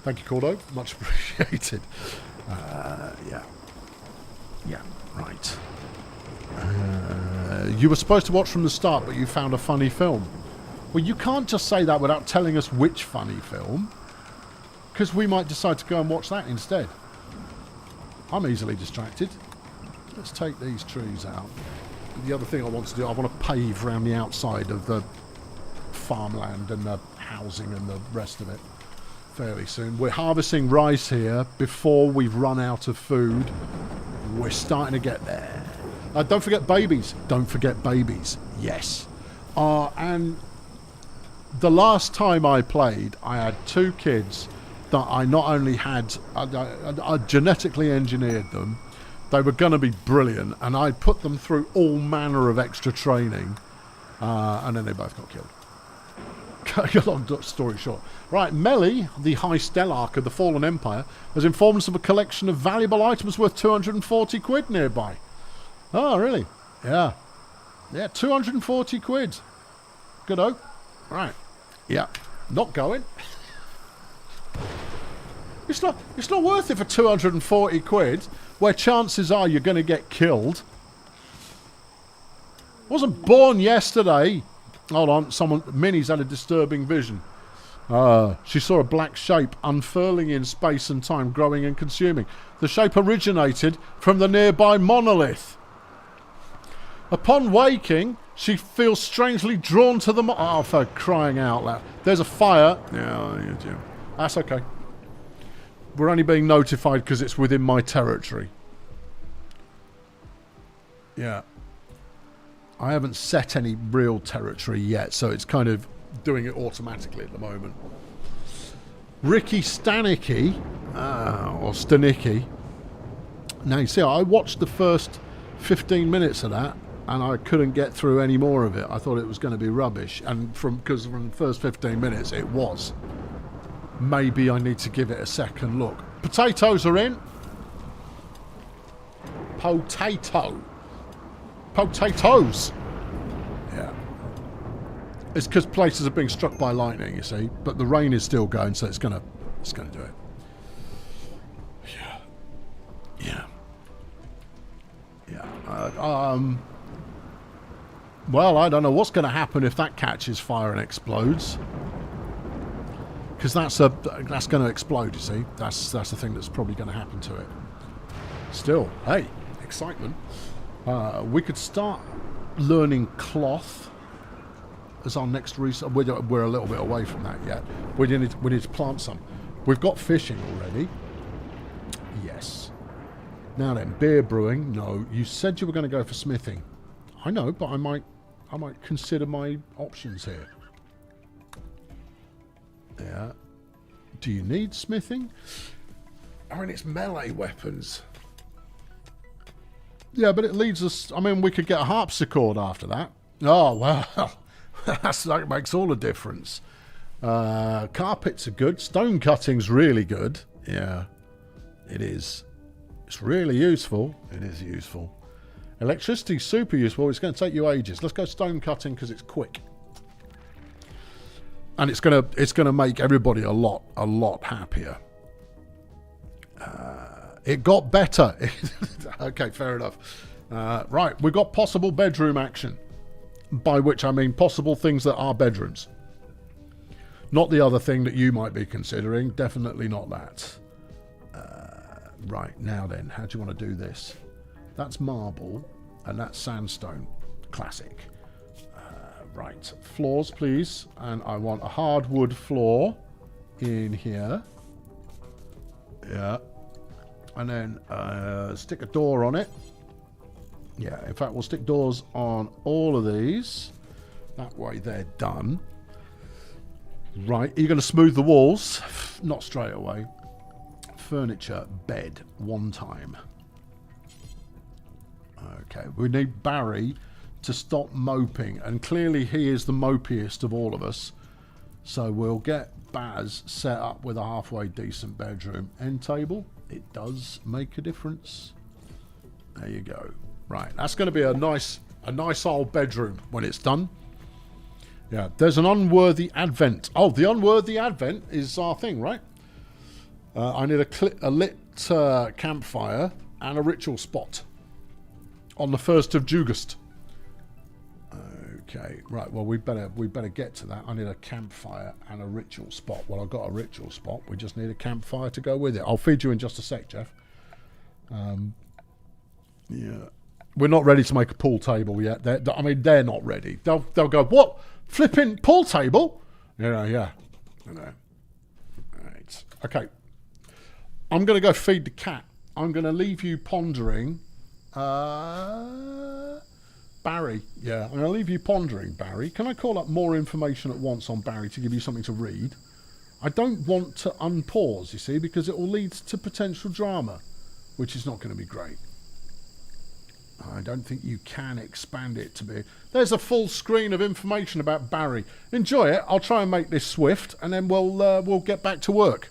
Thank you, Caldo. Much appreciated. Yeah. Yeah, right. You were supposed to watch from the start, but you found a funny film. Well, you can't just say that without telling us which funny film, because we might decide to go and watch that instead. I'm easily distracted. Let's take these trees out. The other thing I want to do, I want to pave around the outside of the farmland and the housing and the rest of it fairly soon. We're harvesting rice here before we've run out of food. We're starting to get there. Don't forget babies. Don't forget babies. Yes. And the last time I played, I had 2 kids that I not only had, I genetically engineered them. They were going to be brilliant, and I put them through all manner of extra training, and then they both got killed. Long story short. Right, Melly, the High Stellarch of the Fallen Empire, has informed us of a collection of valuable items worth 240 quid nearby. Oh, really? Yeah. Yeah, 240 quid. Good-o. Right. Yeah. Not going. It's not worth it for 240 quid, where chances are you're going to get killed. Wasn't born yesterday. Hold on, Minnie's had a disturbing vision. She saw a black shape unfurling in space and time, growing and consuming. The shape originated from the nearby monolith. Upon waking, she feels strangely drawn to the oh, for crying out loud. There's a fire. Yeah. That's okay. We're only being notified because it's within my territory. Yeah. I haven't set any real territory yet, so it's kind of doing it automatically at the moment. Ricky Stanicki, or Stanicki. Now, you see, I watched the first 15 minutes of that, and I couldn't get through any more of it. I thought it was going to be rubbish, and because from the first 15 minutes, it was. Maybe I need to give it a second look. Potatoes are in. Potatoes. Yeah. It's because places are being struck by lightning, you see. But the rain is still going, so it's gonna do it. Yeah. Well, I don't know what's going to happen if that catches fire and explodes. Because that's going to explode, you see. That's the thing that's probably going to happen to it. Still, hey, excitement. We could start learning cloth as our next research. We're a little bit away from that yet. We need to plant some. We've got fishing already. Yes. Now then, beer brewing. No, you said you were going to go for smithing. I know, but I might consider my options here. Yeah. Do you need smithing? I mean, it's melee weapons. Yeah, but it leads us... I mean, we could get a harpsichord after that. Oh, well. That makes all the difference. Carpets are good. Stone cutting's really good. Yeah, it is. It's really useful. It is useful. Electricity's super useful. It's going to take you ages. Let's go stone cutting because it's quick. And it's gonna make everybody a lot happier. It got better. Okay, fair enough. Right, we've got possible bedroom action. By which I mean possible things that are bedrooms. Not the other thing that you might be considering. Definitely not that. Right, now then, how do you want to do this? That's marble, and that's sandstone. Classic. Right, floors please, and I want a hardwood floor in here. Yeah. And then stick a door on it. Yeah, in fact we'll stick doors on all of these. That way they're done. Right, are you going to smooth the walls? Not straight away. Furniture, bed, one time. Okay, we need Barry to stop moping, and clearly he is the mopiest of all of us, so we'll get Baz set up with a halfway decent bedroom. End table, it does make a difference. There you go. Right, that's going to be a nice old bedroom when it's done. Yeah, there's an unworthy advent. Oh, the unworthy advent is our thing, right? I need a lit campfire and a ritual spot on the 1st of August. Okay, right, well we better get to that. I need a campfire and a ritual spot. Well, I've got a ritual spot. We just need a campfire to go with it. I'll feed you in just a sec, Jeff. Yeah. We're not ready to make a pool table yet. They're not ready. They'll go, what? Flipping pool table? Yeah. Right. Okay. I'm going to go feed the cat. I'm going to leave you pondering. Barry. Yeah, I'm going to leave you pondering, Barry. Can I call up more information at once on Barry to give you something to read? I don't want to unpause, you see, because it will lead to potential drama, which is not going to be great. I don't think you can expand it to be... There's a full screen of information about Barry. Enjoy it. I'll try and make this swift, and then we'll get back to work.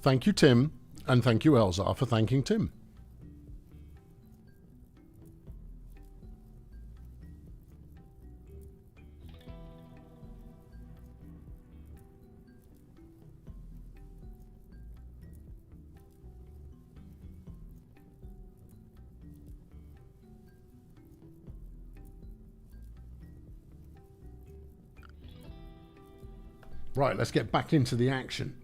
Thank you, Tim, and thank you, Elzar, for thanking Tim. Right, let's get back into the action.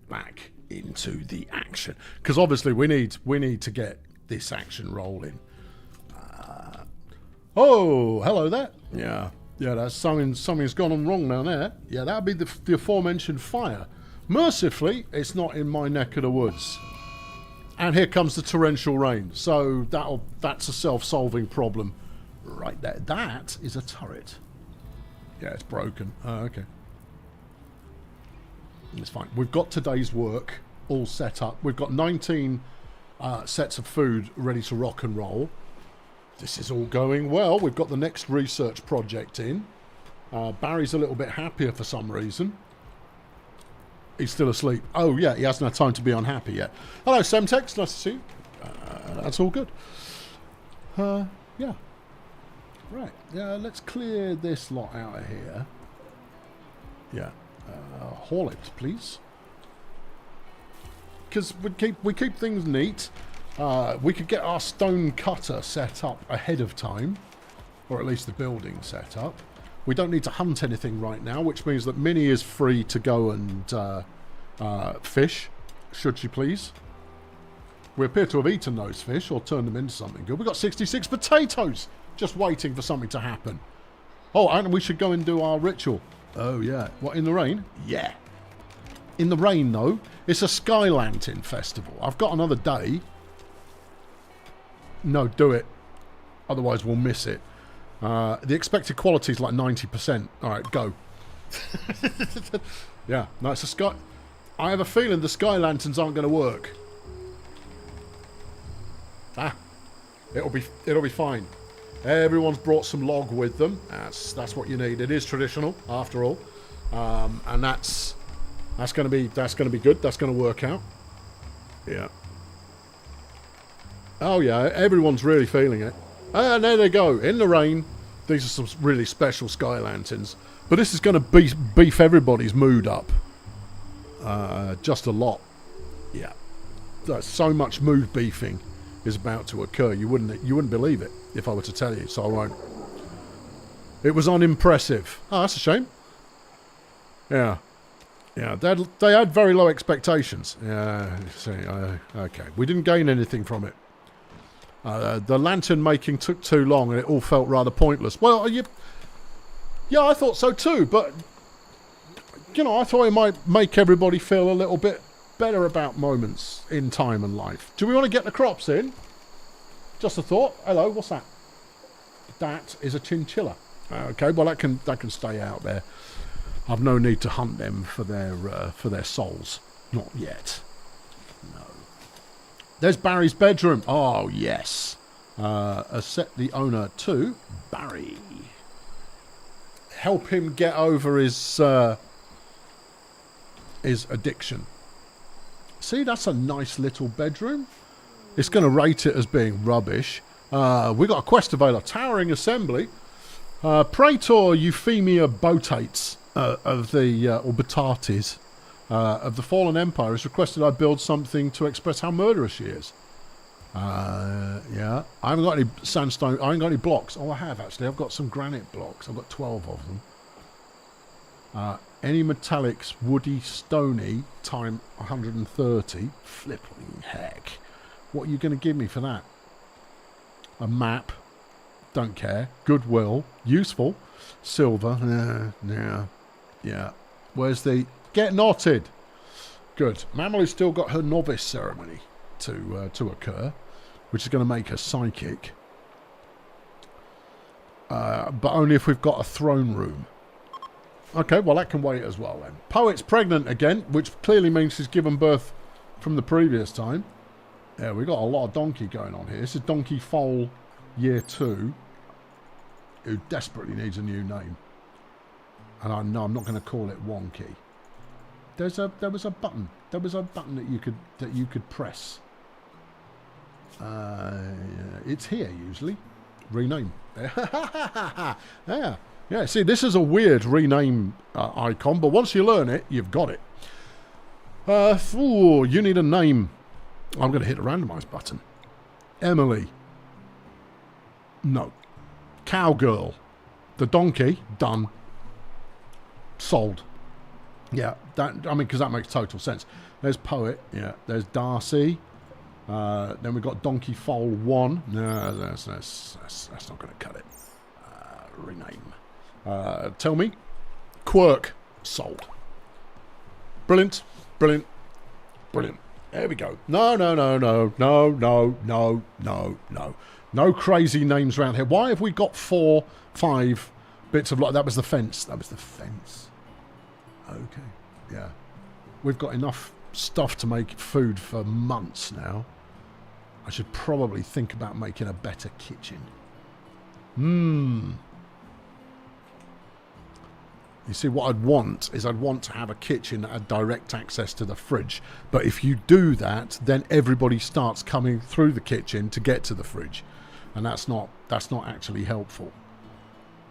Because obviously we need to get this action rolling. Oh, hello there. Yeah, that's something's gone on wrong down there. Yeah, that'd be the aforementioned fire. Mercifully, it's not in my neck of the woods. And here comes the torrential rain. So that's a self-solving problem right there. That is a turret. Yeah, it's broken. Oh, okay. It's fine. We've got today's work all set up. We've got 19 sets of food ready to rock and roll. This is all going well. We've got the next research project in. Barry's a little bit happier for some reason. He's still asleep. Oh, yeah, he hasn't had time to be unhappy yet. Hello, Semtex. Nice to see you. That's all good. Yeah. Right. Yeah, let's clear this lot out of here. Yeah. Haul it, please. Because we keep things neat. We could get our stone cutter set up ahead of time, or at least the building set up. We don't need to hunt anything right now, which means that Minnie is free to go and fish, should she please. We appear to have eaten those fish or turned them into something good. We've got 66 potatoes. just waiting for something to happen. Oh, and we should go and do our ritual. Oh, yeah. What, in the rain? Yeah. In the rain, though. It's a Sky Lantern Festival. I've got another day. No, do it. Otherwise, we'll miss it. The expected quality is like 90%. All right, go. Yeah, no, it's a sky... I have a feeling the Sky Lanterns aren't going to work. Ah. It'll be fine. Everyone's brought some log with them. That's what you need. It is traditional, after all, and that's going to be good. That's going to work out. Yeah. Oh yeah, everyone's really feeling it. And there they go in the rain. These are some really special Sky Lanterns, but this is going to beef everybody's mood up. Just a lot. Yeah. There's so much mood beefing is about to occur. You wouldn't believe it if I were to tell you, so I won't. It was unimpressive. Oh, that's a shame. Yeah. Yeah, they had very low expectations. Yeah, okay. We didn't gain anything from it. The lantern making took too long and it all felt rather pointless. Well, yeah, I thought so too, but, you know, I thought it might make everybody feel a little bit better about moments in time and life. Do we want to get the crops in? Just a thought. Hello, what's that? That is a chinchilla. Okay, well that can stay out there. I've no need to hunt them for their souls. Not yet. No. There's Barry's bedroom. Oh yes. Set the owner to Barry. Help him get over his addiction. See, that's a nice little bedroom. It's going to rate it as being rubbish. We got a quest available. Towering Assembly. Praetor Euphemia Botates of the, or Batates, of the Fallen Empire has requested I build something to express how murderous she is. Yeah. I haven't got any sandstone. I haven't got any blocks. Oh, I have actually. I've got some granite blocks. I've got 12 of them. Any metallics, woody, stony, time 130. Flipping heck. What are you going to give me for that? A map. Don't care. Goodwill. Useful. Silver. Yeah. Where's the... Get knotted. Good. Mamalu's still got her novice ceremony to occur, which is going to make her psychic. But only if we've got a throne room. Okay, well that can wait as well then. Poet's pregnant again, which clearly means she's given birth from the previous time. Yeah, we've got a lot of donkey going on here. This is Donkey Foal Year 2, who desperately needs a new name. And I know I'm not going to call it Wonky. There was a button. There was a button that you could press. It's here usually. Rename. Yeah. Yeah, see, this is a weird rename icon, but once you learn it, you've got it. You need a name. I'm going to hit the randomize button. Emily. No. Cowgirl. The donkey. Done. Sold. Yeah, because that makes total sense. There's Poet. Yeah, there's Darcy. Then we've got Donkey Foal 1. No, that's not going to cut it. Rename. Tell me. Quirk. Sold. Brilliant. There we go. No. No crazy names around here. Why have we got 4, 5 bits of... That was the fence. Okay. Yeah. We've got enough stuff to make food for months now. I should probably think about making a better kitchen. You see, what I'd want to have a kitchen that had direct access to the fridge. But if you do that, then everybody starts coming through the kitchen to get to the fridge. And that's not actually helpful.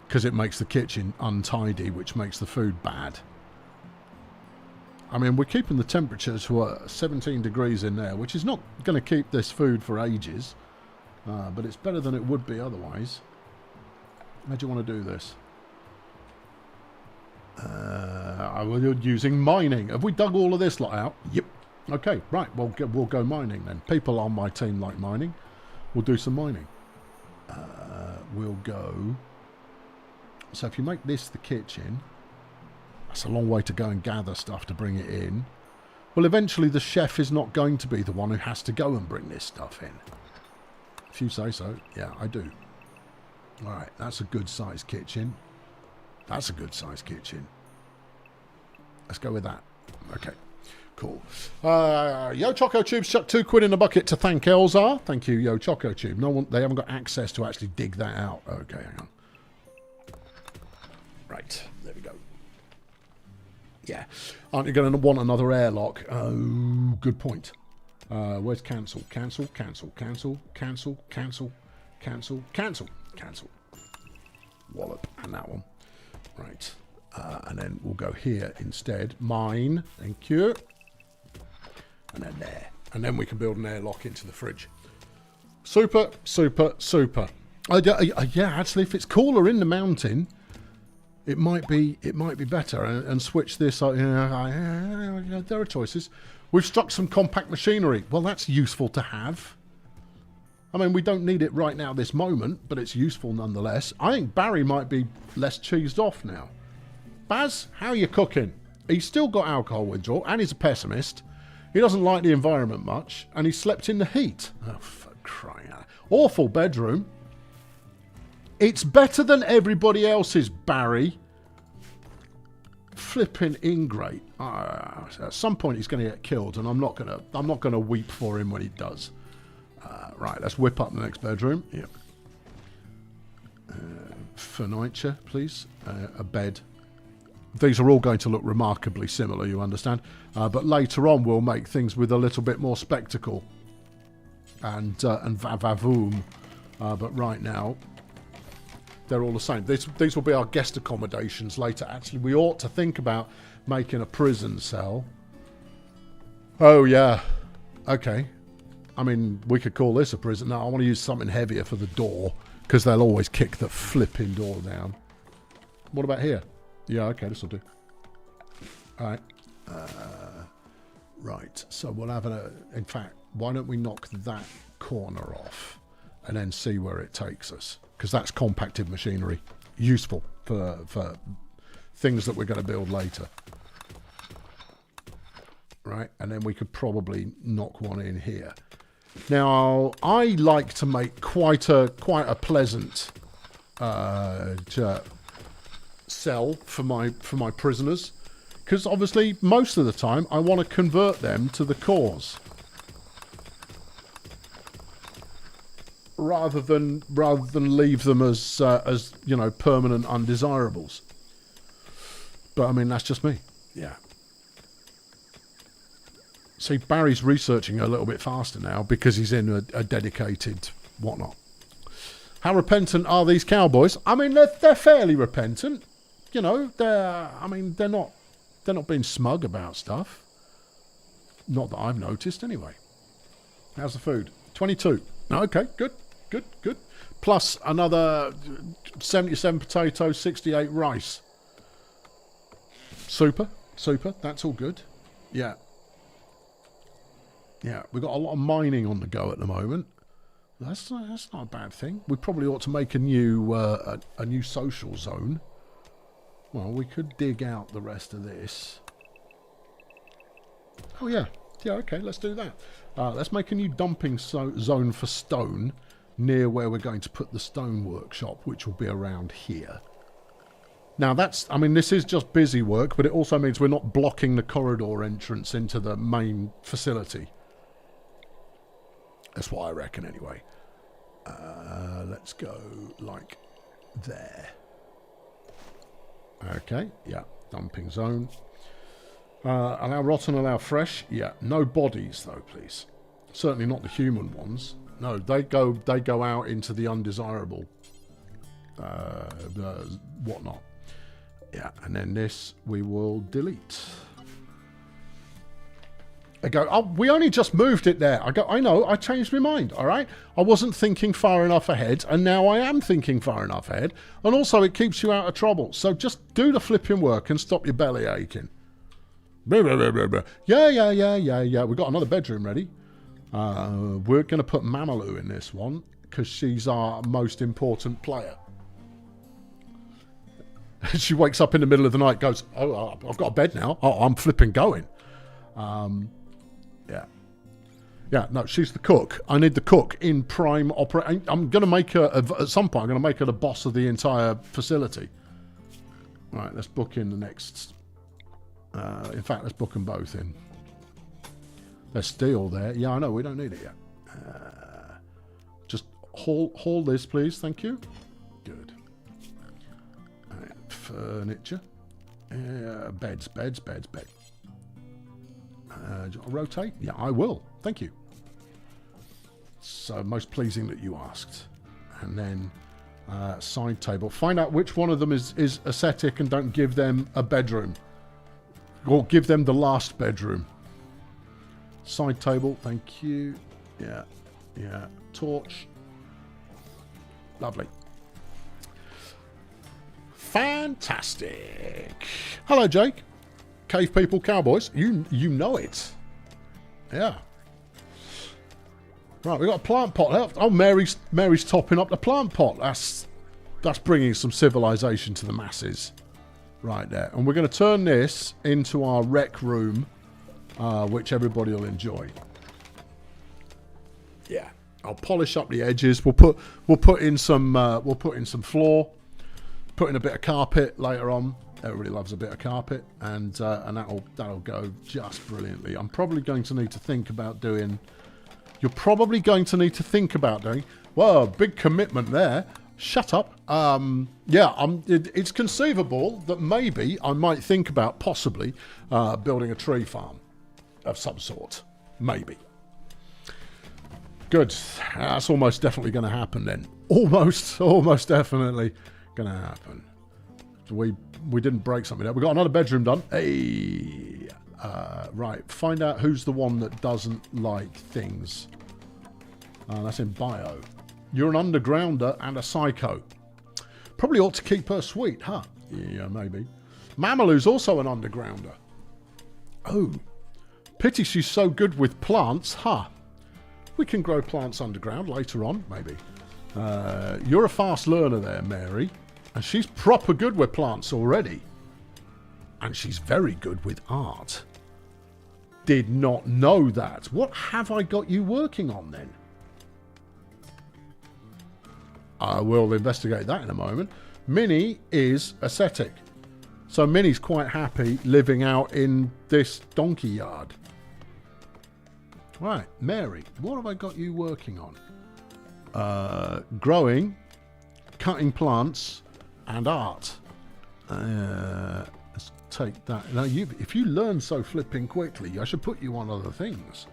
Because it makes the kitchen untidy, which makes the food bad. I mean, we're keeping the temperature to 17 degrees in there, which is not going to keep this food for ages. But it's better than it would be otherwise. How do you want to do this? We're using mining. Have we dug all of this lot out? Yep. Okay, right. We'll go mining then. People on my team like mining. We'll do some mining. we'll go... So if you make this the kitchen, that's a long way to go and gather stuff to bring it in. Well, eventually the chef is not going to be the one who has to go and bring this stuff in. If you say so, yeah, I do. Alright, that's a good sized kitchen. That's a good sized kitchen. Let's go with that. Okay, cool. Yo Choco Tubes chucked £2 in the bucket to thank Elzar. Thank you, Yo Choco Tube. No one, they haven't got access to actually dig that out. Okay, hang on. Right, there we go. Yeah. Aren't you going to want another airlock? Oh, good point. Where's cancel? Cancel, cancel, cancel, cancel, cancel, cancel, cancel, cancel. Wallop. And that one. Right. And then we'll go here instead. Mine. Thank you. And then there. And then we can build an airlock into the fridge. Super, super, super. Yeah, actually, if it's cooler in the mountain... It might be better and switch this. There are choices. We've struck some compact machinery. Well, that's useful to have. I mean, we don't need it right now, this moment, but it's useful nonetheless. I think Barry might be less cheesed off now. Baz, how are you cooking? He's still got alcohol withdrawal, and he's a pessimist. He doesn't like the environment much, and he slept in the heat. Oh, for crying out. Awful bedroom. It's better than everybody else's, Barry. Flipping ingrate. At some point he's going to get killed, and I'm not gonna weep for him when he does. Right, let's whip up the next bedroom. Yep. Furniture, please. A bed. These are all going to look remarkably similar, you understand. But later on we'll make things with a little bit more spectacle and vavoom. But right now. They're all the same. These will be our guest accommodations later. Actually, we ought to think about making a prison cell. Oh, yeah. Okay. I mean, we could call this a prison. No, I want to use something heavier for the door, because they'll always kick the flipping door down. What about here? Yeah, okay, this will do. All right. Right, so we'll have in fact, why don't we knock that corner off and then see where it takes us? Because that's compacted machinery, useful for things that we're going to build later. Right, and then we could probably knock one in here. Now, I like to make quite a pleasant cell for my prisoners, because obviously most of the time I want to convert them to the cause. Rather than leave them as you know, permanent undesirables. But I mean, that's just me. Yeah. See, Barry's researching a little bit faster now because he's in a dedicated whatnot. How repentant are these cowboys? I mean, they're fairly repentant. You know, they're not being smug about stuff. Not that I've noticed, anyway. How's the food? 22. Okay, good. Good. Plus another 77 potatoes, 68 rice. Super. That's all good. Yeah. Yeah, we've got a lot of mining on the go at the moment. That's not a bad thing. We probably ought to make a new social zone. Well, we could dig out the rest of this. Oh yeah. Yeah, okay, let's do that. Let's make a new dumping zone for stone near where we're going to put the stone workshop, which will be around here. Now this is just busy work, but it also means we're not blocking the corridor entrance into the main facility. That's what I reckon anyway. Let's go like there. Okay, yeah, dumping zone. Allow rotten, allow fresh. Yeah, no bodies though, please. Certainly not the human ones. No, they go out into the undesirable whatnot. Yeah, and then this we will delete. I go, oh, we only just moved it there. I go, I know, I changed my mind, all right? I wasn't thinking far enough ahead, and now I am thinking far enough ahead. And also, it keeps you out of trouble. So just do the flipping work and stop your belly aching. Yeah. We've got another bedroom ready. We're going to put Mamaloo in this one because she's our most important player. She wakes up in the middle of the night, goes, "Oh, I've got a bed now. Oh, I'm flipping going." Yeah. Yeah, no, she's the cook. I need the cook in prime operate. I'm going to make her, at some point, I'm going to make her the boss of the entire facility. Right, let's book in the next. In fact, let's book them both in. There's steel there. Yeah, I know, we don't need it yet. Just haul this, please. Thank you. Good. Furniture. Beds. Rotate? Yeah, I will. Thank you. So, most pleasing that you asked. And then, side table. Find out which one of them is aesthetic and don't give them a bedroom. Or give them the last bedroom. Side table. Thank you. Yeah. Torch. Lovely. Fantastic. Hello, Jake. Cave People Cowboys. You know it. Yeah. Right, we've got a plant pot left. Oh, Mary's topping up the plant pot. That's bringing some civilization to the masses. Right there. And we're going to turn this into our rec room, which everybody will enjoy. Yeah. I'll polish up the edges. We'll put in some floor. Put in a bit of carpet later on. Everybody loves a bit of carpet, and that'll go just brilliantly. I'm probably going to need to think about doing. You're probably going to need to think about doing. Whoa, big commitment there. Shut up. It's conceivable that maybe I might think about possibly building a tree farm of some sort. Maybe. Good. That's almost definitely going to happen then. Almost definitely going to happen. We didn't break something up. We got another bedroom done. Hey, right. Find out who's the one that doesn't like things. That's in bio. You're an undergrounder and a psycho. Probably ought to keep her sweet, huh? Yeah, maybe. Mamalu's also an undergrounder. Oh, pity she's so good with plants, huh? We can grow plants underground later on, maybe. You're a fast learner there, Mary. And she's proper good with plants already. And she's very good with art. Did not know that. What have I got you working on then? I will investigate that in a moment. Minnie is ascetic. So Minnie's quite happy living out in this donkey yard. Right, Mary, what have I got you working on? Growing, cutting plants, and art. Let's take that. Now, if you learn so flipping quickly, I should put you on other things.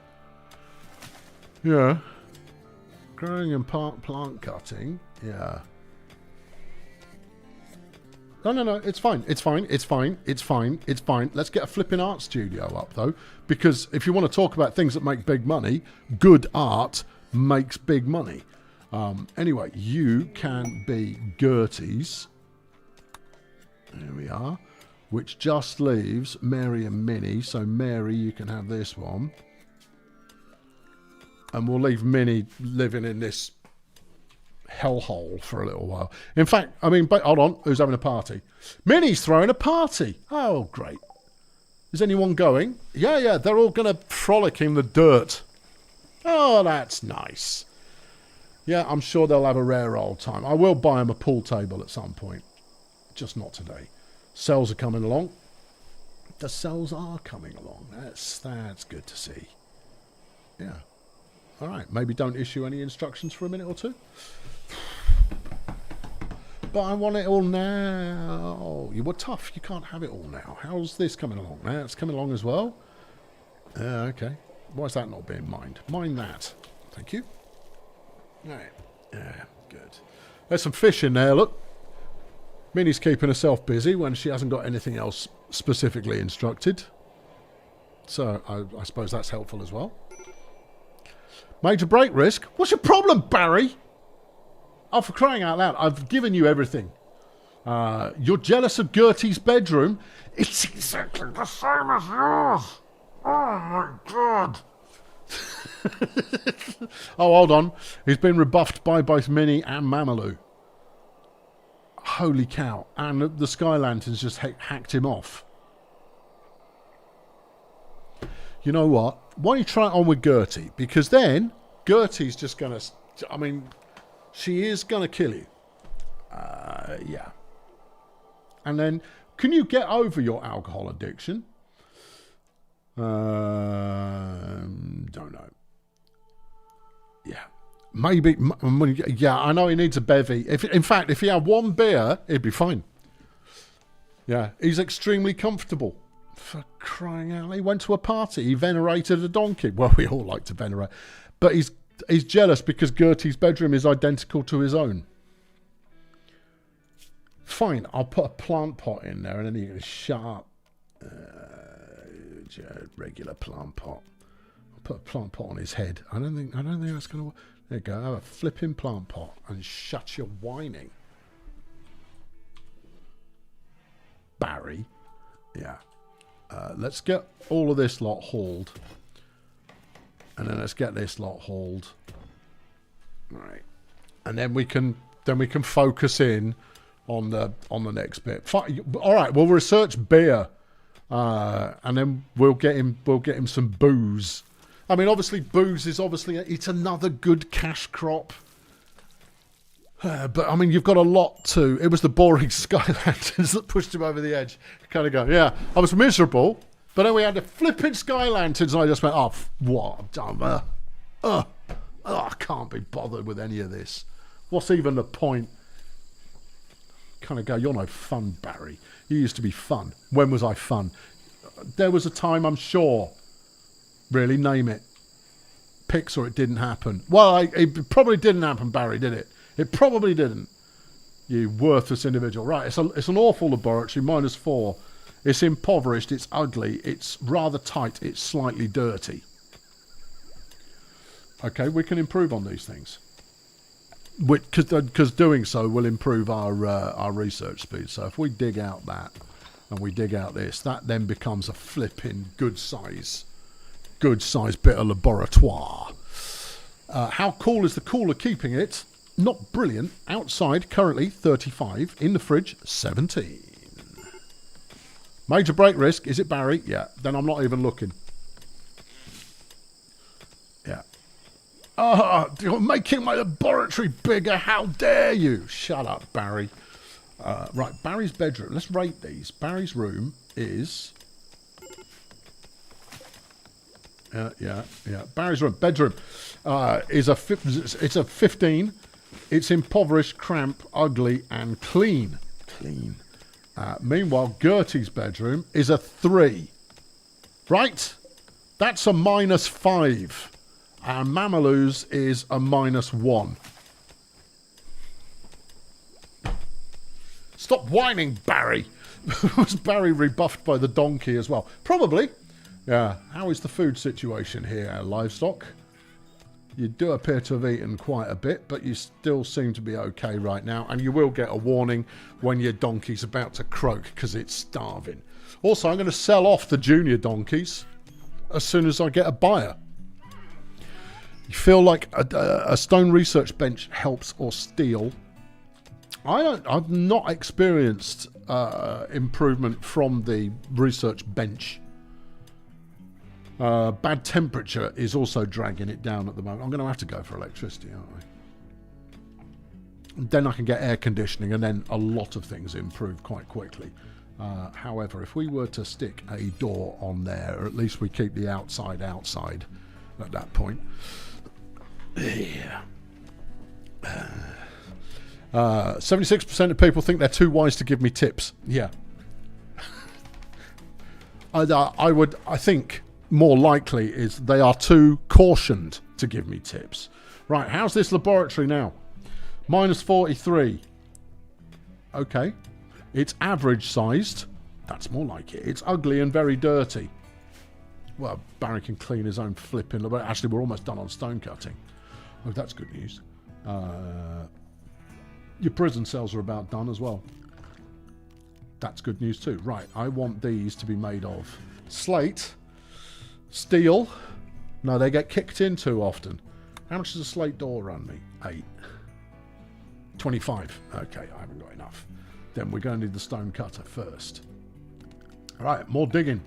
Yeah. Growing and plant cutting. Yeah. No. It's fine. Let's get a flipping art studio up, though. Because if you want to talk about things that make big money, good art makes big money. Anyway, you can be Gertie's. There we are. Which just leaves Mary and Minnie. So Mary, you can have this one. And we'll leave Minnie living in this hellhole for a little while. In fact, hold on. Who's having a party? Minnie's throwing a party. Oh, great. Is anyone going? Yeah. They're all going to frolic in the dirt. Oh, that's nice. Yeah, I'm sure they'll have a rare old time. I will buy them a pool table at some point. Just not today. Cells are coming along. The cells are coming along. That's good to see. Yeah. All right. Maybe don't issue any instructions for a minute or two. But I want it all now. You were tough. You can't have it all now. How's this coming along? That's coming along as well. Okay. Why is that not being mined? Mine that. Thank you. All right. Yeah, good. There's some fish in there, look. Minnie's keeping herself busy when she hasn't got anything else specifically instructed. So I suppose that's helpful as well. Major break risk? What's your problem, Barry? Oh, for crying out loud, I've given you everything. You're jealous of Gertie's bedroom? It's exactly the same as yours. Oh, my God. Oh, hold on. He's been rebuffed by both Mini and Mamalou. Holy cow. And the Sky Lanterns just hacked him off. You know what? Why don't you try it on with Gertie? Because then Gertie's just going to... I mean, she is going to kill you. Yeah. And then, can you get over your alcohol addiction? Don't know. Yeah. Maybe. Yeah, I know he needs a bevy. In fact, if he had one beer, he'd be fine. Yeah, he's extremely comfortable. For crying out. He went to a party. He venerated a donkey. Well, we all like to venerate. But he's jealous because Gertie's bedroom is identical to his own. Fine, I'll put a plant pot in there and then you're going to shut up. Regular plant pot. I'll put a plant pot on his head. I don't think that's going to work. There you go. Have a flipping plant pot and shut your whining. Barry. Yeah. Let's get all of this lot hauled. And then let's get this lot hauled. All right. And then we can focus in on the next bit. All right, we'll research beer, and then we'll get him some booze. I mean, obviously, booze is it's another good cash crop. But I mean, you've got a lot to. It was the boring Sky Lanterns that pushed him over the edge. Kind of go, yeah, I was miserable, but then we had the flipping Sky Lanterns, and I just went, oh, what I've done? I can't be bothered with any of this. What's even the point? Kind of go, you're no fun, Barry. You used to be fun. When was I fun? There was a time, I'm sure. Really, name it. Pixar, it didn't happen. Well, it probably didn't happen, Barry, did it? It probably didn't. You worthless individual. Right, it's an awful laboratory, -4. It's impoverished, it's ugly, it's rather tight, it's slightly dirty. Okay, we can improve on these things. Because doing so will improve our research speed. So if we dig out that and we dig out this, that then becomes a flipping good size bit of laboratoire. How cool is the cooler keeping it? Not brilliant. Outside currently 35. In the fridge 17. Major break risk. Is it Barry? Yeah. Then I'm not even looking. Yeah. You're making my laboratory bigger. How dare you? Shut up, Barry. Right, Barry's bedroom. Let's rate these. Barry's room is... yeah. Barry's room. Bedroom is a 15. It's impoverished, cramped, ugly, and clean. Meanwhile, Gertie's bedroom is a 3. Right? That's a -5. And Mamaloo's is a -1. Stop whining, Barry. Was Barry rebuffed by the donkey as well? Probably. Yeah. How is the food situation here, livestock? You do appear to have eaten quite a bit, but you still seem to be okay right now. And you will get a warning when your donkey's about to croak because it's starving. Also, I'm going to sell off the junior donkeys as soon as I get a buyer. You feel like a stone research bench helps or steal? I've not experienced improvement from the research bench. Bad temperature is also dragging it down at the moment. I'm going to have to go for electricity, aren't I? And then I can get air conditioning, and then a lot of things improve quite quickly. However, if we were to stick a door on there, or at least we keep the outside at that point. Yeah. 76% of people think they're too wise to give me tips. Yeah. I think more likely is they are too cautioned to give me tips. Right, how's this laboratory now? -43. Okay. It's average sized. That's more like it. It's ugly and very dirty. Well, Barry can clean his own flipping laboratory. Actually, we're almost done on stone cutting. Oh, that's good news. Your prison cells are about done as well. That's good news too. Right, I want these to be made of slate, steel, No, they get kicked in too often. How much does a slate door run me? 8. 25. Okay, I haven't got enough. Then we're going to need the stone cutter first. All right, more digging.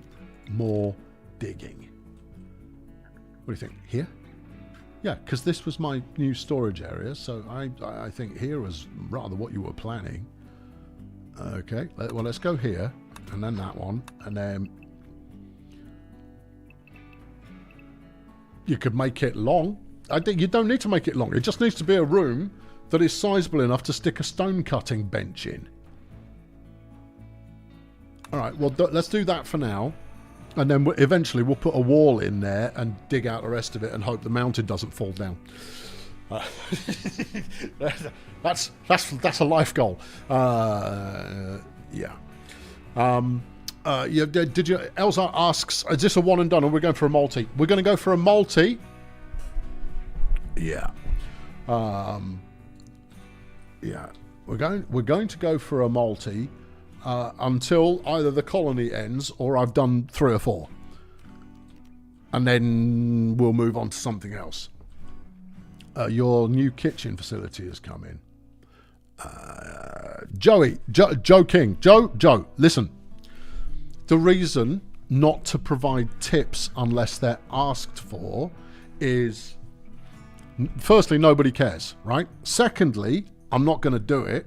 More digging. What do you think? Here? Yeah, because this was my new storage area, so I think here was rather what you were planning. Okay, well, let's go here, and then that one, and then you could make it long. I think you don't need to make it long. It just needs to be a room that is sizable enough to stick a stone cutting bench in. All right, well, let's do that for now. And then eventually we'll put a wall in there and dig out the rest of it and hope the mountain doesn't fall down. That's a life goal. Yeah. Did you? Elsa asks, is this a one and done, or we're going for a multi? We're going to go for a multi. Yeah. Yeah. We're going to go for a multi until either the colony ends or I've done 3 or 4, and then we'll move on to something else. Your new kitchen facility has come in. Joe King. Joe, listen. The reason not to provide tips unless they're asked for is, firstly, nobody cares, right? Secondly, I'm not going to do it,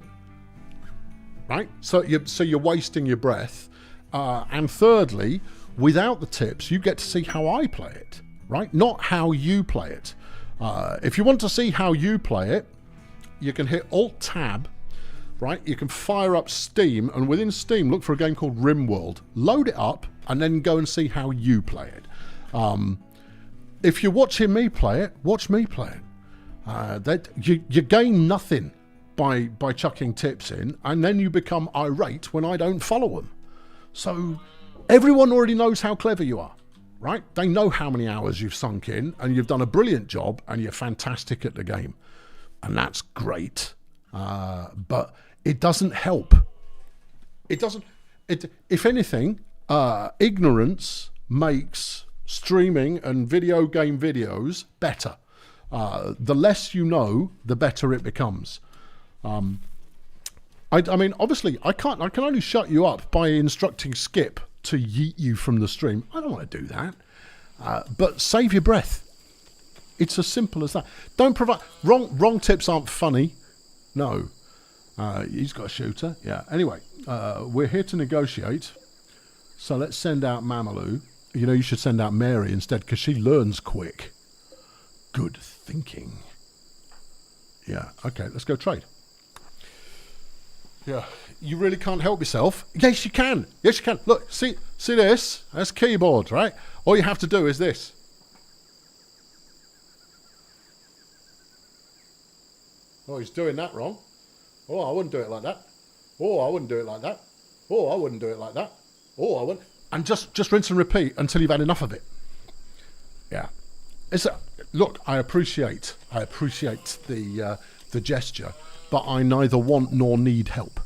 right? So you're wasting your breath. And thirdly, without the tips, you get to see how I play it, right? Not how you play it. If you want to see how you play it, you can hit Alt-Tab, right? You can fire up Steam, and within Steam, look for a game called Rimworld. Load it up, and then go and see how you play it. If you're watching me play it, watch me play it. You gain nothing by chucking tips in, and then you become irate when I don't follow them. So everyone already knows how clever you are, right? They know how many hours you've sunk in, and you've done a brilliant job, and you're fantastic at the game. And that's great. But it doesn't help. It doesn't. If anything, ignorance makes streaming and video game videos better. The less you know, the better it becomes. I mean, obviously, I can only shut you up by instructing Skip to yeet you from the stream. I don't want to do that. But save your breath. It's as simple as that. Don't provide wrong tips aren't funny. No. He's got a shooter. Yeah. Anyway, we're here to negotiate. So let's send out Mamalou. You know, you should send out Mary instead, because she learns quick. Good thinking. Yeah. Okay, let's go trade. Yeah. You really can't help yourself. Yes, you can. Yes, you can. Look, see this? That's keyboard, right? All you have to do is this. Oh, he's doing that wrong. Oh, I wouldn't do it like that. Oh, I wouldn't do it like that. Oh, I wouldn't do it like that. Oh, I wouldn't. And just rinse and repeat until you've had enough of it. Yeah. Look, I appreciate the gesture, but I neither want nor need help.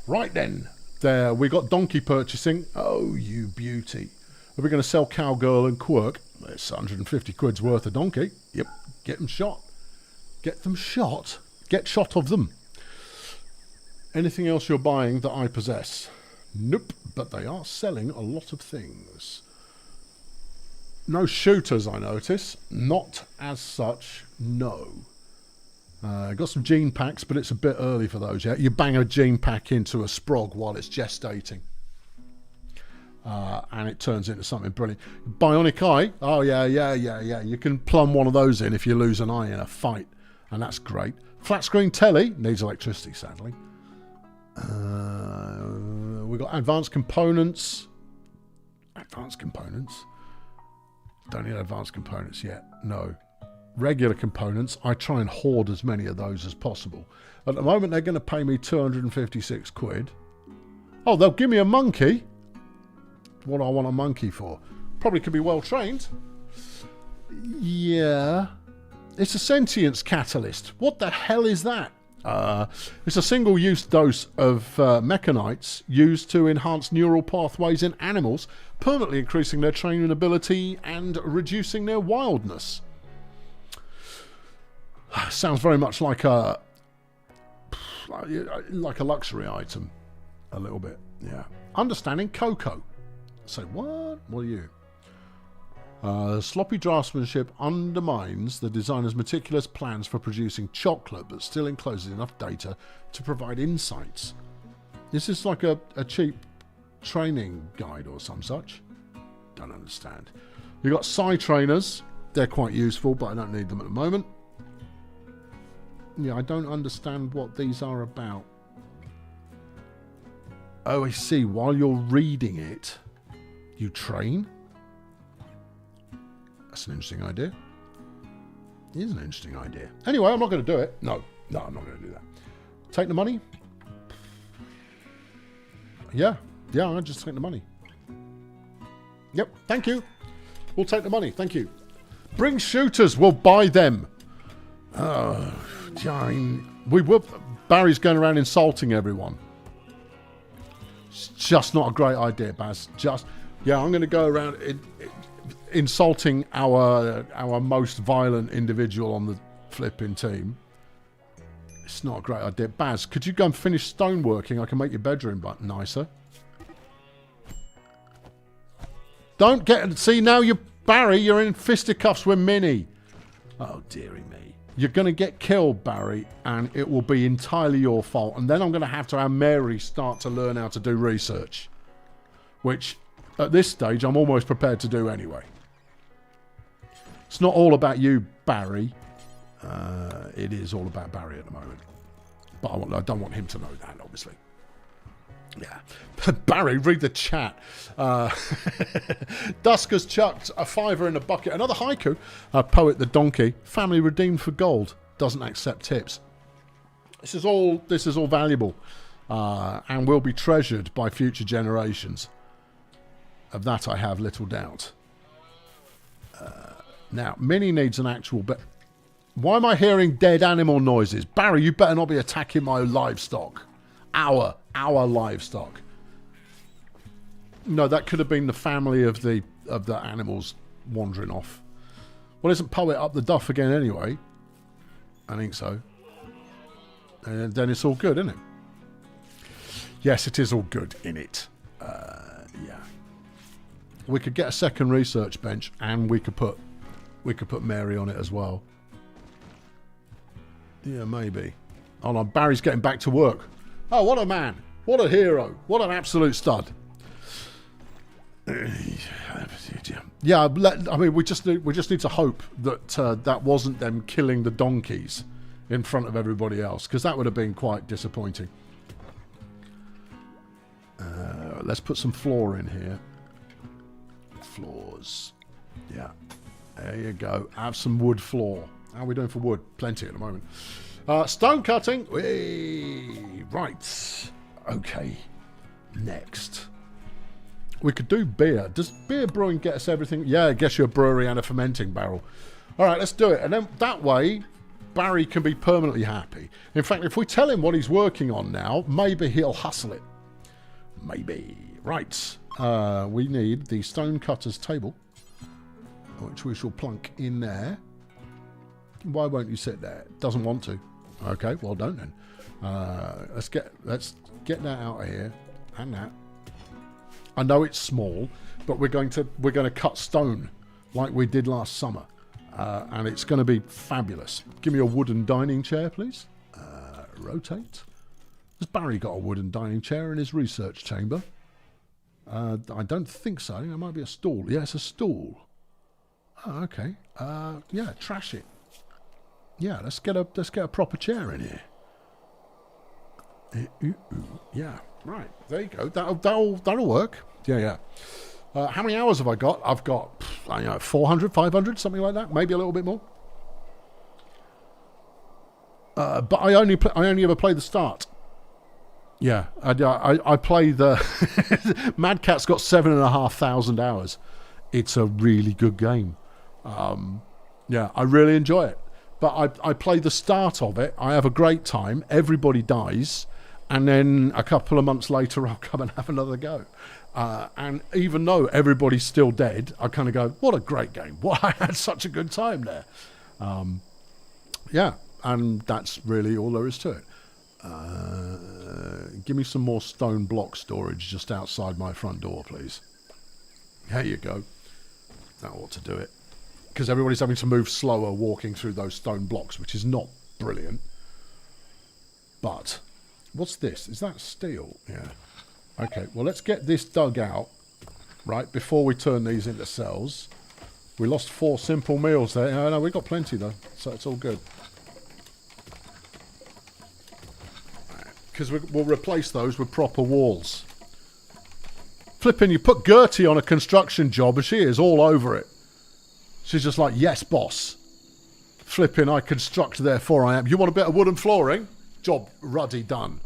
Right then, there we got donkey purchasing. Oh, you beauty. Are we going to sell Cowgirl and Quirk? It's 150 quid's worth of donkey. Yep, get them shot. Get them shot? Get shot of them. Anything else you're buying that I possess? Nope, but they are selling a lot of things. No shooters, I notice. Not as such, no. Got some gene packs, but it's a bit early for those yet. You bang a gene pack into a sprog while it's gestating. And it turns into something brilliant. Bionic eye? Oh, yeah. You can plumb one of those in if you lose an eye in a fight. And that's great. Flat screen telly. Needs electricity, sadly. We've got advanced components. Advanced components? Don't need advanced components yet. No. Regular components. I try and hoard as many of those as possible. At the moment, they're going to pay me 256 quid. Oh, they'll give me a monkey. What do I want a monkey for? Probably could be well trained. Yeah. It's a sentience catalyst. What the hell is that? It's a single-use dose of mechanites used to enhance neural pathways in animals, permanently increasing their training ability and reducing their wildness. Sounds very much like a luxury item, a little bit. Yeah. Understanding cocoa. Say what? What are you? Sloppy draftsmanship undermines the designer's meticulous plans for producing chocolate, but still encloses enough data to provide insights. This is like a cheap training guide or some such. Don't understand. You've got psi trainers. They're quite useful, but I don't need them at the moment. Yeah, I don't understand what these are about. Oh, I see. While you're reading it, you train? That's an interesting idea. It is an interesting idea. Anyway, I'm not going to do it. No, I'm not going to do that. Take the money? Yeah, I'll just take the money. Yep, thank you. We'll take the money, thank you. Bring shooters, we'll buy them. Barry's going around insulting everyone. It's just not a great idea, Baz. I'm going to go around insulting our most violent individual on the flipping team. It's not a great idea. Baz, could you go and finish stoneworking? I can make your bedroom nicer. Don't get... See, now you're in fisticuffs with Minnie. Oh, dearie me. You're going to get killed, Barry, and it will be entirely your fault. And then I'm going to have Mary start to learn how to do research. Which, at this stage, I'm almost prepared to do anyway. It's not all about you, Barry. It is all about Barry at the moment. But I don't want him to know that, obviously. Yeah. Barry, read the chat. Dusk has chucked a $5 in a bucket. Another haiku. Poet the Donkey. Family redeemed for gold. Doesn't accept tips. This is all valuable. And will be treasured by future generations. Of that I have little doubt. Now, Minnie needs an actual... Why am I hearing dead animal noises? Barry, you better not be attacking my livestock. Our livestock. No, that could have been the family of the animals wandering off. Well, isn't Poet up the duff again anyway? I think so. And then it's all good, isn't it? Yes, it is all good in it. Yeah. We could get a second research bench, and we could put Mary on it as well. Yeah, maybe. Hold on, Barry's getting back to work. Oh, what a man. What a hero. What an absolute stud. Yeah, I mean, we just need to hope that that wasn't them killing the donkeys in front of everybody else, because that would have been quite disappointing. Let's put some floor in here. Floors. Yeah. There you go. Have some wood floor. How are we doing for wood? Plenty at the moment. Stone cutting. Whee! Right. Okay. Next. We could do beer. Does beer brewing get us everything? Yeah, I guess you're a brewery and a fermenting barrel. All right, let's do it. And then that way, Barry can be permanently happy. In fact, if we tell him what he's working on now, maybe he'll hustle it. Maybe. Right. We need the stone cutter's table, which we shall plunk in there. Why won't you sit there? Doesn't want to. Okay, well, don't then. Let's get that out of here, and that. I know it's small, but we're going to cut stone like we did last summer, and it's going to be fabulous. Give me a wooden dining chair, please. Rotate. Has Barry got a wooden dining chair in his research chamber? I don't think so. It might be a stool. Yeah, it's a stool. Oh, okay. Yeah, trash it. Yeah, let's get a proper chair in here. Yeah, right. There you go. That'll work. Yeah. How many hours have I got? I've got 400, 500, something like that. Maybe a little bit more. But I only ever play the start. Yeah, I play the Mad Cat's got 7,500 hours. It's a really good game. Yeah, I really enjoy it. But I play the start of it. I have a great time. Everybody dies. And then a couple of months later, I'll come and have another go. And even though everybody's still dead, I kind of go, what a great game. What, I had such a good time there. Yeah, and that's really all there is to it. Give me some more stone block storage just outside my front door, please. There you go. That ought to do it. Because everybody's having to move slower walking through those stone blocks, which is not brilliant. But, what's this? Is that steel? Yeah. Okay, well, let's get this dug out, right, before we turn these into cells. We lost 4 simple meals there. No, we got plenty, though, so it's all good. Because we'll replace those with proper walls. Flipping, you put Gertie on a construction job and she is all over it. She's just like, yes, boss. Flipping, I construct, therefore I am. You want a bit of wooden flooring? Job ruddy done.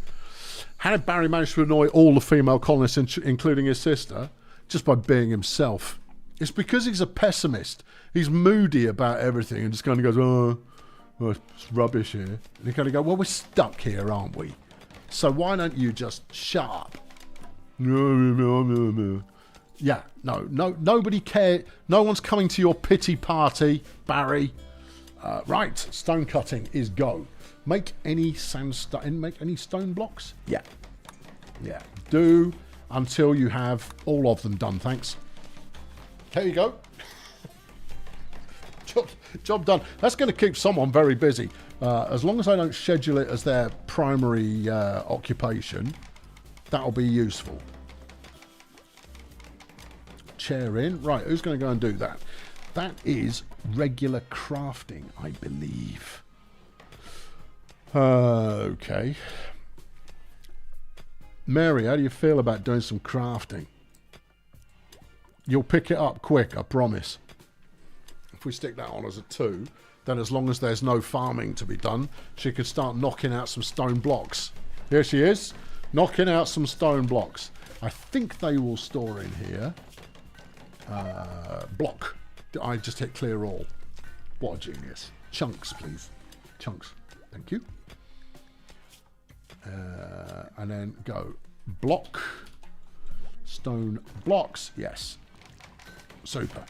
How did Barry manage to annoy all the female colonists, including his sister? Just by being himself. It's because he's a pessimist. He's moody about everything and just kind of goes, oh, it's rubbish here. And you kind of go, well, we're stuck here, aren't we? So why don't you just shut up? Yeah, no, nobody cares. No one's coming to your pity party, Barry. Right, stone cutting is go. Make any sandstone, make any stone blocks? Yeah. Yeah, do until you have all of them done, thanks. There you go. Job done. That's going to keep someone very busy. As long as I don't schedule it as their primary occupation, that'll be useful. Chair in. Right, who's going to go and do that? That is regular crafting, I believe. Okay. Mary, how do you feel about doing some crafting? You'll pick it up quick, I promise. If we stick that on as a 2, then as long as there's no farming to be done, she could start knocking out some stone blocks. Here she is, knocking out some stone blocks. I think they will store in here. Block. I just hit clear all. What a genius. Chunks, please. Chunks. Thank you. And then go. Block. Stone blocks. Yes. Super.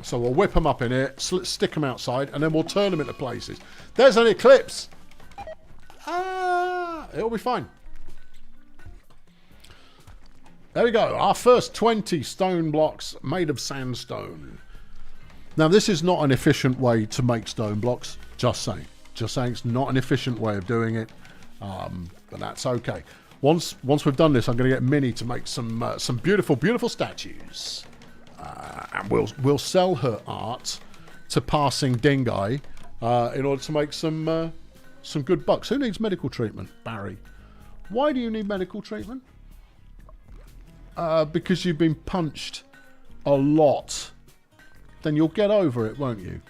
So we'll whip them up in here, stick them outside, and then we'll turn them into places. There's an eclipse! It'll be fine. There we go. Our first 20 stone blocks made of sandstone. Now, this is not an efficient way to make stone blocks. Just saying. Just saying it's not an efficient way of doing it. But that's okay. Once we've done this, I'm going to get Minnie to make some beautiful, beautiful statues. And we'll sell her art to passing dingai in order to make some good bucks. Who needs medical treatment? Barry. Why do you need medical treatment? Because you've been punched a lot. Then you'll get over it, won't you?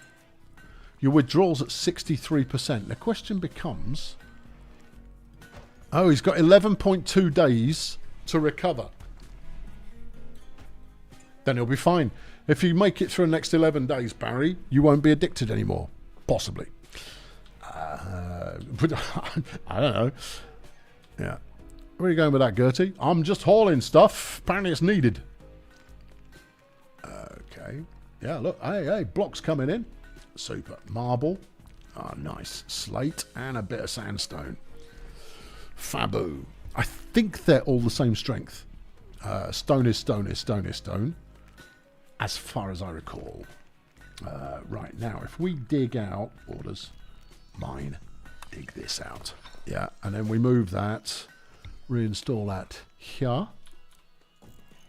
Your withdrawal's at 63%. The question becomes... Oh, he's got 11.2 days to recover. Then he'll be fine. If you make it through the next 11 days, Barry, you won't be addicted anymore. Possibly. But I don't know. Yeah. Where are you going with that, Gertie? I'm just hauling stuff. Apparently it's needed. Okay. Yeah, look. Hey, blocks coming in. Super. Marble. Oh, nice. Slate and a bit of sandstone. Fabu. I think they're all the same strength. Stone is stone is stone is stone. As far as I recall. Right, now, if we dig out... Orders. Mine. Dig this out. Yeah, and then we move that... Reinstall that here.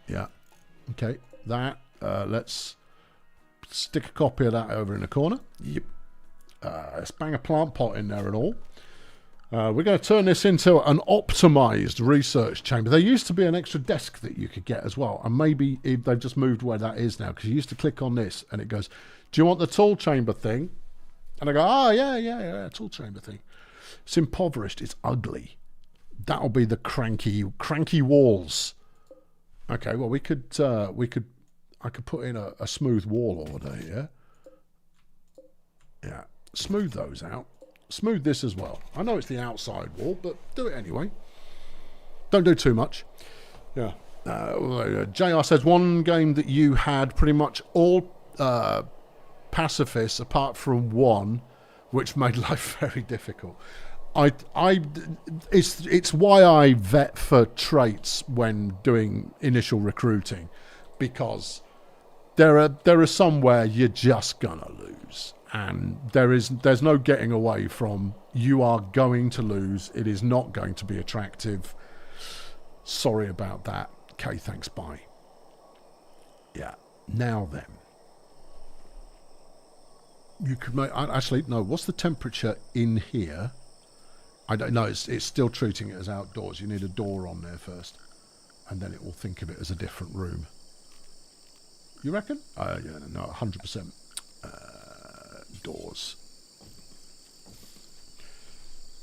Yeah. Okay. That. Let's stick a copy of that over in the corner. Yep. Let's bang a plant pot in there and all. We're going to turn this into an optimized research chamber. There used to be an extra desk that you could get as well. And maybe they've just moved where that is now. Because you used to click on this and it goes, do you want the tool chamber thing? And I go, oh, yeah, tool chamber thing. It's impoverished. It's ugly. That'll be the cranky walls. Okay, well I could put in a smooth wall order here. Yeah, smooth those out. Smooth this as well. I know it's the outside wall, but do it anyway. Don't do too much. Yeah. JR says, one game that you had pretty much all pacifists apart from one, which made life very difficult. It's why I vet for traits when doing initial recruiting, because there are some where you're just gonna lose, and there's no getting away from, you are going to lose. It is not going to be attractive. Sorry about that. Okay, thanks, bye. Yeah. Now then, you could make, actually no, what's the temperature in here? I don't know. It's still treating it as outdoors. You need a door on there first, and then it will think of it as a different room. You reckon? Yeah, no, 100%. Doors.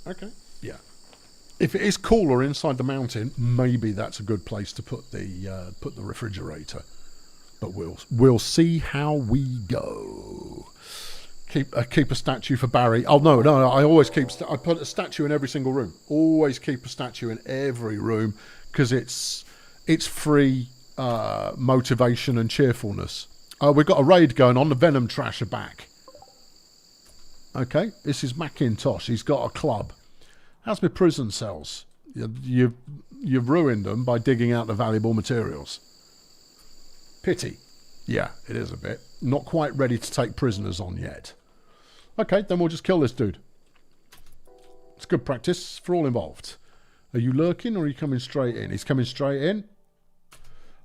Okay. Yeah. If it is cooler inside the mountain, maybe that's a good place to put the refrigerator. But we'll see how we go. Keep a statue for Barry. Oh no! I always I put a statue in every single room. Always keep a statue in every room, because it's free motivation and cheerfulness. We've got a raid going on. The Venom Trash are back. Okay, this is Macintosh. He's got a club. How's my prison cells? You've ruined them by digging out the valuable materials. Pity. Yeah, it is a bit. Not quite ready to take prisoners on yet. Okay, then we'll just kill this dude. It's good practice for all involved. Are you lurking or are you coming straight in? He's coming straight in.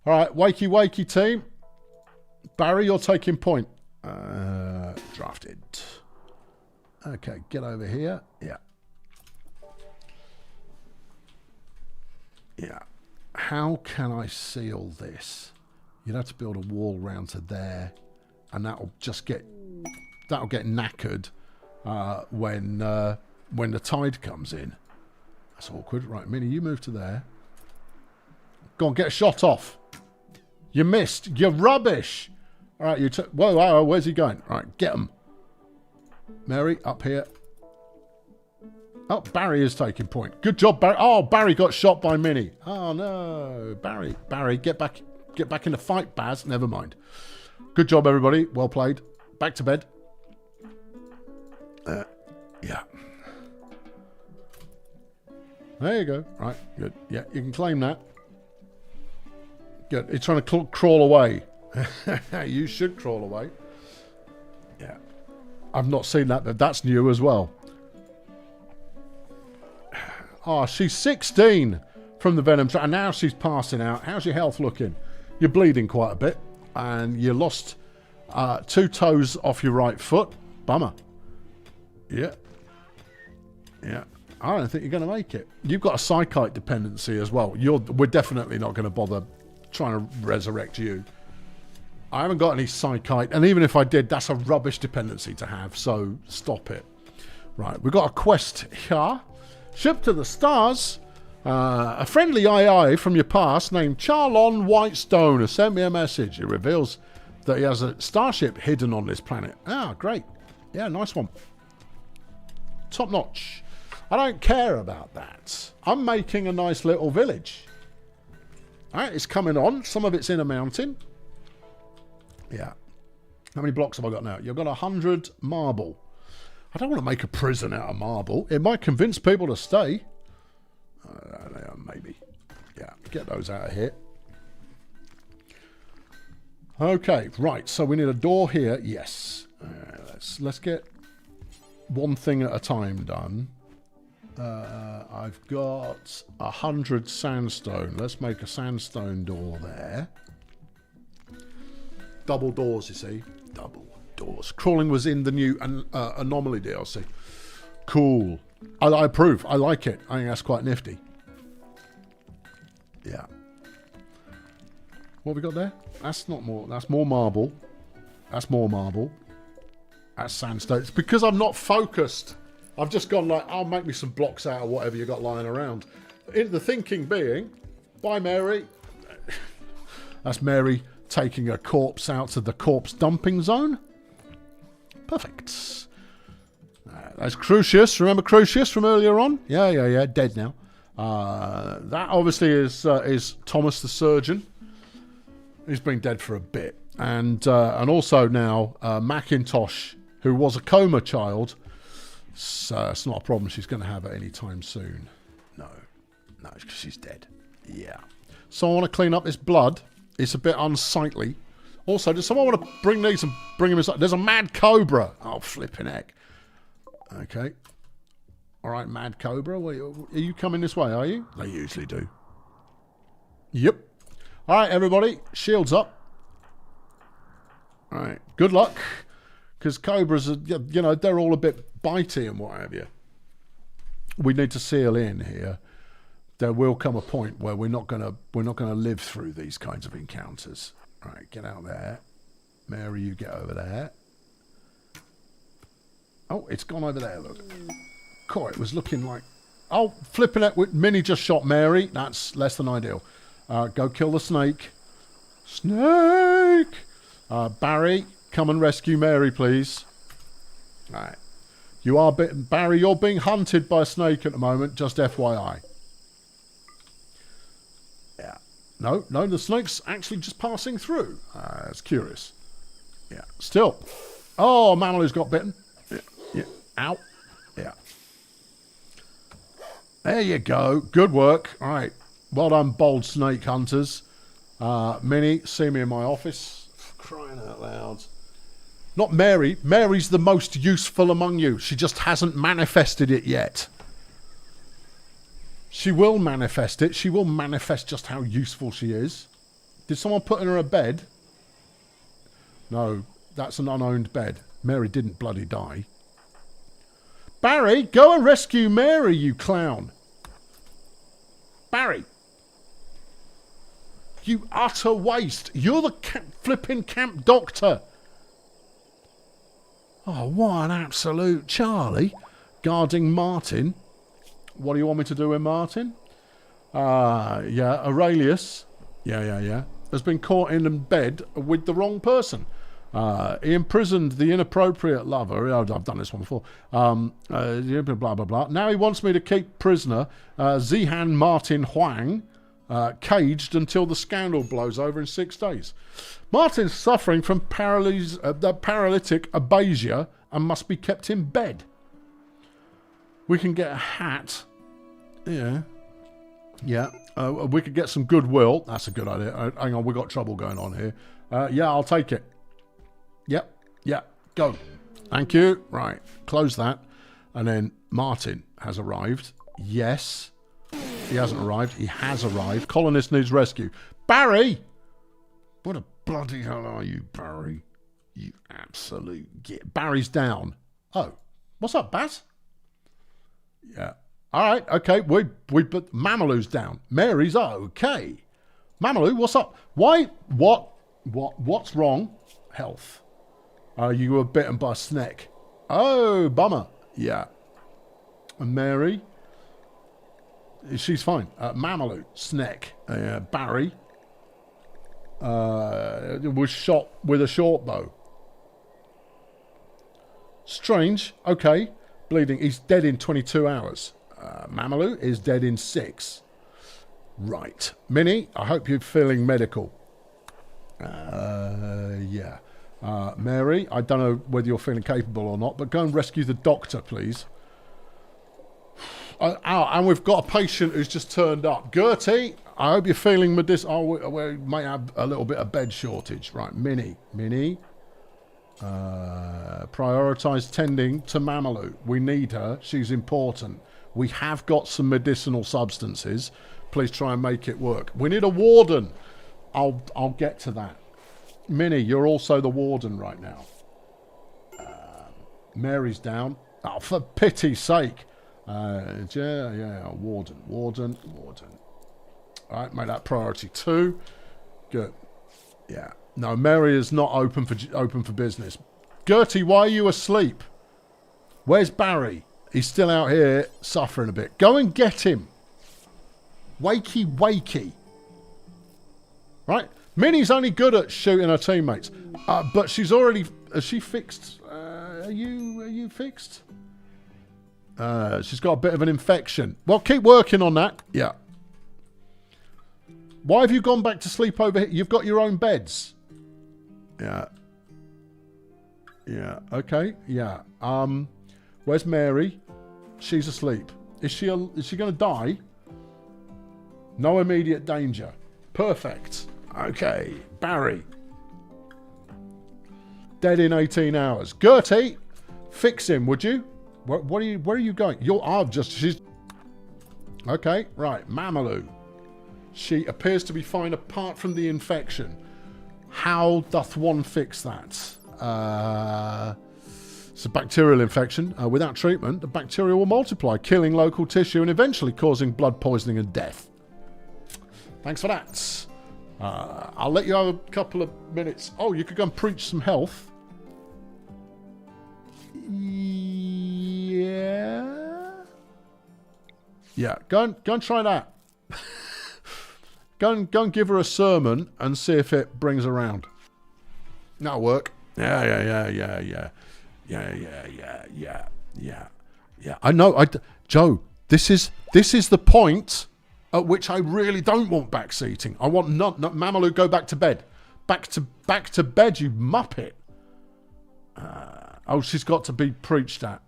All right, wakey team. Barry, you're taking point. Drafted. Okay, get over here. Yeah. Yeah. How can I seal this? You'd have to build a wall round to there, and that'll get knackered when the tide comes in. That's awkward. Right, Minnie, you move to there. Go on, get a shot off. You missed. You're rubbish. All right, whoa, where's he going? All right, get him. Mary, up here. Oh, Barry is taking point. Good job, Barry. Oh, Barry got shot by Minnie. Oh no, Barry, get back in the fight, Baz. Never mind. Good job, everybody. Well played. Back to bed. Yeah. There you go. Right, good. Yeah, you can claim that. Good. He's trying to crawl away. You should crawl away. Yeah. I've not seen that, but that's new as well. Oh, she's 16 from the Venom, and now she's passing out. How's your health looking? You're bleeding quite a bit, and you lost 2 toes off your right foot. Bummer. Yeah. Yeah. I don't think you're going to make it. You've got a psychite dependency as well. We're definitely not going to bother trying to resurrect you. I haven't got any psychite, and even if I did, that's a rubbish dependency to have, so stop it. Right, we've got a quest here. Ship to the stars. A friendly AI from your past named Charlon Whitestone has sent me a message. It reveals that he has a starship hidden on this planet. Ah, great. Yeah, nice one. Top notch. I don't care about that. I'm making a nice little village. Alright, it's coming on. Some of it's in a mountain. Yeah. How many blocks have I got now? You've got 100 marble. I don't want to make a prison out of marble. It might convince people to stay. Maybe. Yeah, get those out of here. Okay, right. So we need a door here. Yes. Let's get one thing at a time done. I've got 100 sandstone. Let's make a sandstone door there. Double doors, you see. Double doors. Crawling was in the new Anomaly DLC. Cool. I approve. I like it. I think that's quite nifty. Yeah. What have we got there? That's not more. That's more marble. That's more marble. That's sandstone. It's because I'm not focused. I've just gone like, I'll make me some blocks out of whatever you got lying around. The thinking being, bye Mary. That's Mary taking a corpse out to the corpse dumping zone. Perfect. That's Crucius. Remember Crucius from earlier on? Yeah. Dead now. That obviously is Thomas the surgeon. He's been dead for a bit. And also now Macintosh, who was a coma child. So it's not a problem she's going to have at any time soon. No, it's because she's dead. Yeah. So I want to clean up this blood. It's a bit unsightly. Also, does someone want to bring these and bring them inside? There's a mad cobra. Oh, flipping heck. Okay. All right, mad cobra. Are you coming this way, are you? They usually do. Yep. All right, everybody. Shields up. All right. Good luck. Because cobras, are, they're all a bit bitey and what have you. We need to seal in here. There will come a point where we're not gonna live through these kinds of encounters. All right, get out there. Mary, you get over there. Oh, it's gone over there, look. Cool, it was looking like... Oh, flipping it. Minnie just shot Mary. That's less than ideal. Go kill the snake. Snake! Barry, come and rescue Mary, please. All right. You are... Barry, you're being hunted by a snake at the moment, just FYI. Yeah. No, the snake's actually just passing through. It's curious. Yeah, still. Oh, Mamalu's got bitten. Yeah. Ow. Yeah. There you go. Good work. All right. Well done, bold snake hunters. Minnie, see me in my office. Crying out loud. Not Mary. Mary's the most useful among you. She just hasn't manifested it yet. She will manifest it. She will manifest just how useful she is. Did someone put in her a bed? No, that's an unowned bed. Mary didn't bloody die. Barry, go and rescue Mary, you clown. Barry. You utter waste. You're the flipping camp doctor. Oh, what an absolute Charlie. Guarding Martin. What do you want me to do with Martin? Yeah, Aurelius. Yeah. Has been caught in bed with the wrong person. He imprisoned the inappropriate lover. I've done this one before. Blah, blah, blah. Now he wants me to keep prisoner Zihan Martin Huang caged until the scandal blows over in 6 days. Martin's suffering from paralytic abasia and must be kept in bed. We can get a hat. Yeah. We could get some goodwill. That's a good idea. Hang on, we got trouble going on here. Yeah, I'll take it. Yep. Go. Thank you. Right. Close that. And then Martin has arrived. Yes. He hasn't arrived. He has arrived. Colonist needs rescue. Barry! What a bloody hell are you, Barry? You absolute git. Barry's down. Oh. What's up, Baz? Yeah. All right. Okay. We put Mamalu's down. Mary's okay. Mamalu, what's up? Why? What's wrong? Health. You were bitten by a snake. Oh, bummer. Yeah. And Mary? She's fine. Mamalu, snake. Barry was shot with a short bow. Strange. Okay. Bleeding. He's dead in 22 hours. Mamalu is dead in 6. Right. Minnie, I hope you're feeling medical. Yeah. Mary, I don't know whether you're feeling capable or not, but go and rescue the doctor, please. And we've got a patient who's just turned up. Gertie, I hope you're feeling medicinal. We might have a little bit of bed shortage. Right, Minnie. Prioritise tending to Mamalu. We need her. She's important. We have got some medicinal substances. Please try and make it work. We need a warden. I'll get to that. Minnie, you're also the warden right now. Mary's down. Oh, for pity's sake. Yeah, warden. All right, make that priority 2. Good. Yeah. No, Mary is not open for business. Gertie, why are you asleep? Where's Barry? He's still out here suffering a bit. Go and get him. Wakey. Right? Minnie's only good at shooting her teammates. But she's already... Has she fixed... Are you fixed? She's got a bit of an infection. Well, keep working on that. Yeah. Why have you gone back to sleep over here? You've got your own beds. Yeah. Yeah. Okay. Yeah. Where's Mary? She's asleep. Is she going to die? No immediate danger. Perfect. Okay. Barry. Dead in 18 hours. Gertie, fix him, would you? Where are you going? She's... Okay, right. Mamalou. She appears to be fine apart from the infection. How doth one fix that? It's a bacterial infection. Without treatment, the bacteria will multiply, killing local tissue and eventually causing blood poisoning and death. Thanks for that. I'll let you have a couple of minutes. Oh, you could go and preach some health. Yeah. Yeah, go and try that. Go and give her a sermon and see if it brings her around. That'll work. Yeah. I know. Joe, this is the point at which I really don't want back seating. I want not Mamalou, go back to bed. Back to bed, you muppet. She's got to be preached at.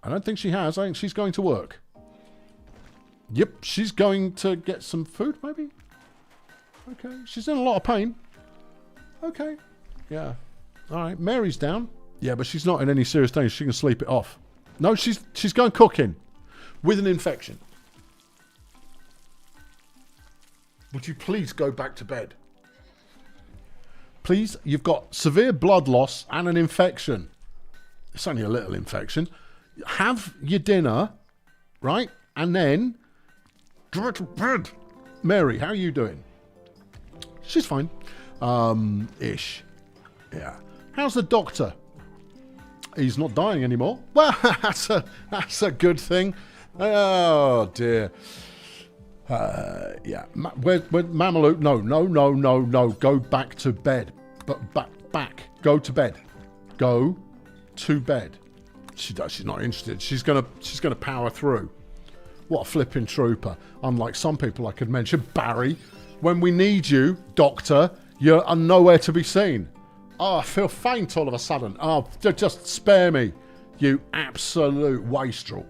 I don't think she has. I think she's going to work. Yep, she's going to get some food, maybe? Okay, she's in a lot of pain. Okay, yeah. All right, Mary's down. Yeah, but she's not in any serious danger. She can sleep it off. No, she's going cooking with an infection. Would you please go back to bed? Please, you've got severe blood loss and an infection. It's only a little infection. Have your dinner, right? And then go to bed. Mary, how are you doing? She's fine. Ish. Yeah. How's the doctor? He's not dying anymore. Well, that's a good thing. Oh, dear. Yeah. Where Mamalou? No. Go back to bed. But back. Go to bed. Go to bed. She's not interested. She's gonna power through. What a flipping trooper. Unlike some people I could mention. Barry, when we need you, Doctor, you're nowhere to be seen. Oh, I feel faint all of a sudden. Oh, just spare me, you absolute wastrel.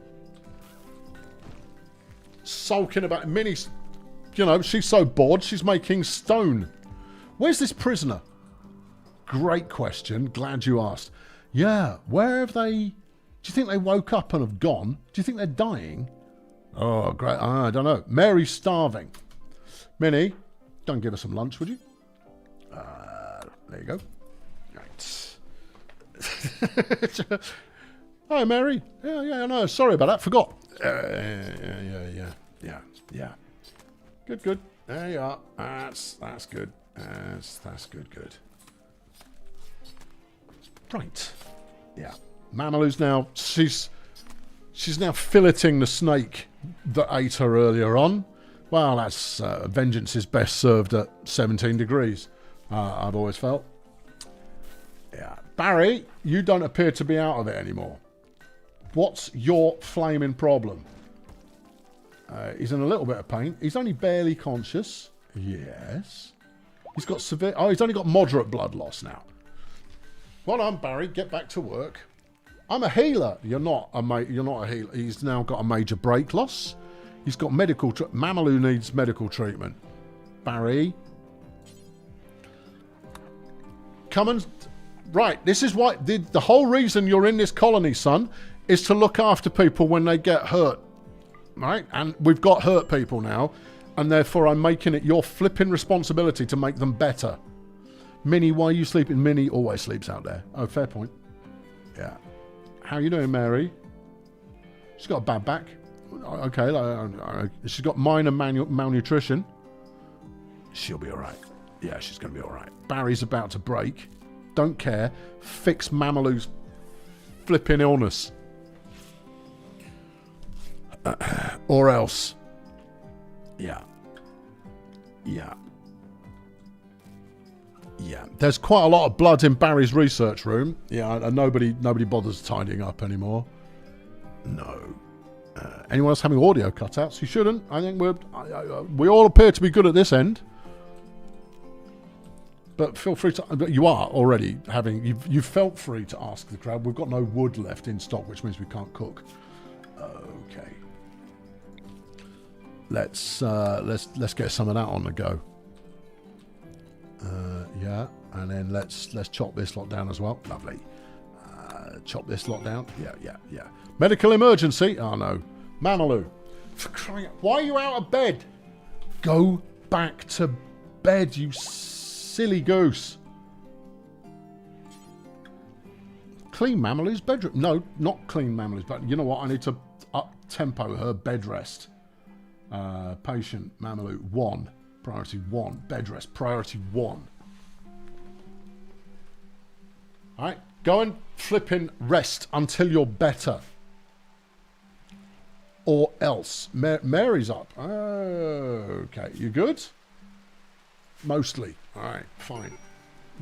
Sulking about Minnie's, she's so bored she's making stone. Where's this prisoner? Great question. Glad you asked. Yeah, where have they... Do you think they woke up and have gone? Do you think they're dying? Oh, great. I don't know. Mary's starving. Minnie, don't give her some lunch, would you? There you go. Right. Hi, Mary. Yeah, no, sorry about that. Forgot. Yeah. Good. There you are. That's good. That's good. Right. Yeah. Mamalou's now... She's now filleting the snake that ate her earlier on. Well, that's... vengeance is best served at 17 degrees. I've always felt. Yeah. Barry, you don't appear to be out of it anymore. What's your flaming problem? He's in a little bit of pain. He's only barely conscious. Yes. He's got severe... Oh, he's only got moderate blood loss now. Well done, Barry. Get back to work. I'm a healer. You're not a healer. He's now got a major break loss. He's got medical... Mamalou needs medical treatment. Barry. Come and... Right, this is why... The whole reason you're in this colony, son, is to look after people when they get hurt. Right? And we've got hurt people now, and therefore I'm making it your flipping responsibility to make them better. Minnie, why are you sleeping? Minnie always sleeps out there. Oh, fair point. Yeah. How you doing, Mary? She's got a bad back. Okay. She's got minor malnutrition. She'll be all right. Yeah, she's going to be all right. Barry's about to break. Don't care. Fix Mamalou's flipping illness. Or else. Yeah. There's quite a lot of blood in Barry's research room. Yeah, and nobody bothers tidying up anymore. No. Anyone else having audio cutouts? You shouldn't. I think we all appear to be good at this end. But feel free to... You are already having... You've felt free to ask the crowd. We've got no wood left in stock, which means we can't cook. Okay. Let's get some of that on the go. Yeah, and then let's chop this lot down as well. Lovely. Chop this lot down. Yeah. Medical emergency. Oh no, Mamalu. For crying out! Why are you out of bed? Go back to bed, you silly goose. Clean Mamalu's bedroom. No, not clean Mamalu's bed. You know what? I need to up tempo her bed rest. Patient Mamalu 1. Priority 1. Bed rest. Priority 1. Alright. Go and flipping rest until you're better. Or else. Mary's up. Okay. You good? Mostly. Alright. Fine.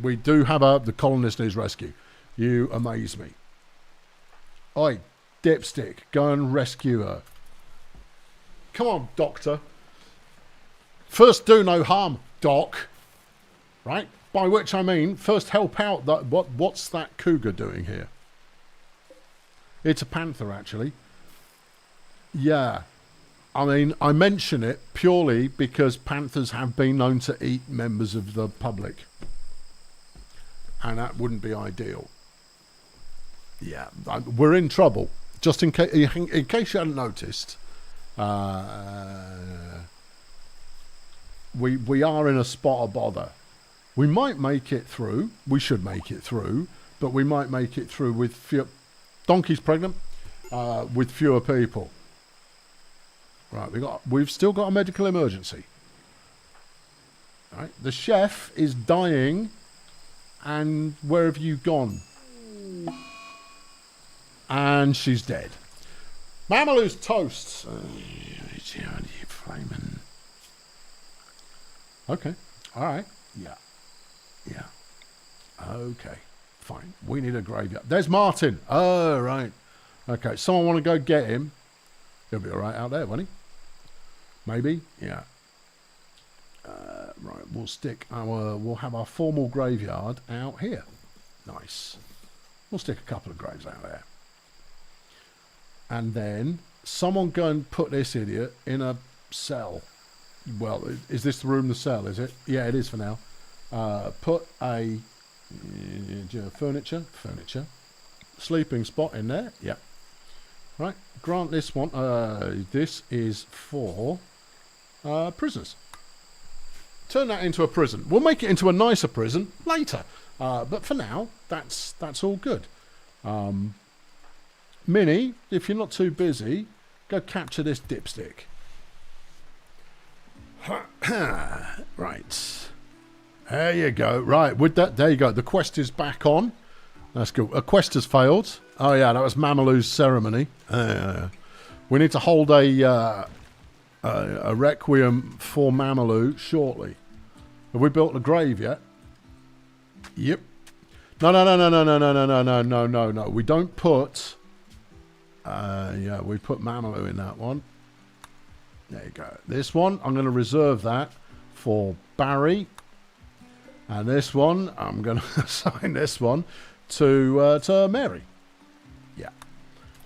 We do have the colonist needs rescue. You amaze me. Oi. Dipstick. Go and rescue her. Come on, Doctor. First do no harm, Doc. Right? By which I mean, first help out. What's that cougar doing here? It's a panther, actually. Yeah. I mean, I mention it purely because panthers have been known to eat members of the public. And that wouldn't be ideal. Yeah. We're in trouble. Just in case you hadn't noticed. We are in a spot of bother. We might make it through. We should make it through, but we might make it through with fewer... Donkey's pregnant, with fewer people. Right, we've still got a medical emergency. Right, the chef is dying, and where have you gone? And she's dead. Mamalu's toast. Okay. All right. Yeah. Okay. Fine. We need a graveyard. There's Martin. Oh, right. Okay. Someone want to go get him? He'll be all right out there, won't he? Maybe. Yeah. Right. We'll have our formal graveyard out here. Nice. We'll stick a couple of graves out there. And then someone go and put this idiot in a cell. Well, is this the room, the cell, is it? Yeah, it is for now. Put a furniture, sleeping spot in there. Yep. Right, grant this one. This is for prisoners. Turn that into a prison. We'll make it into a nicer prison later. But for now, that's all good. Minnie, if you're not too busy, go capture this dipstick. Right. There you go. Right, with that, there you go. The quest is back on. That's good. A quest has failed. Oh yeah, that was Mamalu's ceremony. We need to hold a requiem for Mamalu shortly. Have we built a grave yet? Yep. No. We don't put... yeah, we put Mamalu in that one. There you go. This one, I'm going to reserve that for Barry. And this one, I'm going to assign this one to Mary. Yeah.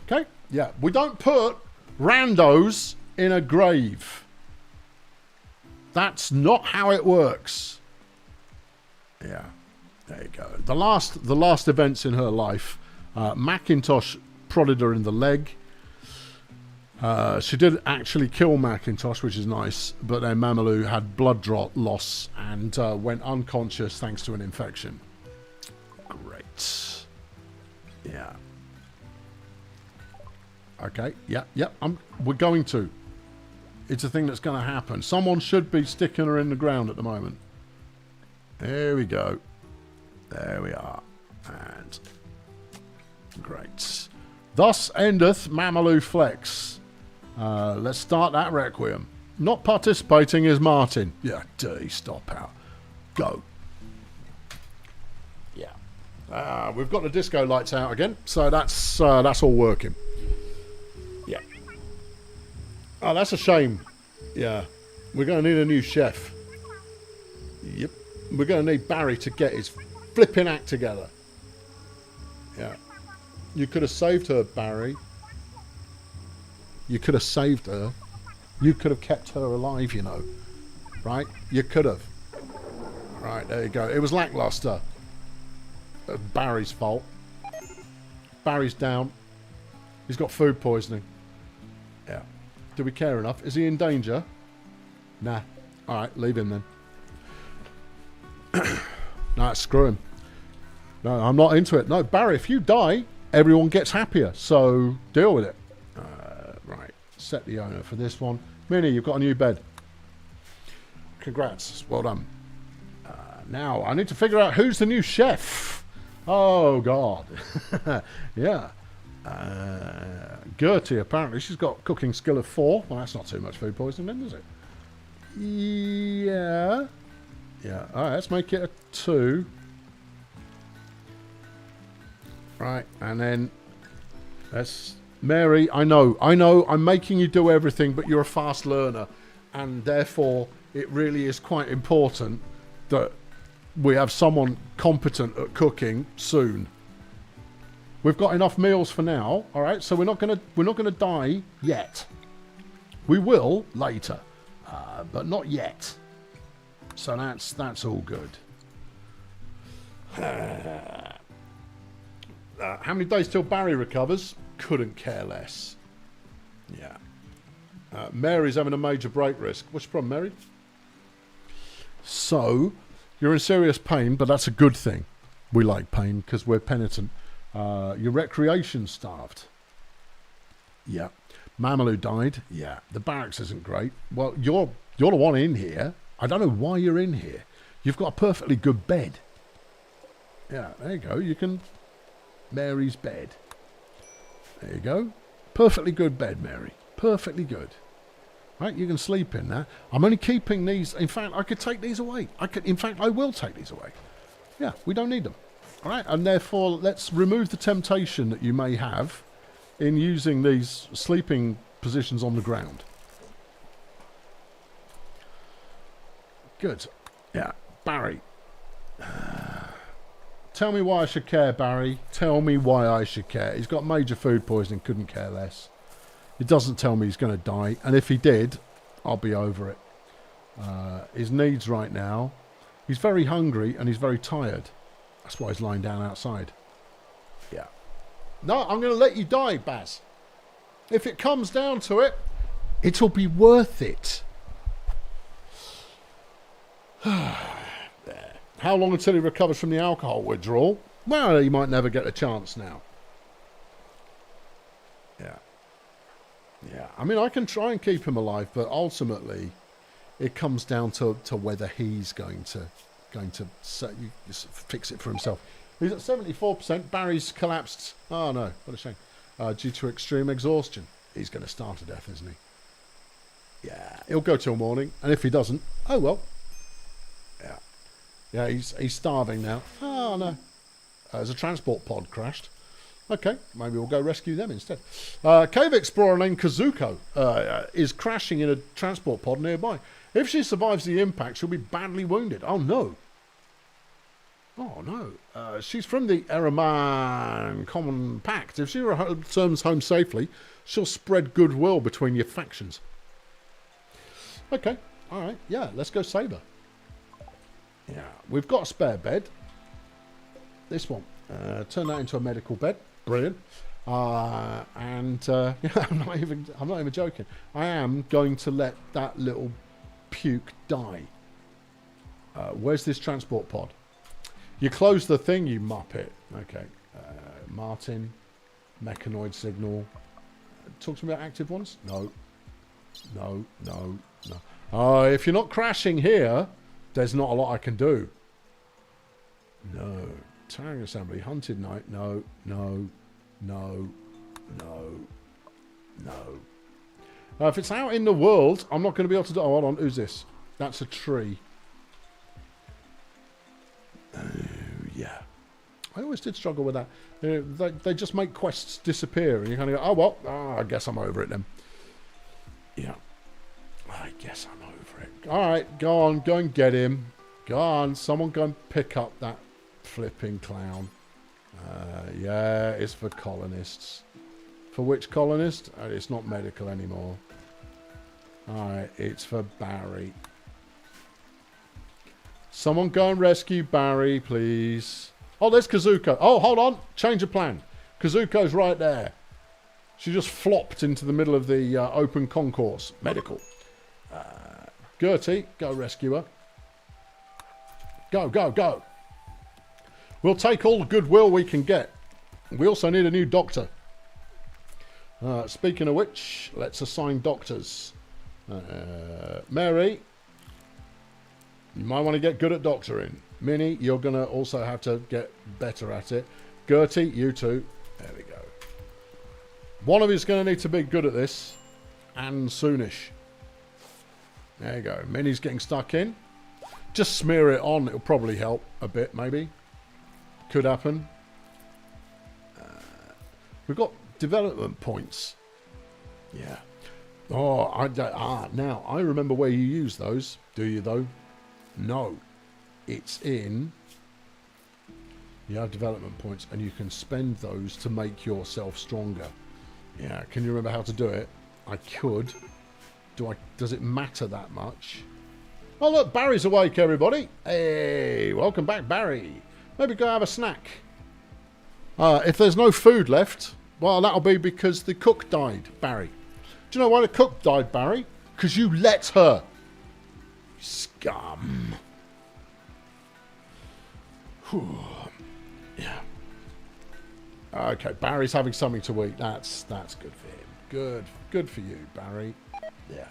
Okay? Yeah. We don't put randos in a grave. That's not how it works. Yeah. There you go. The last events in her life, Macintosh prodded her in the leg. She did actually kill Macintosh, which is nice, but then Mamalu had blood loss and went unconscious thanks to an infection. Great. Yeah. Okay. Yeah. We're going to. It's a thing that's going to happen. Someone should be sticking her in the ground at the moment. There we go. There we are. And great. Thus endeth Mamalu Flex. Let's start that requiem. Not participating is Martin. Yeah, dirty stop out. Go. Yeah. We've got the disco lights out again, so that's all working. Oh, that's a shame. Yeah. We're going to need a new chef. Yep. We're going to need Barry to get his flipping act together. Yeah. You could have saved her, Barry. You could have saved her. You could have kept her alive, you know. Right? You could have. Right, there you go. It was lackluster. Barry's fault. Barry's down. He's got food poisoning. Yeah. Do we care enough? Is he in danger? Nah. Alright, leave him then. Nah, screw him. No, I'm not into it. No, Barry, if you die, everyone gets happier. So, deal with it. Right. Set the owner for this one. Minnie, you've got a new bed. Congrats. Well done. Now, I need to figure out who's the new chef. Oh, God. Yeah. Gertie, apparently, she's got cooking skill of 4. Well, that's not too much food poisoning, then, is it? Yeah. Yeah. All right, let's make it a 2. Right, and then let's... Mary, I know, I'm making you do everything, but you're a fast learner, and therefore it really is quite important that we have someone competent at cooking soon. We've got enough meals for now, all right? So we're not gonna die yet. We will later, but not yet. So that's all good. How many days till Barry recovers? Couldn't care less. Yeah. Mary's having a major break risk. What's your problem, Mary? So, you're in serious pain, but that's a good thing. We like pain because we're penitent. Your recreation starved. Yeah. Mamalou died. Yeah. The barracks isn't great. Well, you're the one in here. I don't know why you're in here. You've got a perfectly good bed. Yeah, there you go. You can... Mary's bed. There you go. Perfectly good bed, Mary. Perfectly good. Right, you can sleep in there. I'm only keeping these. In fact, I could take these away. In fact, I will take these away. Yeah, we don't need them. All right, and therefore, let's remove the temptation that you may have in using these sleeping positions on the ground. Good. Yeah, Barry. Tell me why I should care, Barry. Tell me why I should care. He's got major food poisoning, couldn't care less. It doesn't tell me he's going to die. And if he did, I'll be over it. His needs right now. He's very hungry and he's very tired. That's why he's lying down outside. Yeah. No, I'm going to let you die, Baz. If it comes down to it, it'll be worth it. How long until he recovers from the alcohol withdrawal? Well, he might never get a chance now. Yeah. Yeah. I mean, I can try and keep him alive, but ultimately, it comes down to whether he's going to fix it for himself. He's at 74%. Barry's collapsed. Oh, no. What a shame. Due to extreme exhaustion. He's going to starve to death, isn't he? Yeah. He'll go till morning. And if he doesn't, oh, well. Yeah. Yeah, he's starving now. Oh, no. There's a transport pod crashed. Okay, maybe we'll go rescue them instead. Cave explorer named Kazuko is crashing in a transport pod nearby. If she survives the impact, she'll be badly wounded. Oh, no. Oh, no. She's from the Eraman Common Pact. If she returns home safely, she'll spread goodwill between your factions. Okay, all right. Yeah, let's go save her. Yeah, we've got a spare bed. This one. Turn that into a medical bed. Brilliant. Yeah, I'm not even joking. I am going to let that little puke die. Where's this transport pod? You close the thing, you muppet. Okay. Martin. Mechanoid signal. Talk to me about active ones? No. No. If you're not crashing here, there's not a lot I can do. No. Towering assembly. Hunted night. No. If it's out in the world, I'm not going to be able to do... Oh, hold on. Who's this? That's a tree. Oh, yeah. I always did struggle with that. They just make quests disappear. And you kind of go, oh, well, I guess I'm over it then. Yeah. guess I'm over it. Alright, go on. Go and get him. Go on. Someone go and pick up that flipping clown. Yeah, it's for colonists. For which colonist? It's not medical anymore. Alright, it's for Barry. Someone go and rescue Barry, please. Oh, there's Kazuko. Oh, hold on. Change of plan. Kazuko's right there. She just flopped into the middle of the open concourse. Medical. Gertie, go rescue her. Go, go, go. We'll take all the goodwill we can get. We also need a new doctor. Speaking of which, let's assign doctors. Mary, you might want to get good at doctoring. Minnie, you're going to also have to get better at it. Gertie, you too. There we go. One of you is going to need to be good at this. And soonish. There you go. Minnie's getting stuck in. Just smear it on. It'll probably help a bit, maybe. Could happen. We've got development points. Yeah. Oh, now, I remember where you use those. Do you, though? No. It's in... You have development points, and you can spend those to make yourself stronger. Yeah, can you remember how to do it? I could. Does it matter that much? Oh, look, Barry's awake, everybody. Hey, welcome back, Barry. Maybe go have a snack. If there's no food left, well, that'll be because the cook died, Barry. Do you know why the cook died, Barry? Because you let her. Scum. Whew. Yeah. Okay, Barry's having something to eat. That's good for him. Good for you, Barry. Yeah.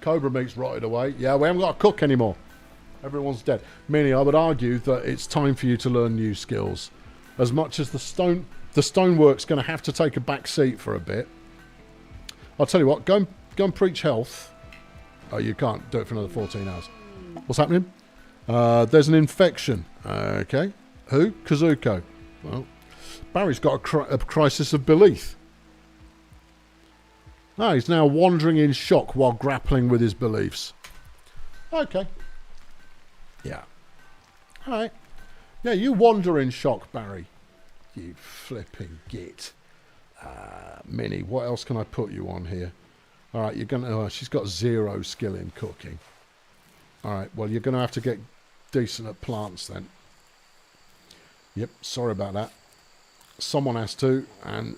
Cobra meat's rotted away. Yeah, we haven't got a cook anymore. Everyone's dead. Minnie, I would argue that it's time for you to learn new skills. As much as the stonework's going to have to take a back seat for a bit. I'll tell you what, go and preach health. Oh, you can't do it for another 14 hours. What's happening? There's an infection. Okay. Who? Kazuko. Well, Barry's got a crisis of belief. Oh, he's now wandering in shock while grappling with his beliefs. Okay. Yeah. All right. Yeah, you wander in shock, Barry. You flipping git. Minnie, what else can I put you on here? All right, you're going to... Oh, she's got 0 skill in cooking. All right, well, you're going to have to get decent at plants then. Yep, sorry about that. Someone has to, and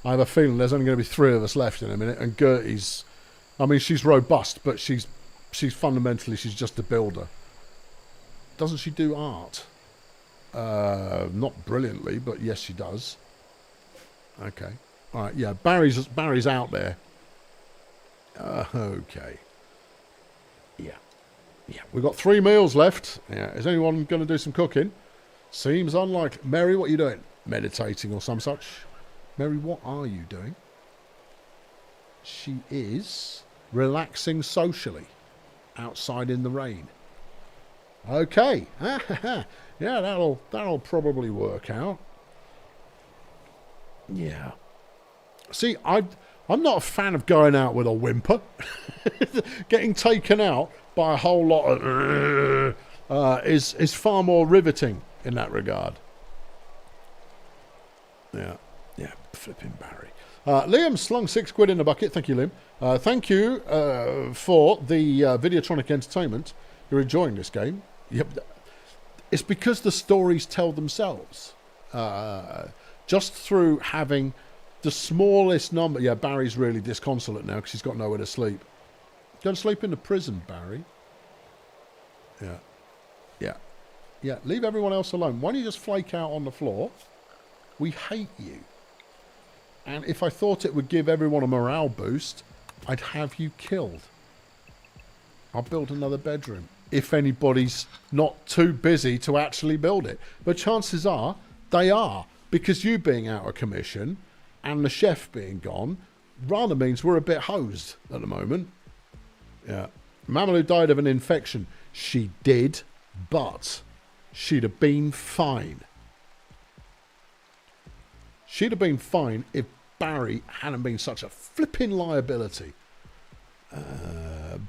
I have a feeling there's only going to be 3 of us left in a minute, and Gertie's... I mean, she's robust, but she's fundamentally, she's just a builder. Doesn't she do art? Not brilliantly, but yes, she does. Okay. All right, yeah, Barry's out there. Okay. Yeah. Yeah, we've got 3 meals left. Yeah, is anyone going to do some cooking? Seems unlikely. Mary, what are you doing? Meditating or some such? Mary, what are you doing? She is relaxing socially outside in the rain. Okay. Yeah, that'll probably work out. Yeah. See, I'm not a fan of going out with a whimper. Getting taken out by a whole lot of is far more riveting in that regard. Yeah, flipping Barry. Liam slung 6 quid in the bucket. Thank you, Liam. Thank you for the Videotronic Entertainment. You're enjoying this game. Yep. It's because the stories tell themselves. Just through having the smallest number... Yeah, Barry's really disconsolate now because he's got nowhere to sleep. Go and sleep in the prison, Barry. Yeah, leave everyone else alone. Why don't you just flake out on the floor? We hate you. And if I thought it would give everyone a morale boost, I'd have you killed. I'll build another bedroom. If anybody's not too busy to actually build it. But chances are, they are. Because you being out of commission and the chef being gone rather means we're a bit hosed at the moment. Yeah. Mamalou died of an infection. She did, but she'd have been fine. She'd have been fine if Barry hadn't been such a flipping liability.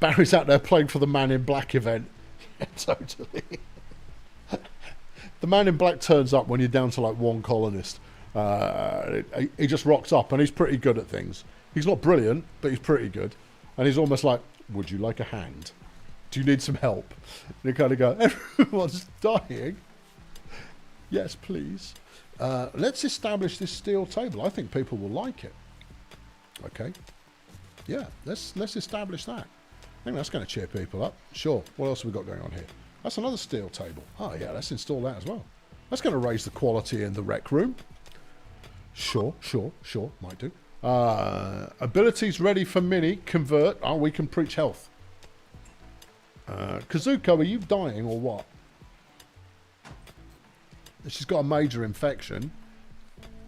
Barry's out there playing for the Man in Black event. Yeah, totally. The Man in Black turns up when you're down to like one colonist. He just rocks up and he's pretty good at things. He's not brilliant, but he's pretty good. And he's almost like, would you like a hand? Do you need some help? And you kind of go, everyone's dying. Yes, please. Let's establish this steel table. I think people will like it. Okay. Yeah, let's establish that. I think that's going to cheer people up. Sure. What else have we got going on here? That's another steel table. Oh, yeah, let's install that as well. That's going to raise the quality in the rec room. Sure. Might do. Abilities ready for mini. Convert. Oh, we can preach health. Kazuko, are you dying or what? She's got a major infection.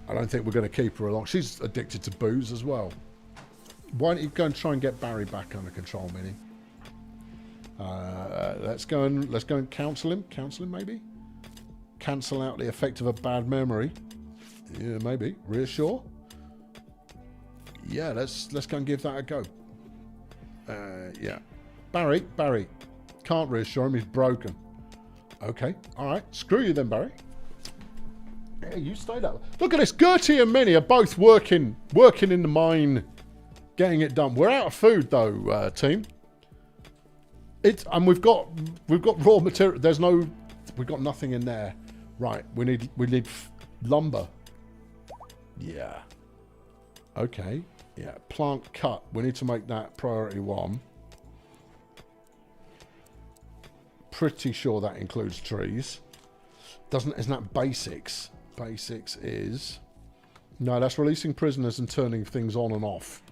I don't think we're going to keep her along. She's addicted to booze as well. Why don't you go and try and get Barry back under control, Minnie? Let's go and counsel him. Counsel him, maybe. Cancel out the effect of a bad memory. Yeah, maybe. Reassure. Yeah, let's go and give that a go. Yeah. Barry. Can't reassure him. He's broken. Okay. All right. Screw you then, Barry. Yeah, you stayed up. Look at this. Gertie and Minnie are both working in the mine, getting it done. We're out of food though, team. And we've got raw material. We've got nothing in there. Right. We need lumber. Yeah. Okay. Yeah. Plant cut. We need to make that priority 1. Pretty sure that includes trees. Isn't that basics? Basics is... No, that's releasing prisoners and turning things on and off.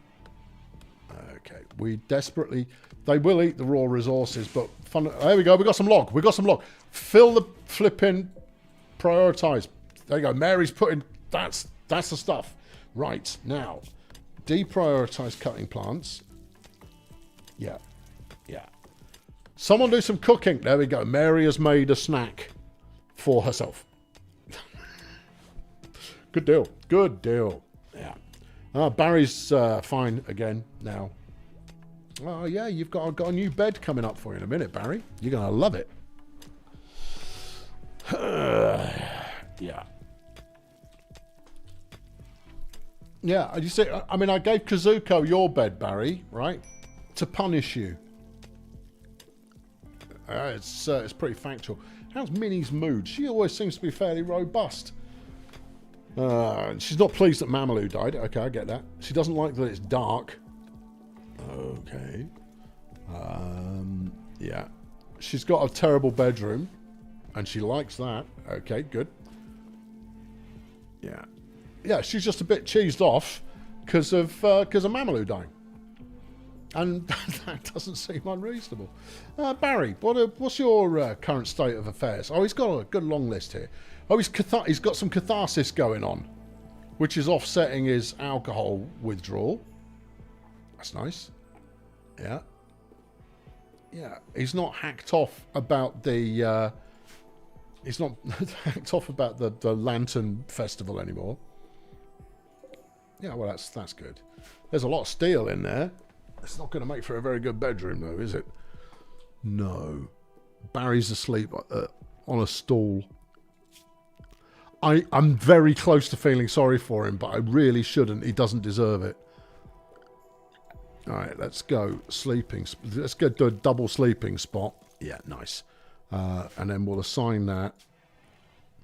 Okay. We desperately... They will eat the raw resources, but... There we go. We got some log. Fill the flipping... Prioritize. There you go. Mary's putting... That's the stuff. Right. Now. Deprioritize cutting plants. Yeah. Someone do some cooking. There we go. Mary has made a snack for herself. Good deal. Yeah. Barry's fine again now. Oh, yeah, you've got a new bed coming up for you in a minute, Barry. You're going to love it. Yeah. Yeah, you see, I mean, I gave Kazuko your bed, Barry, right? To punish you. It's pretty factual. How's Minnie's mood? She always seems to be fairly robust. She's not pleased that Mamalou died. Okay, I get that. She doesn't like that it's dark. Okay. Yeah. She's got a terrible bedroom, and she likes that. Okay, good. Yeah. Yeah, she's just a bit cheesed off because of Mamalou dying. And that doesn't seem unreasonable. Barry, what's your current state of affairs? Oh, he's got a good long list here. Oh, he's got some catharsis going on, which is offsetting his alcohol withdrawal. That's nice. Yeah. Yeah. He's not hacked off about the... he's not hacked off about the Lantern Festival anymore. Yeah, well, that's good. There's a lot of steel in there. It's not going to make for a very good bedroom, though, is it? No. Barry's asleep on a stool. I'm very close to feeling sorry for him, but I really shouldn't. He doesn't deserve it. All right, let's go sleeping. Let's go do a double sleeping spot. Yeah, nice. And then we'll assign that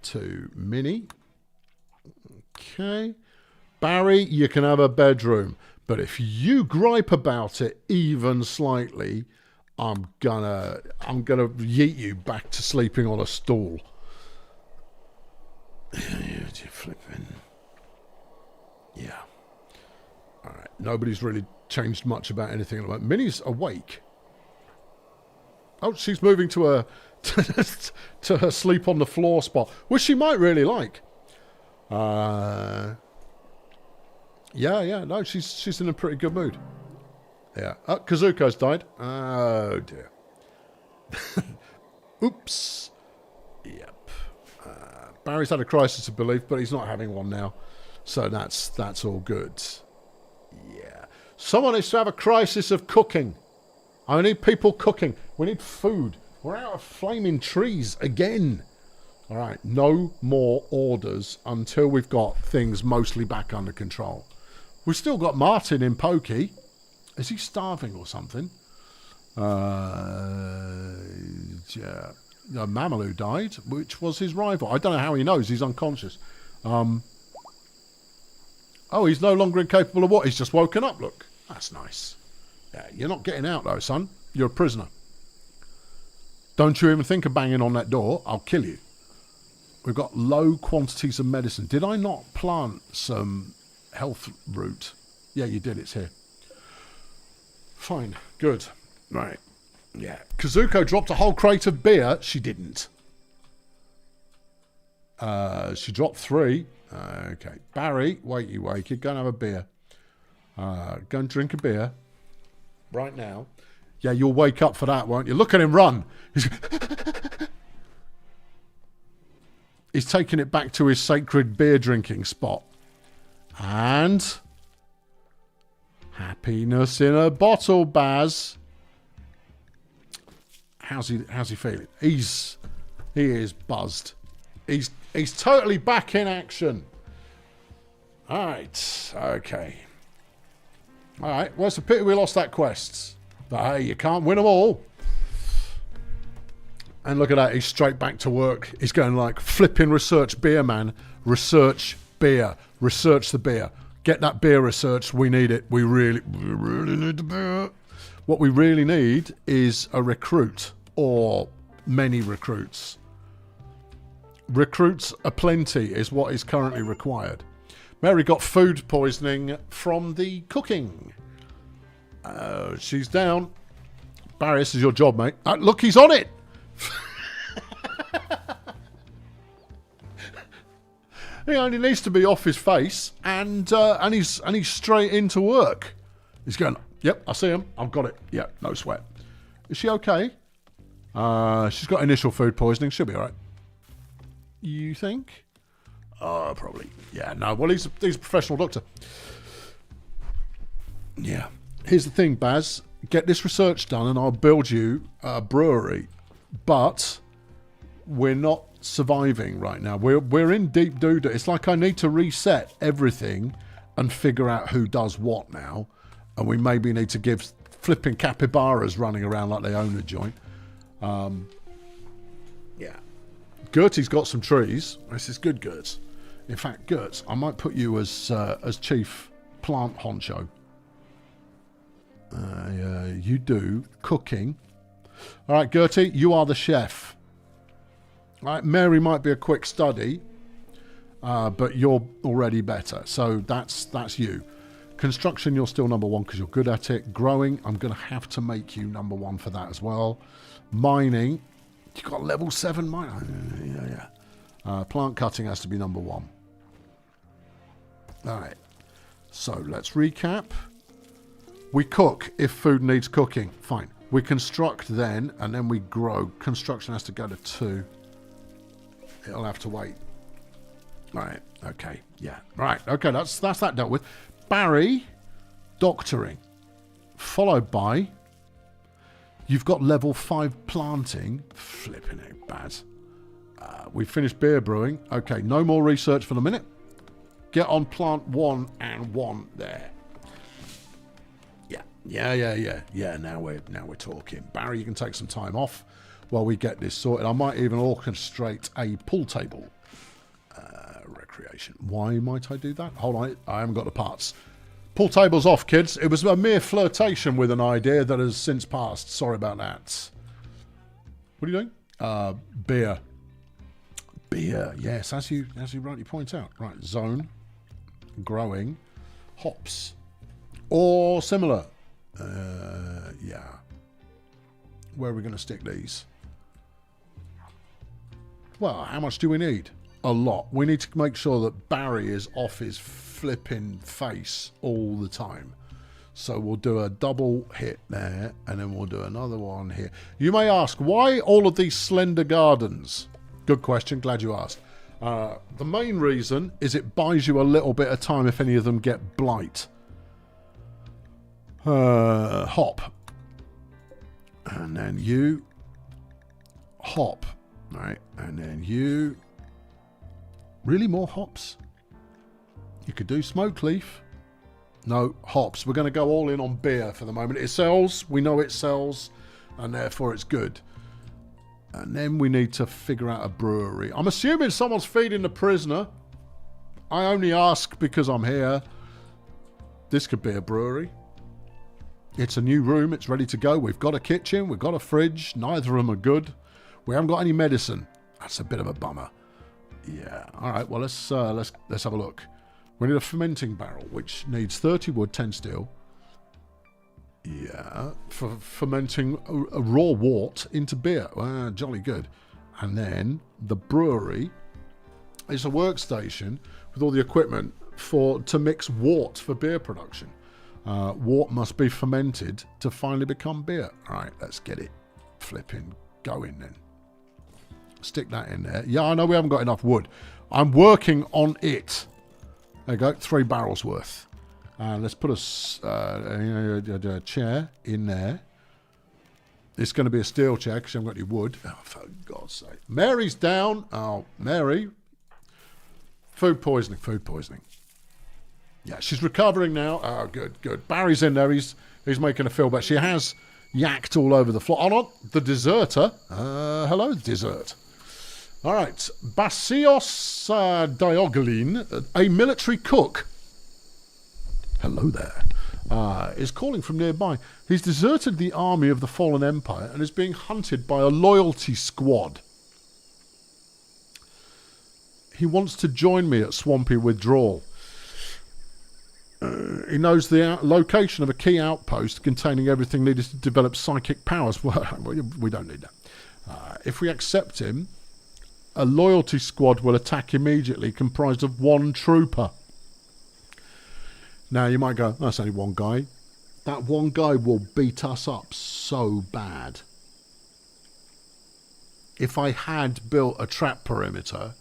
to Minnie. Okay. Barry, you can have a bedroom. But if you gripe about it even slightly, I'm gonna yeet you back to sleeping on a stool. Flipping. Yeah. All right. Nobody's really changed much about anything at the moment. Minnie's awake. Oh, she's moving to her to her sleep on the floor spot, which she might really like. Yeah, no, she's in a pretty good mood. Yeah. Kazuko's died. Oh, dear. Oops. Yep. Barry's had a crisis of belief, but he's not having one now. So that's all good. Yeah. Someone is to have a crisis of cooking. I need people cooking. We need food. We're out of flaming trees again. All right, no more orders until we've got things mostly back under control. We've still got Martin in Pokey. Is he starving or something? Yeah. Mamalou died, which was his rival. I don't know how he knows. He's unconscious. Oh, he's no longer incapable of what? He's just woken up, look. That's nice. Yeah, you're not getting out, though, son. You're a prisoner. Don't you even think of banging on that door. I'll kill you. We've got low quantities of medicine. Did I not plant some health root? Yeah, you did. It's here. Fine. Good. Right. Yeah. Kazuko dropped a whole crate of beer. She didn't. She dropped 3. Okay. Barry, wakey. Go and have a beer. Go and drink a beer. Right now. Yeah, you'll wake up for that, won't you? Look at him run. He's taking it back to his sacred beer drinking spot. And happiness in a bottle, Baz. How's he feeling? He is buzzed. He's totally back in action. Alright, okay. Alright, well, it's a pity we lost that quest. But hey, you can't win them all. And look at that, he's straight back to work. He's going like, flipping research beer, man. Research beer. Research the beer. Get that beer researched. We need it. We really need the beer. What we really need is a recruit or many recruits. Recruits aplenty is what is currently required. Mary got food poisoning from the cooking. She's down. Barry, this is your job, mate. Look, he's on it. He only needs to be off his face, and he's straight into work. He's going, yep, I see him. I've got it. Yeah, no sweat. Is she okay? She's got initial food poisoning. She'll be all right. You think? Probably. Yeah, no. Well, he's a professional doctor. Yeah. Here's the thing, Baz. Get this research done, and I'll build you a brewery. But we're not surviving right now. We're in deep doo-doo. It's like I need to reset everything and figure out who does what now. And we maybe need to give flipping capybaras running around like they own a joint. Yeah. Gertie's got some trees. This is good, Gert. In fact, Gert, I might put you as chief plant honcho. You do cooking. All right, Gertie, you are the chef. All right, Mary might be a quick study, but you're already better. So that's you. Construction, you're still number 1 because you're good at it. Growing, I'm going to have to make you number 1 for that as well. Mining, you got level 7 mine. Yeah. Plant cutting has to be number 1. All right. So let's recap. We cook if food needs cooking. Fine. We construct then, and then we grow. Construction has to go to 2. It'll have to wait. Right. Okay. Yeah. Right. Okay. That's that dealt with. Barry, doctoring, followed by. You've got level 5 planting. Flipping it, Baz. We finished beer brewing. Okay. No more research for the minute. Get on plant 1 and 1 there. Yeah. Now we're talking. Barry, you can take some time off while we get this sorted. I might even orchestrate a pool table recreation. Why might I do that? Hold on, I haven't got the parts. Pool table's off, kids. It was a mere flirtation with an idea that has since passed. Sorry about that. What are you doing? Beer. Yes, as you rightly point out. Right, zone, growing, hops, or similar. Yeah. Where are we going to stick these? Well, how much do we need? A lot. We need to make sure that Barry is off his flipping face all the time. So we'll do a double hit there, and then we'll do another one here. You may ask, why all of these slender gardens? Good question. Glad you asked. The main reason is it buys you a little bit of time if any of them get blight. Hop. And then you hop, right? And then you really more hops. You could do smoke leaf. No, hops. We're going to go all in on beer for the moment. It sells. We know it sells, and therefore it's good. And then we need to figure out a brewery. I'm assuming someone's feeding the prisoner. I only ask because I'm here. This could be a brewery. It's a new room. It's ready to go. We've got a kitchen. We've got a fridge. Neither of them are good. We haven't got any medicine. That's a bit of a bummer. Yeah. All right. Well, let's have a look. We need a fermenting barrel, which needs 30 wood, 10 steel. Yeah. For fermenting a raw wort into beer. Jolly good. And then the brewery is a workstation with all the equipment to mix wort for beer production. Wort must be fermented to finally become beer. All right, let's get it flipping going then. Stick that in there. Yeah, I know we haven't got enough wood. I'm working on it. There you go, 3 barrels worth. Let's put a chair in there. It's going to be a steel chair because I haven't got any wood. Oh, for God's sake. Mary's down. Oh, Mary. Food poisoning. Yeah, she's recovering now. Oh, good. Barry's in there. He's making her feel better. She has yacked all over the floor. Oh, no, the deserter. Hello, dessert. All right. Basios Diogolin, a military cook. Hello there. Is calling from nearby. He's deserted the army of the fallen empire and is being hunted by a loyalty squad. He wants to join me at Swampy Withdrawal. He knows the location of a key outpost containing everything needed to develop psychic powers. Well, we don't need that. If we accept him, a loyalty squad will attack immediately, comprised of 1 trooper. Now, you might go, that's only 1 guy. That 1 guy will beat us up so bad. If I had built a trap perimeter,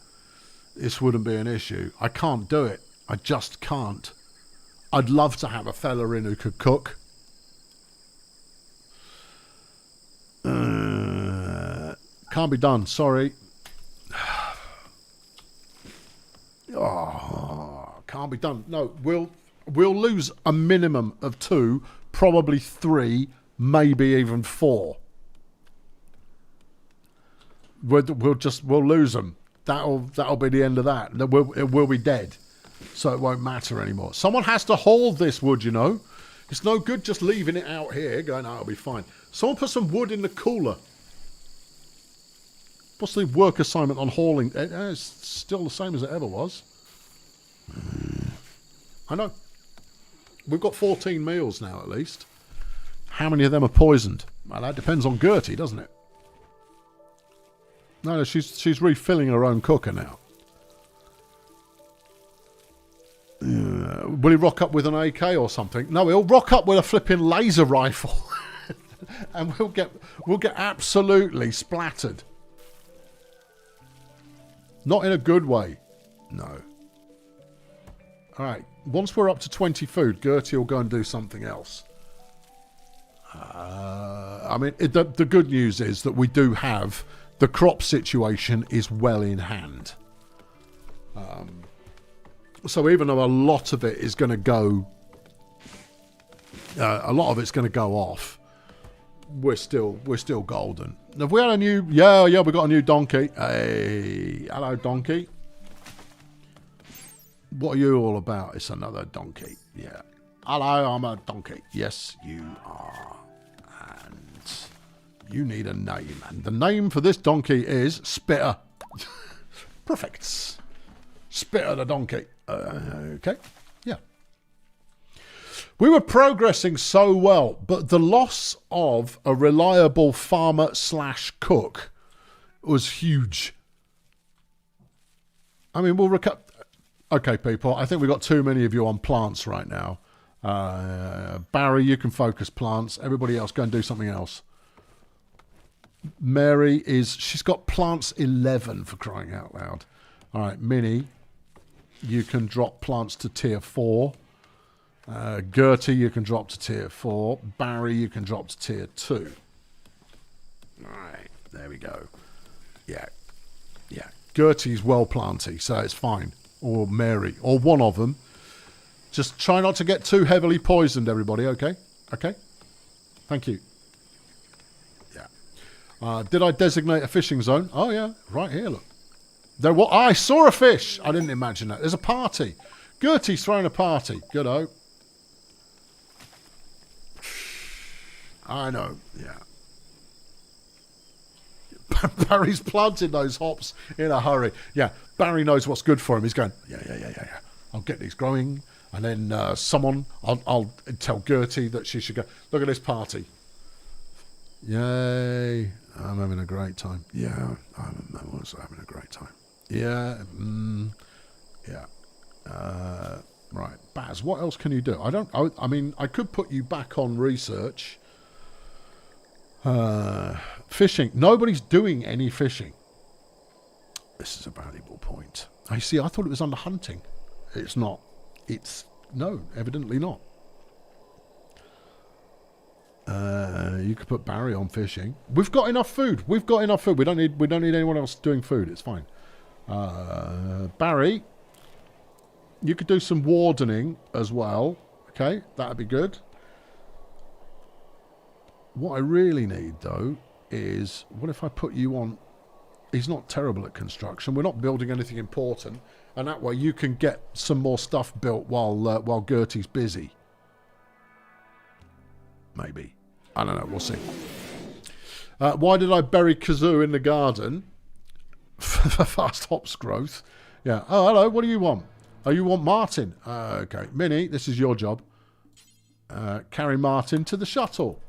this wouldn't be an issue. I can't do it. I just can't. I'd love to have a fella in who could cook. Can't be done, sorry. Oh, can't be done. No, we'll lose a minimum of 2, probably 3, maybe even 4. We'll lose them. That'll be the end of that. It will be dead. So it won't matter anymore. Someone has to hold this wood, you know. It's no good just leaving it out here going, it'll be fine. Someone put some wood in the cooler. What's the work assignment on hauling? It's still the same as it ever was. I know. We've got 14 meals now at least. How many of them are poisoned? Well, that depends on Gertie, doesn't it? No, she's refilling her own cooker now. Will he rock up with an AK or something? No, he'll rock up with a flipping laser rifle, and we'll get absolutely splattered. Not in a good way. No. All right. Once we're up to 20 food, Gertie will go and do something else. I mean, the good news is that we do have the crop situation is well in hand. So even though a lot of it is going to go, a lot of it's going to go off, we're still golden. Have we had a new? Yeah, we got a new donkey. Hey, hello, donkey. What are you all about? It's another donkey. Yeah. Hello, I'm a donkey. Yes, you are. And you need a name. And the name for this donkey is Spitter. Perfect. Spitter the donkey. Okay. Yeah. We were progressing so well, but the loss of a reliable farmer/cook was huge. I mean, we'll recover. Okay, people, I think we've got too many of you on plants right now. Barry, you can focus plants. Everybody else, go and do something else. Mary she's got plants 11 for crying out loud. All right, Minnie, you can drop plants to tier 4. Gertie, you can drop to tier 4. Barry, you can drop to tier 2. Right, there we go. Yeah. Yeah. Gertie's well planty, so it's fine. Or Mary, or one of them. Just try not to get too heavily poisoned, everybody, okay? Okay? Thank you. Yeah. Did I designate a fishing zone? Oh, yeah. Right here, look. I saw a fish. I didn't imagine that. There's a party. Gertie's throwing a party. Good-o. I know, yeah. Barry's planted those hops in a hurry. Yeah, Barry knows what's good for him. He's going, yeah. I'll get these growing. And then I'll tell Gertie that she should go. Look at this party. Yay. I'm having a great time. Yeah, I'm also having a great time. Yeah. Yeah. Right. Baz, what else can you do? I mean, I could put you back on research. Fishing. Nobody's doing any fishing. This is a valuable point. I see. I thought it was under hunting. It's not. No, evidently not. You could put Barry on fishing. We've got enough food. We don't need anyone else doing food. It's fine. Barry, you could do some wardening as well. Okay, that'd be good. What I really need, though, is... What if I put you on... He's not terrible at construction. We're not building anything important. And that way you can get some more stuff built while Gertie's busy. Maybe. I don't know. We'll see. Why did I bury Kazoo in the garden? For fast hops growth. Yeah. Oh, hello. What do you want? Oh, you want Martin? Okay. Minnie, this is your job. Carry Martin to the shuttle.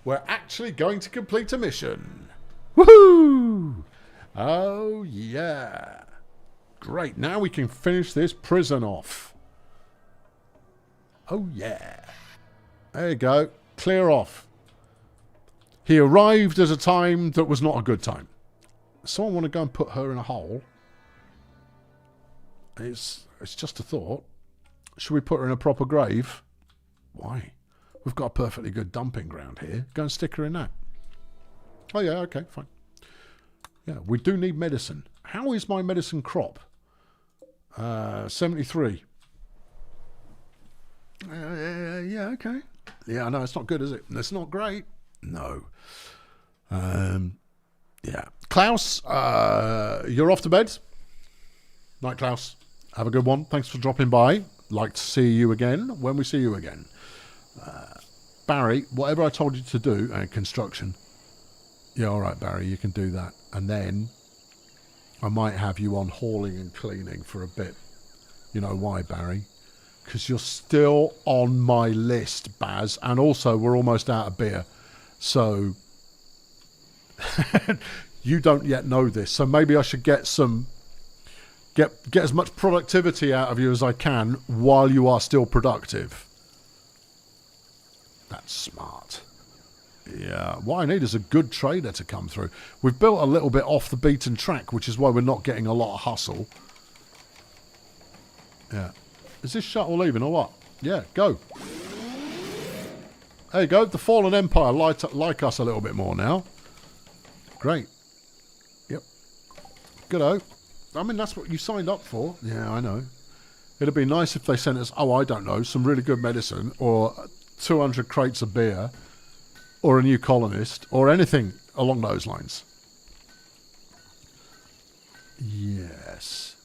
We're actually going to complete a mission. Woohoo! Oh, yeah. Great. Now we can finish this prison off. Oh, yeah. There you go. Clear off. He arrived at a time that was not a good time. Someone want to go and put her in a hole? It's just a thought. Should we put her in a proper grave? Why? We've got a perfectly good dumping ground here. Go and stick her in that. Oh, yeah, okay, fine. Yeah, we do need medicine. How is my medicine crop? 73. Yeah, okay. Yeah, I know, it's not good, is it? It's not great. No. Yeah. Klaus, you're off to bed. Night, Klaus. Have a good one. Thanks for dropping by. Like to see you again when we see you again. Barry, whatever I told you to do, construction. Yeah, all right, Barry, you can do that. And then I might have you on hauling and cleaning for a bit. You know why, Barry? Because you're still on my list, Baz. And also, we're almost out of beer. So, you don't yet know this. So maybe I should get as much productivity out of you as I can while you are still productive. That's smart. Yeah, what I need is a good trader to come through. We've built a little bit off the beaten track, which is why we're not getting a lot of hustle. Yeah. Is this shuttle leaving or what? Yeah, go. There you go. The Fallen Empire like us a little bit more now. Great. Yep. Good-o. I mean, that's what you signed up for. Yeah, I know. It'd be nice if they sent us, I don't know, some really good medicine or 200 crates of beer or a new colonist or anything along those lines. Yes.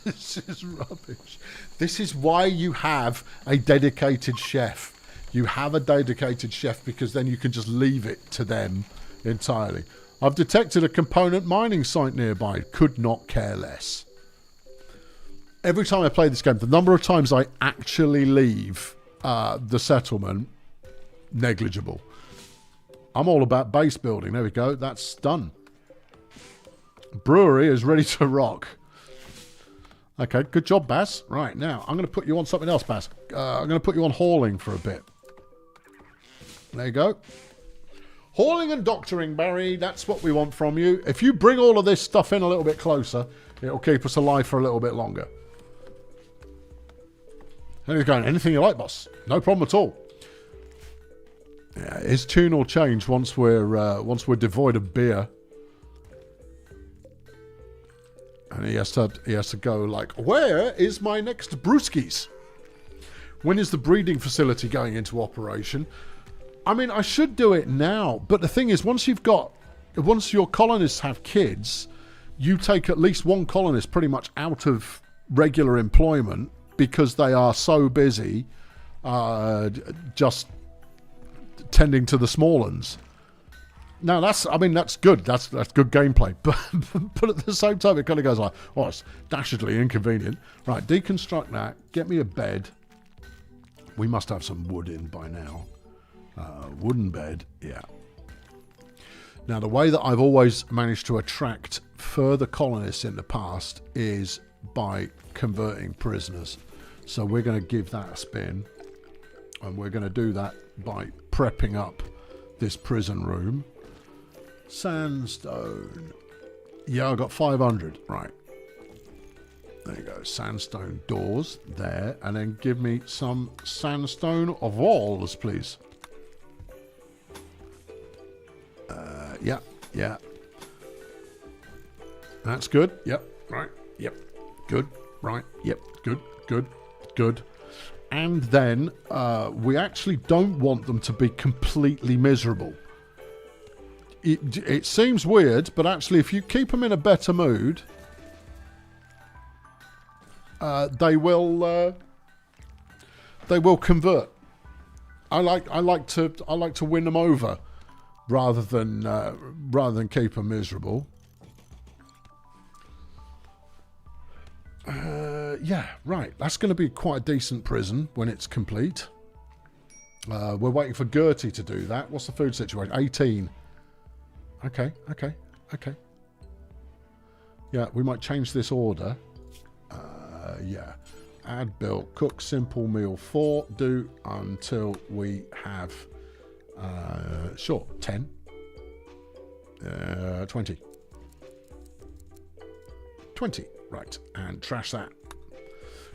This is rubbish. This is why you have a dedicated chef. You have a dedicated chef because then you can just leave it to them entirely. I've detected a component mining site nearby. Could not care less. Every time I play this game, the number of times I actually leave the settlement, negligible. I'm all about base building. There we go. That's done. Brewery is ready to rock. Okay, good job, Baz. Right, now, I'm going to put you on something else, Baz. I'm going to put you on hauling for a bit. There you go. Hauling and doctoring, Barry. That's what we want from you. If you bring all of this stuff in a little bit closer, it'll keep us alive for a little bit longer. And he's going, anything you like, boss. No problem at all. Yeah, his tune will change once we're devoid of beer. And he has to go like, where is my next brewskis? When is the breeding facility going into operation? I mean, I should do it now, but the thing is, once your colonists have kids, you take at least one colonist pretty much out of regular employment because they are so busy just tending to the small ones. Now that's good. That's good gameplay. But at the same time, it kind of goes like, oh, it's dastardly inconvenient. Right, deconstruct that. Get me a bed. We must have some wood in by now. Wooden bed, yeah. Now, the way that I've always managed to attract further colonists in the past is by converting prisoners. So we're going to give that a spin. And we're going to do that by prepping up this prison room. Sandstone. Yeah, I got 500. Right. There you go. Sandstone doors there. And then give me some sandstone walls, please. Yeah. That's good. Yep. Right. Yep. Good. Right. Yep. Good. And then we actually don't want them to be completely miserable. It seems weird, but actually if you keep them in a better mood, they will convert. I like to win them over rather than keep them miserable. Yeah, right. That's going to be quite a decent prison when it's complete. We're waiting for Gertie to do that. What's the food situation? 18. Okay. Yeah, we might change this order. Yeah. Add built, cook simple meal 4. Do until we have, 10. 20. 20. Right, and trash that.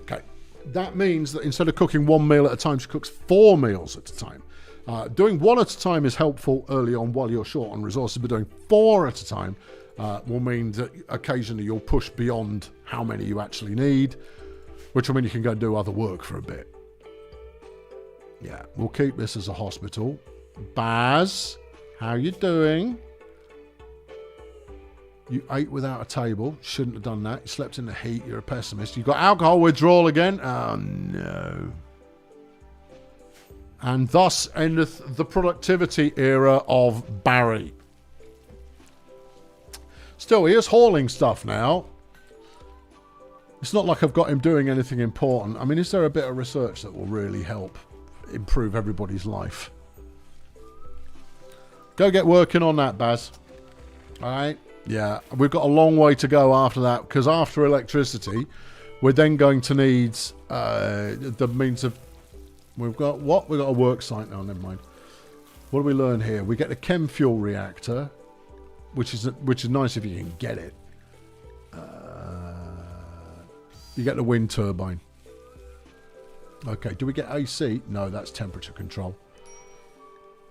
Okay, that means that instead of cooking one meal at a time, she cooks 4 meals at a time. Doing 1 at a time is helpful early on while you're short on resources, but doing 4 at a time will mean that occasionally you'll push beyond how many you actually need, which will mean you can go and do other work for a bit. Yeah, we'll keep this as a hospital. Baz, how you doing? You ate without a table. Shouldn't have done that. You slept in the heat. You're a pessimist. You've got alcohol withdrawal again. Oh, no. And thus endeth the productivity era of Barry. Still, he is hauling stuff now. It's not like I've got him doing anything important. I mean, is there a bit of research that will really help improve everybody's life? Go get working on that, Baz. All right? Yeah, we've got a long way to go after that, because after electricity, we're then going to need the means of... We've got what? We've got a work site now, never mind. What do we learn here? We get a chem fuel reactor, which is nice if you can get it. You get the wind turbine. Okay, do we get AC? No, that's temperature control,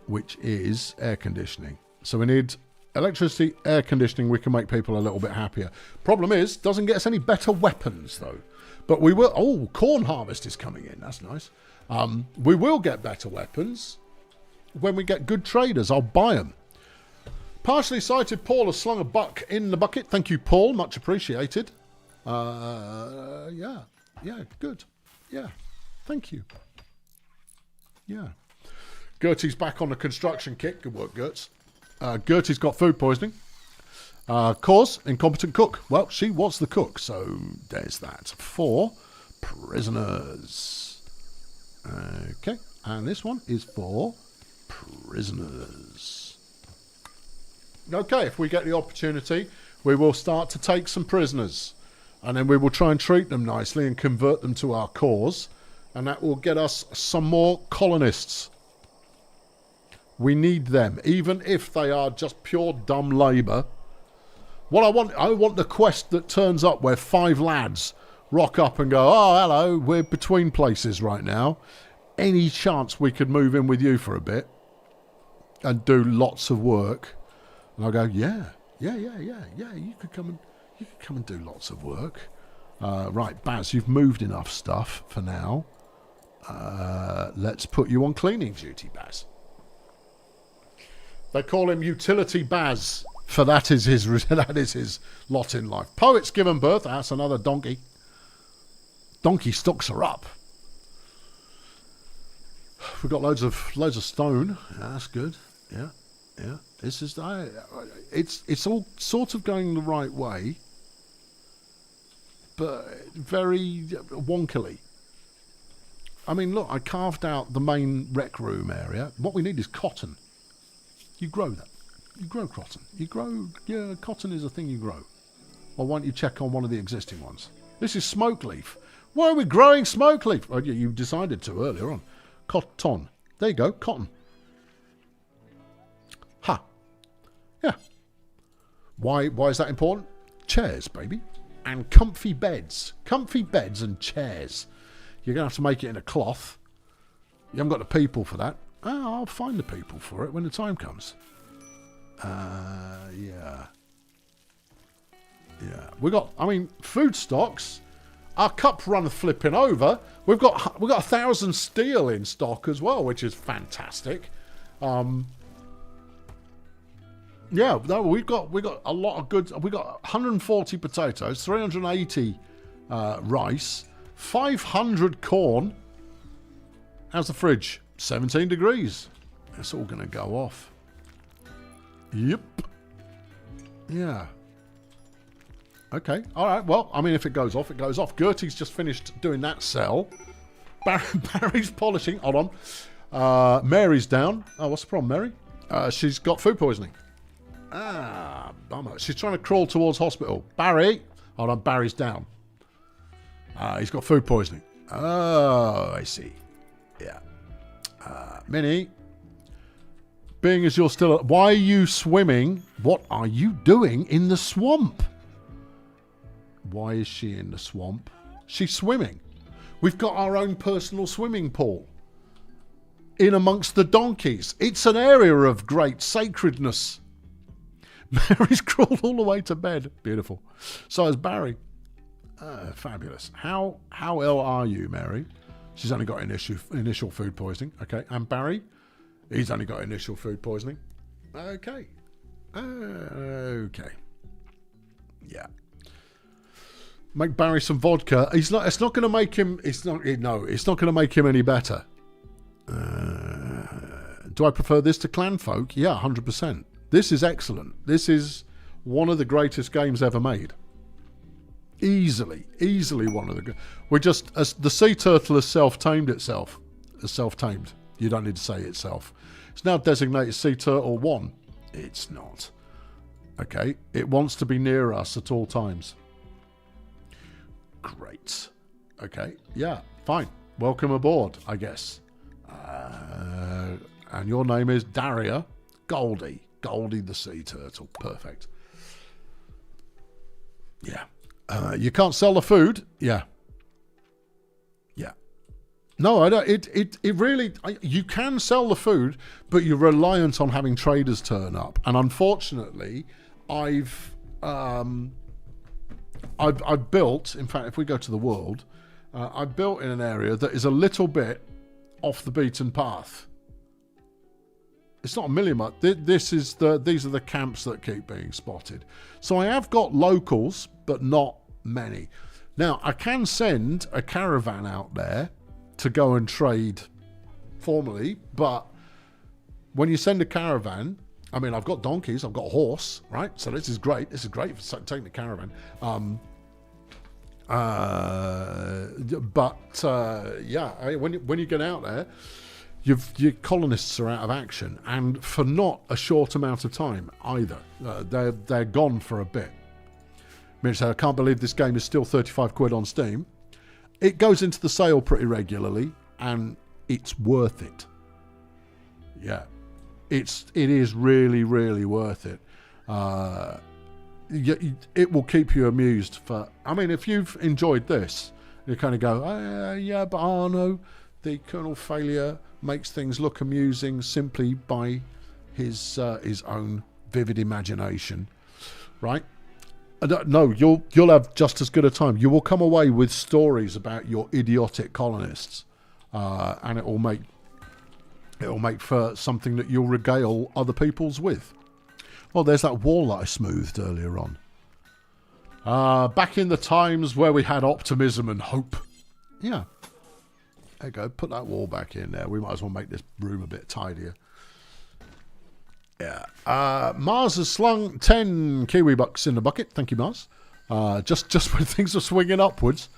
which is air conditioning. So we need... electricity, air conditioning, we can make people a little bit happier. Problem is, doesn't get us any better weapons, though. But we will... Oh, corn harvest is coming in. That's nice. We will get better weapons when we get good traders. I'll buy them. Partially sighted Paul has slung a buck in the bucket. Thank you, Paul. Much appreciated. Yeah, good. Yeah, thank you. Yeah. Gertie's back on the construction kit. Good work, Gertz. Gertie's got food poisoning. Cause, incompetent cook. Well, she was the cook, so there's that. 4 prisoners. Okay, and this one is for prisoners. Okay, if we get the opportunity, we will start to take some prisoners. And then we will try and treat them nicely and convert them to our cause. And that will get us some more colonists. We need them, even if they are just pure dumb labour. What I want the quest that turns up where 5 lads rock up and go, oh, hello, we're between places right now. Any chance we could move in with you for a bit? and do lots of work. And I'll go, yeah, you could come and do lots of work. Right, Baz, you've moved enough stuff for now. Let's put you on cleaning duty, Baz. They call him Utility Baz, for that is his lot in life. Poets given birth. That's another donkey. Donkey stocks are up. We've got loads of stone. Yeah, that's good. Yeah. This is it's all sort of going the right way, but very wonkily. I mean, look, I carved out the main rec room area. What we need is cotton. You grow that. You grow cotton. Cotton is a thing you grow. Or why don't you check on one of the existing ones? This is smoke leaf. Why are we growing smoke leaf? Oh, you decided to earlier on. Cotton. There you go, cotton. Ha. Yeah. Why is that important? Chairs, baby. And comfy beds. Comfy beds and chairs. You're going to have to make it in a cloth. You haven't got the people for that. I'll find the people for it when the time comes. Yeah. We got, food stocks. Our cup run flipping over. We've got 1,000 steel in stock as well, which is fantastic. Yeah, no, we've got a lot of goods. We got 140 potatoes, 380 rice, 500 corn. How's the fridge? 17 degrees. It's all going to go off. Yep. Yeah. Okay. All right. Well, if it goes off, it goes off. Gertie's just finished doing that cell. Barry's polishing. Hold on. Mary's down. Oh, what's the problem, Mary? She's got food poisoning. Bummer. She's trying to crawl towards hospital. Barry. Hold on. Barry's down. He's got food poisoning. Oh, I see. Yeah. Minnie. Being as you're still... Why are you swimming? What are you doing in the swamp? Why is she in the swamp? She's swimming. We've got our own personal swimming pool. In amongst the donkeys. It's an area of great sacredness. Mary's crawled all the way to bed. Beautiful. So is Barry. Fabulous. How ill are you, Mary? She's only got initial food poisoning. Okay. And Barry? He's only got initial food poisoning. Okay. Okay. Yeah. Make Barry some vodka. It's not going to make him. It's not going to make him any better. Do I prefer this to Clan Folk? Yeah, 100%. This is excellent. This is one of the greatest games ever made. Easily one of the. We're just as the sea turtle has self-tamed itself. As self-tamed. You don't need to say itself. It's now designated Sea Turtle 1. It's not. Okay. It wants to be near us at all times. Great. Okay. Yeah. Fine. Welcome aboard, I guess. And your name is Daria Goldie. Goldie the Sea Turtle. Perfect. Yeah. You can't sell the food? Yeah. Yeah. No, I don't. It really... You can sell the food, but you're reliant on having traders turn up. And unfortunately, I've built... In fact, if we go to the world, I've built in an area that is a little bit off the beaten path. It's not a million miles. These are the camps that keep being spotted. So I have got locals, but not many. Now, I can send a caravan out there to go and trade formally, but when you send a caravan, I've got donkeys, I've got a horse, right? So this is great. This is great for taking the caravan. When you get out there, your colonists are out of action, and for not a short amount of time either. They're gone for a bit. I can't believe this game is still 35 quid on Steam. It goes into the sale pretty regularly, and it's worth it. Yeah, it is really, really worth it. It will keep you amused for... if you've enjoyed this, you kind of go, no, the kernel failure makes things look amusing simply by his own vivid imagination, right? No, you'll have just as good a time. You will come away with stories about your idiotic colonists, and it will make for something that you'll regale other peoples with. Oh, there's that wall that I smoothed earlier on. Back in the times where we had optimism and hope. Yeah. There you go. Put that wall back in there. We might as well make this room a bit tidier. Yeah. Mars has slung 10 Kiwi bucks in the bucket. Thank you, Mars. Just when things are swinging upwards,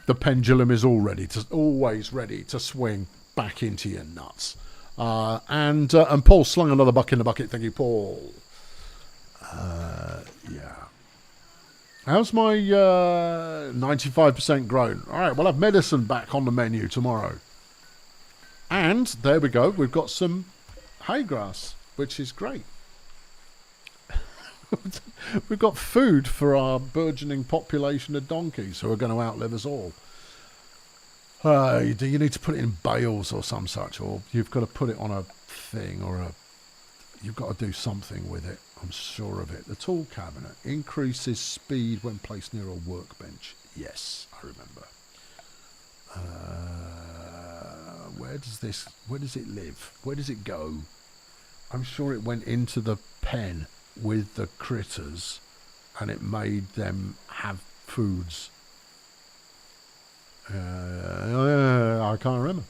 the pendulum is always ready to swing back into your nuts. And Paul slung another buck in the bucket. Thank you, Paul. Yeah. How's my 95% grown? All right, we'll have medicine back on the menu tomorrow. And there we go. We've got some hay grass, which is great. We've got food for our burgeoning population of donkeys who are going to outlive us all. Do you need to put it in bales or some such, or you've got to put it on a thing, or you've got to do something with it. I'm sure of it. The tool cabinet increases speed when placed near a workbench. Yes, I remember. Where does it live? Where does it go? I'm sure it went into the pen with the critters and it made them have foods. I can't remember.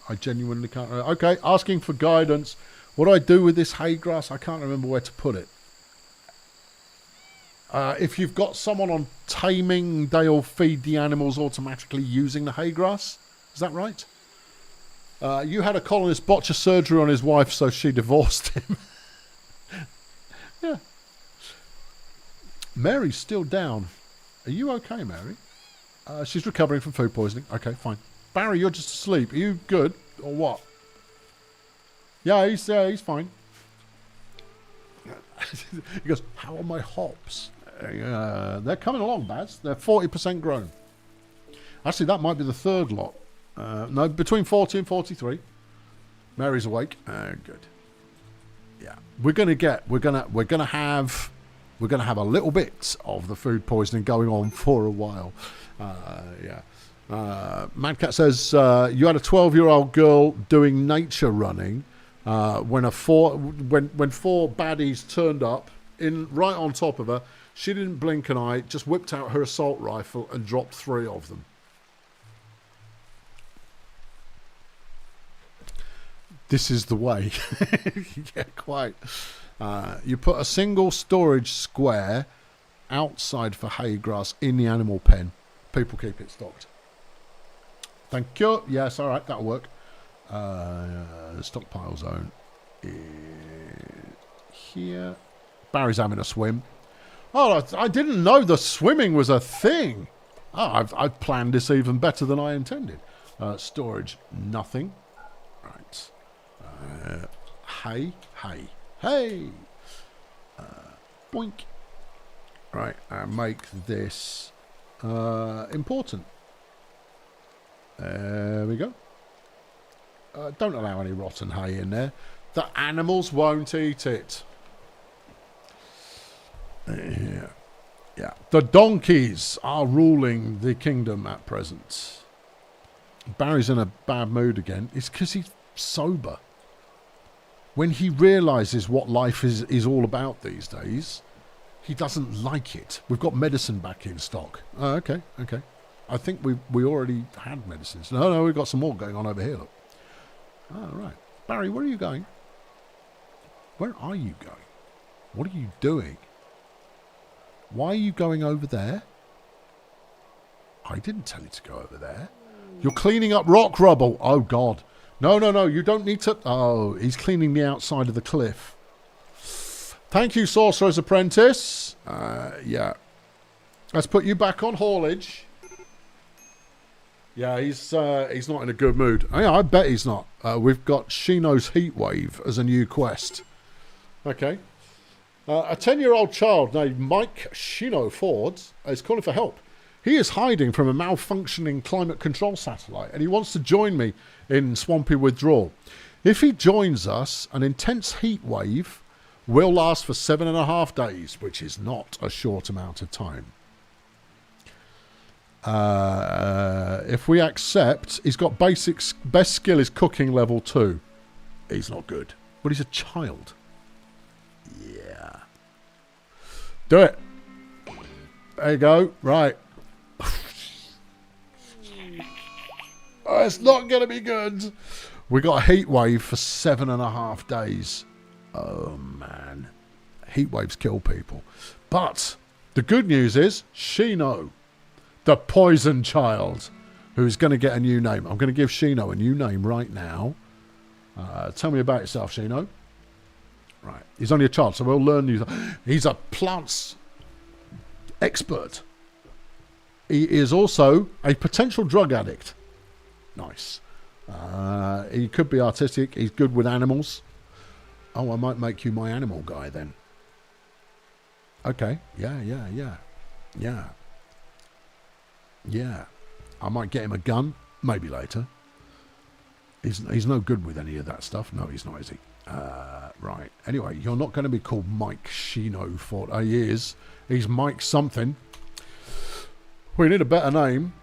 I genuinely can't remember. Okay, asking for guidance. What do I do with this hay grass? I can't remember where to put it. If you've got someone on taming, they'll feed the animals automatically using the hay grass. Is that right? You had a colonist botch a surgery on his wife, so she divorced him. Yeah. Mary's still down. Are you okay, Mary? She's recovering from food poisoning. Okay, fine. Barry, you're just asleep. Are you good or what? Yeah, he's fine. He goes, how are my hops? They're coming along, Baz. They're 40% grown. Actually, that might be the third lot. No, between 40 and 43. Mary's awake. Good. Yeah, we're gonna have a little bit of the food poisoning going on for a while. Yeah. Madcat says you had a 12-year-old girl doing nature running. When four baddies turned up right on top of her, she didn't blink an eye, just whipped out her assault rifle and dropped 3 of them. This is the way. Yeah, quite. You put a single storage square outside for hay grass in the animal pen. People keep it stocked. Thank you. Yes, all right, that'll work. Stockpile zone is here. Barry's having a swim. Oh, I didn't know the swimming was a thing. Oh, I've planned this even better than I intended. Storage, nothing. Right. Hay. Boink. Right, make this important. There we go. Don't allow any rotten hay in there. The animals won't eat it. Yeah. The donkeys are ruling the kingdom at present. Barry's in a bad mood again. It's because he's sober. When he realises what life is all about these days, he doesn't like it. We've got medicine back in stock. Oh, okay. I think we already had medicines. No, we've got some more going on over here, look. Oh, right. Barry, where are you going? Where are you going? What are you doing? Why are you going over there? I didn't tell you to go over there. You're cleaning up rock rubble. Oh, God. No. You don't need to... Oh, he's cleaning the outside of the cliff. Thank you, Sorcerer's Apprentice. Yeah. Let's put you back on haulage. Yeah, he's not in a good mood. Yeah, I bet he's not. We've got Shino's Heatwave as a new quest. Okay. A 10-year-old child named Mike Shino Ford is calling for help. He is hiding from a malfunctioning climate control satellite and he wants to join me in swampy withdrawal. If he joins us, an intense heat wave will last for 7.5 days, which is not a short amount of time. If we accept, he's got basics. Best skill is cooking level 2. He's not good, but he's a child. Yeah. Do it. There you go. Right. Oh, it's not going to be good. We got a heat wave for 7.5 days. Oh, man. Heat waves kill people. But the good news is Shino, the poison child, who's going to get a new name. I'm going to give Shino a new name right now. Tell me about yourself, Shino. Right. He's only a child, so we'll learn new. He's a plants expert. He is also a potential drug addict. Nice. He could be artistic. He's good with animals. Oh, I might make you my animal guy then. Okay. Yeah. I might get him a gun. Maybe later. He's no good with any of that stuff. No, he's not, is he? Right. Anyway, you're not going to be called Mike Shino for... he is. He's Mike something. We need a better name.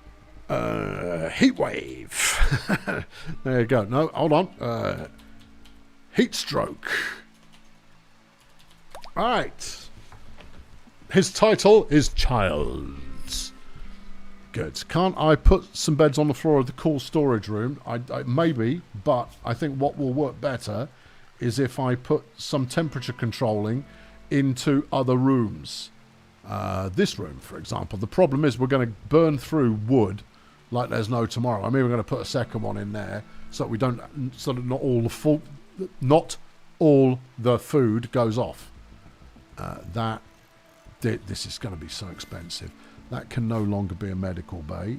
Heatwave. There you go. No, hold on. Heat stroke. All right. His title is Childs. Good. Can't I put some beds on the floor of the cool storage room? I maybe, but I think what will work better is if I put some temperature controlling into other rooms. This room, for example. The problem is we're going to burn through wood like there's no tomorrow. I mean, we're going to put a second one in there so that we don't, so that not all the food goes off. This is going to be so expensive. That can no longer be a medical bay.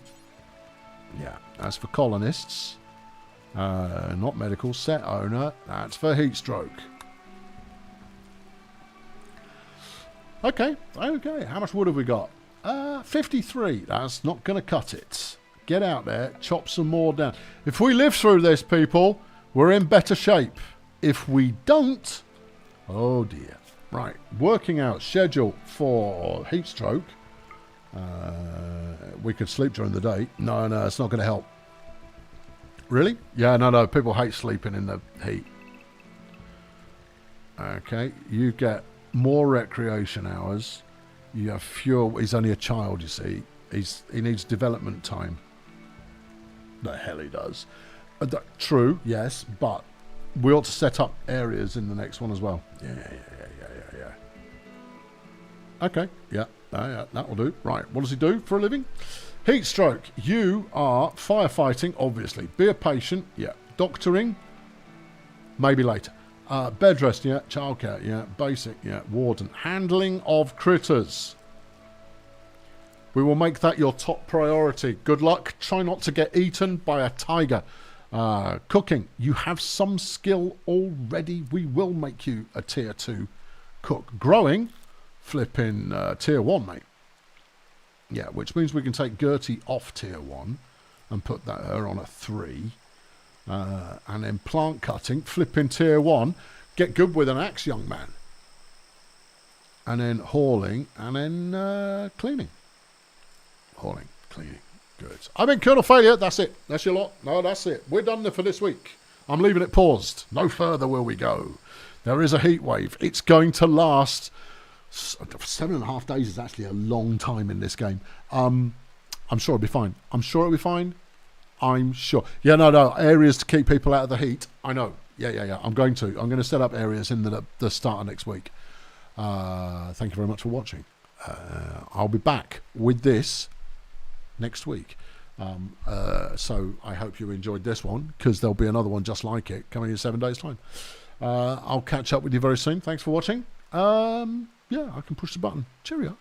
Yeah, that's for colonists. Not medical. Set owner. That's for heat stroke. Okay. How much wood have we got? 53. That's not going to cut it. Get out there. Chop some more down. If we live through this, people, we're in better shape. If we don't, oh dear. Right. Working out schedule for heat stroke. We could sleep during the day. No, it's not going to help. Really? Yeah, no. People hate sleeping in the heat. Okay. You get more recreation hours. You have fewer. He's only a child, you see. He needs development time. The hell he does. True, yes, but we ought to set up areas in the next one as well. Yeah. Okay, yeah, that will do. Right, what does he do for a living? Heat stroke. You are firefighting, obviously. Be a patient, yeah. Doctoring, maybe later. Bed rest, yeah. Childcare, yeah. Basic, yeah. Warden. Handling of critters. We will make that your top priority. Good luck. Try not to get eaten by a tiger. Cooking. You have some skill already. We will make you a tier 2 cook. Growing. Flipping tier 1, mate. Yeah, which means we can take Gertie off tier 1 and put her on a 3. And then plant cutting. Flipping tier 1. Get good with an axe, young man. And then hauling. And then cleaning. Hauling, cleaning, good. I've been Colonel Failure, that's it. That's your lot. No, that's it. We're done for this week. I'm leaving it paused. No further will we go. There is a heat wave. It's going to last 7.5 days is actually a long time in this game. I'm sure it'll be fine. I'm sure. Yeah, no. Areas to keep people out of the heat. I know. Yeah. I'm going to set up areas in the start of next week. Thank you very much for watching. I'll be back with this next week. So I hope you enjoyed this one, because there'll be another one just like it coming in 7 days' time. I'll catch up with you very soon. Thanks for watching. Yeah, I can push the button. Cheerio.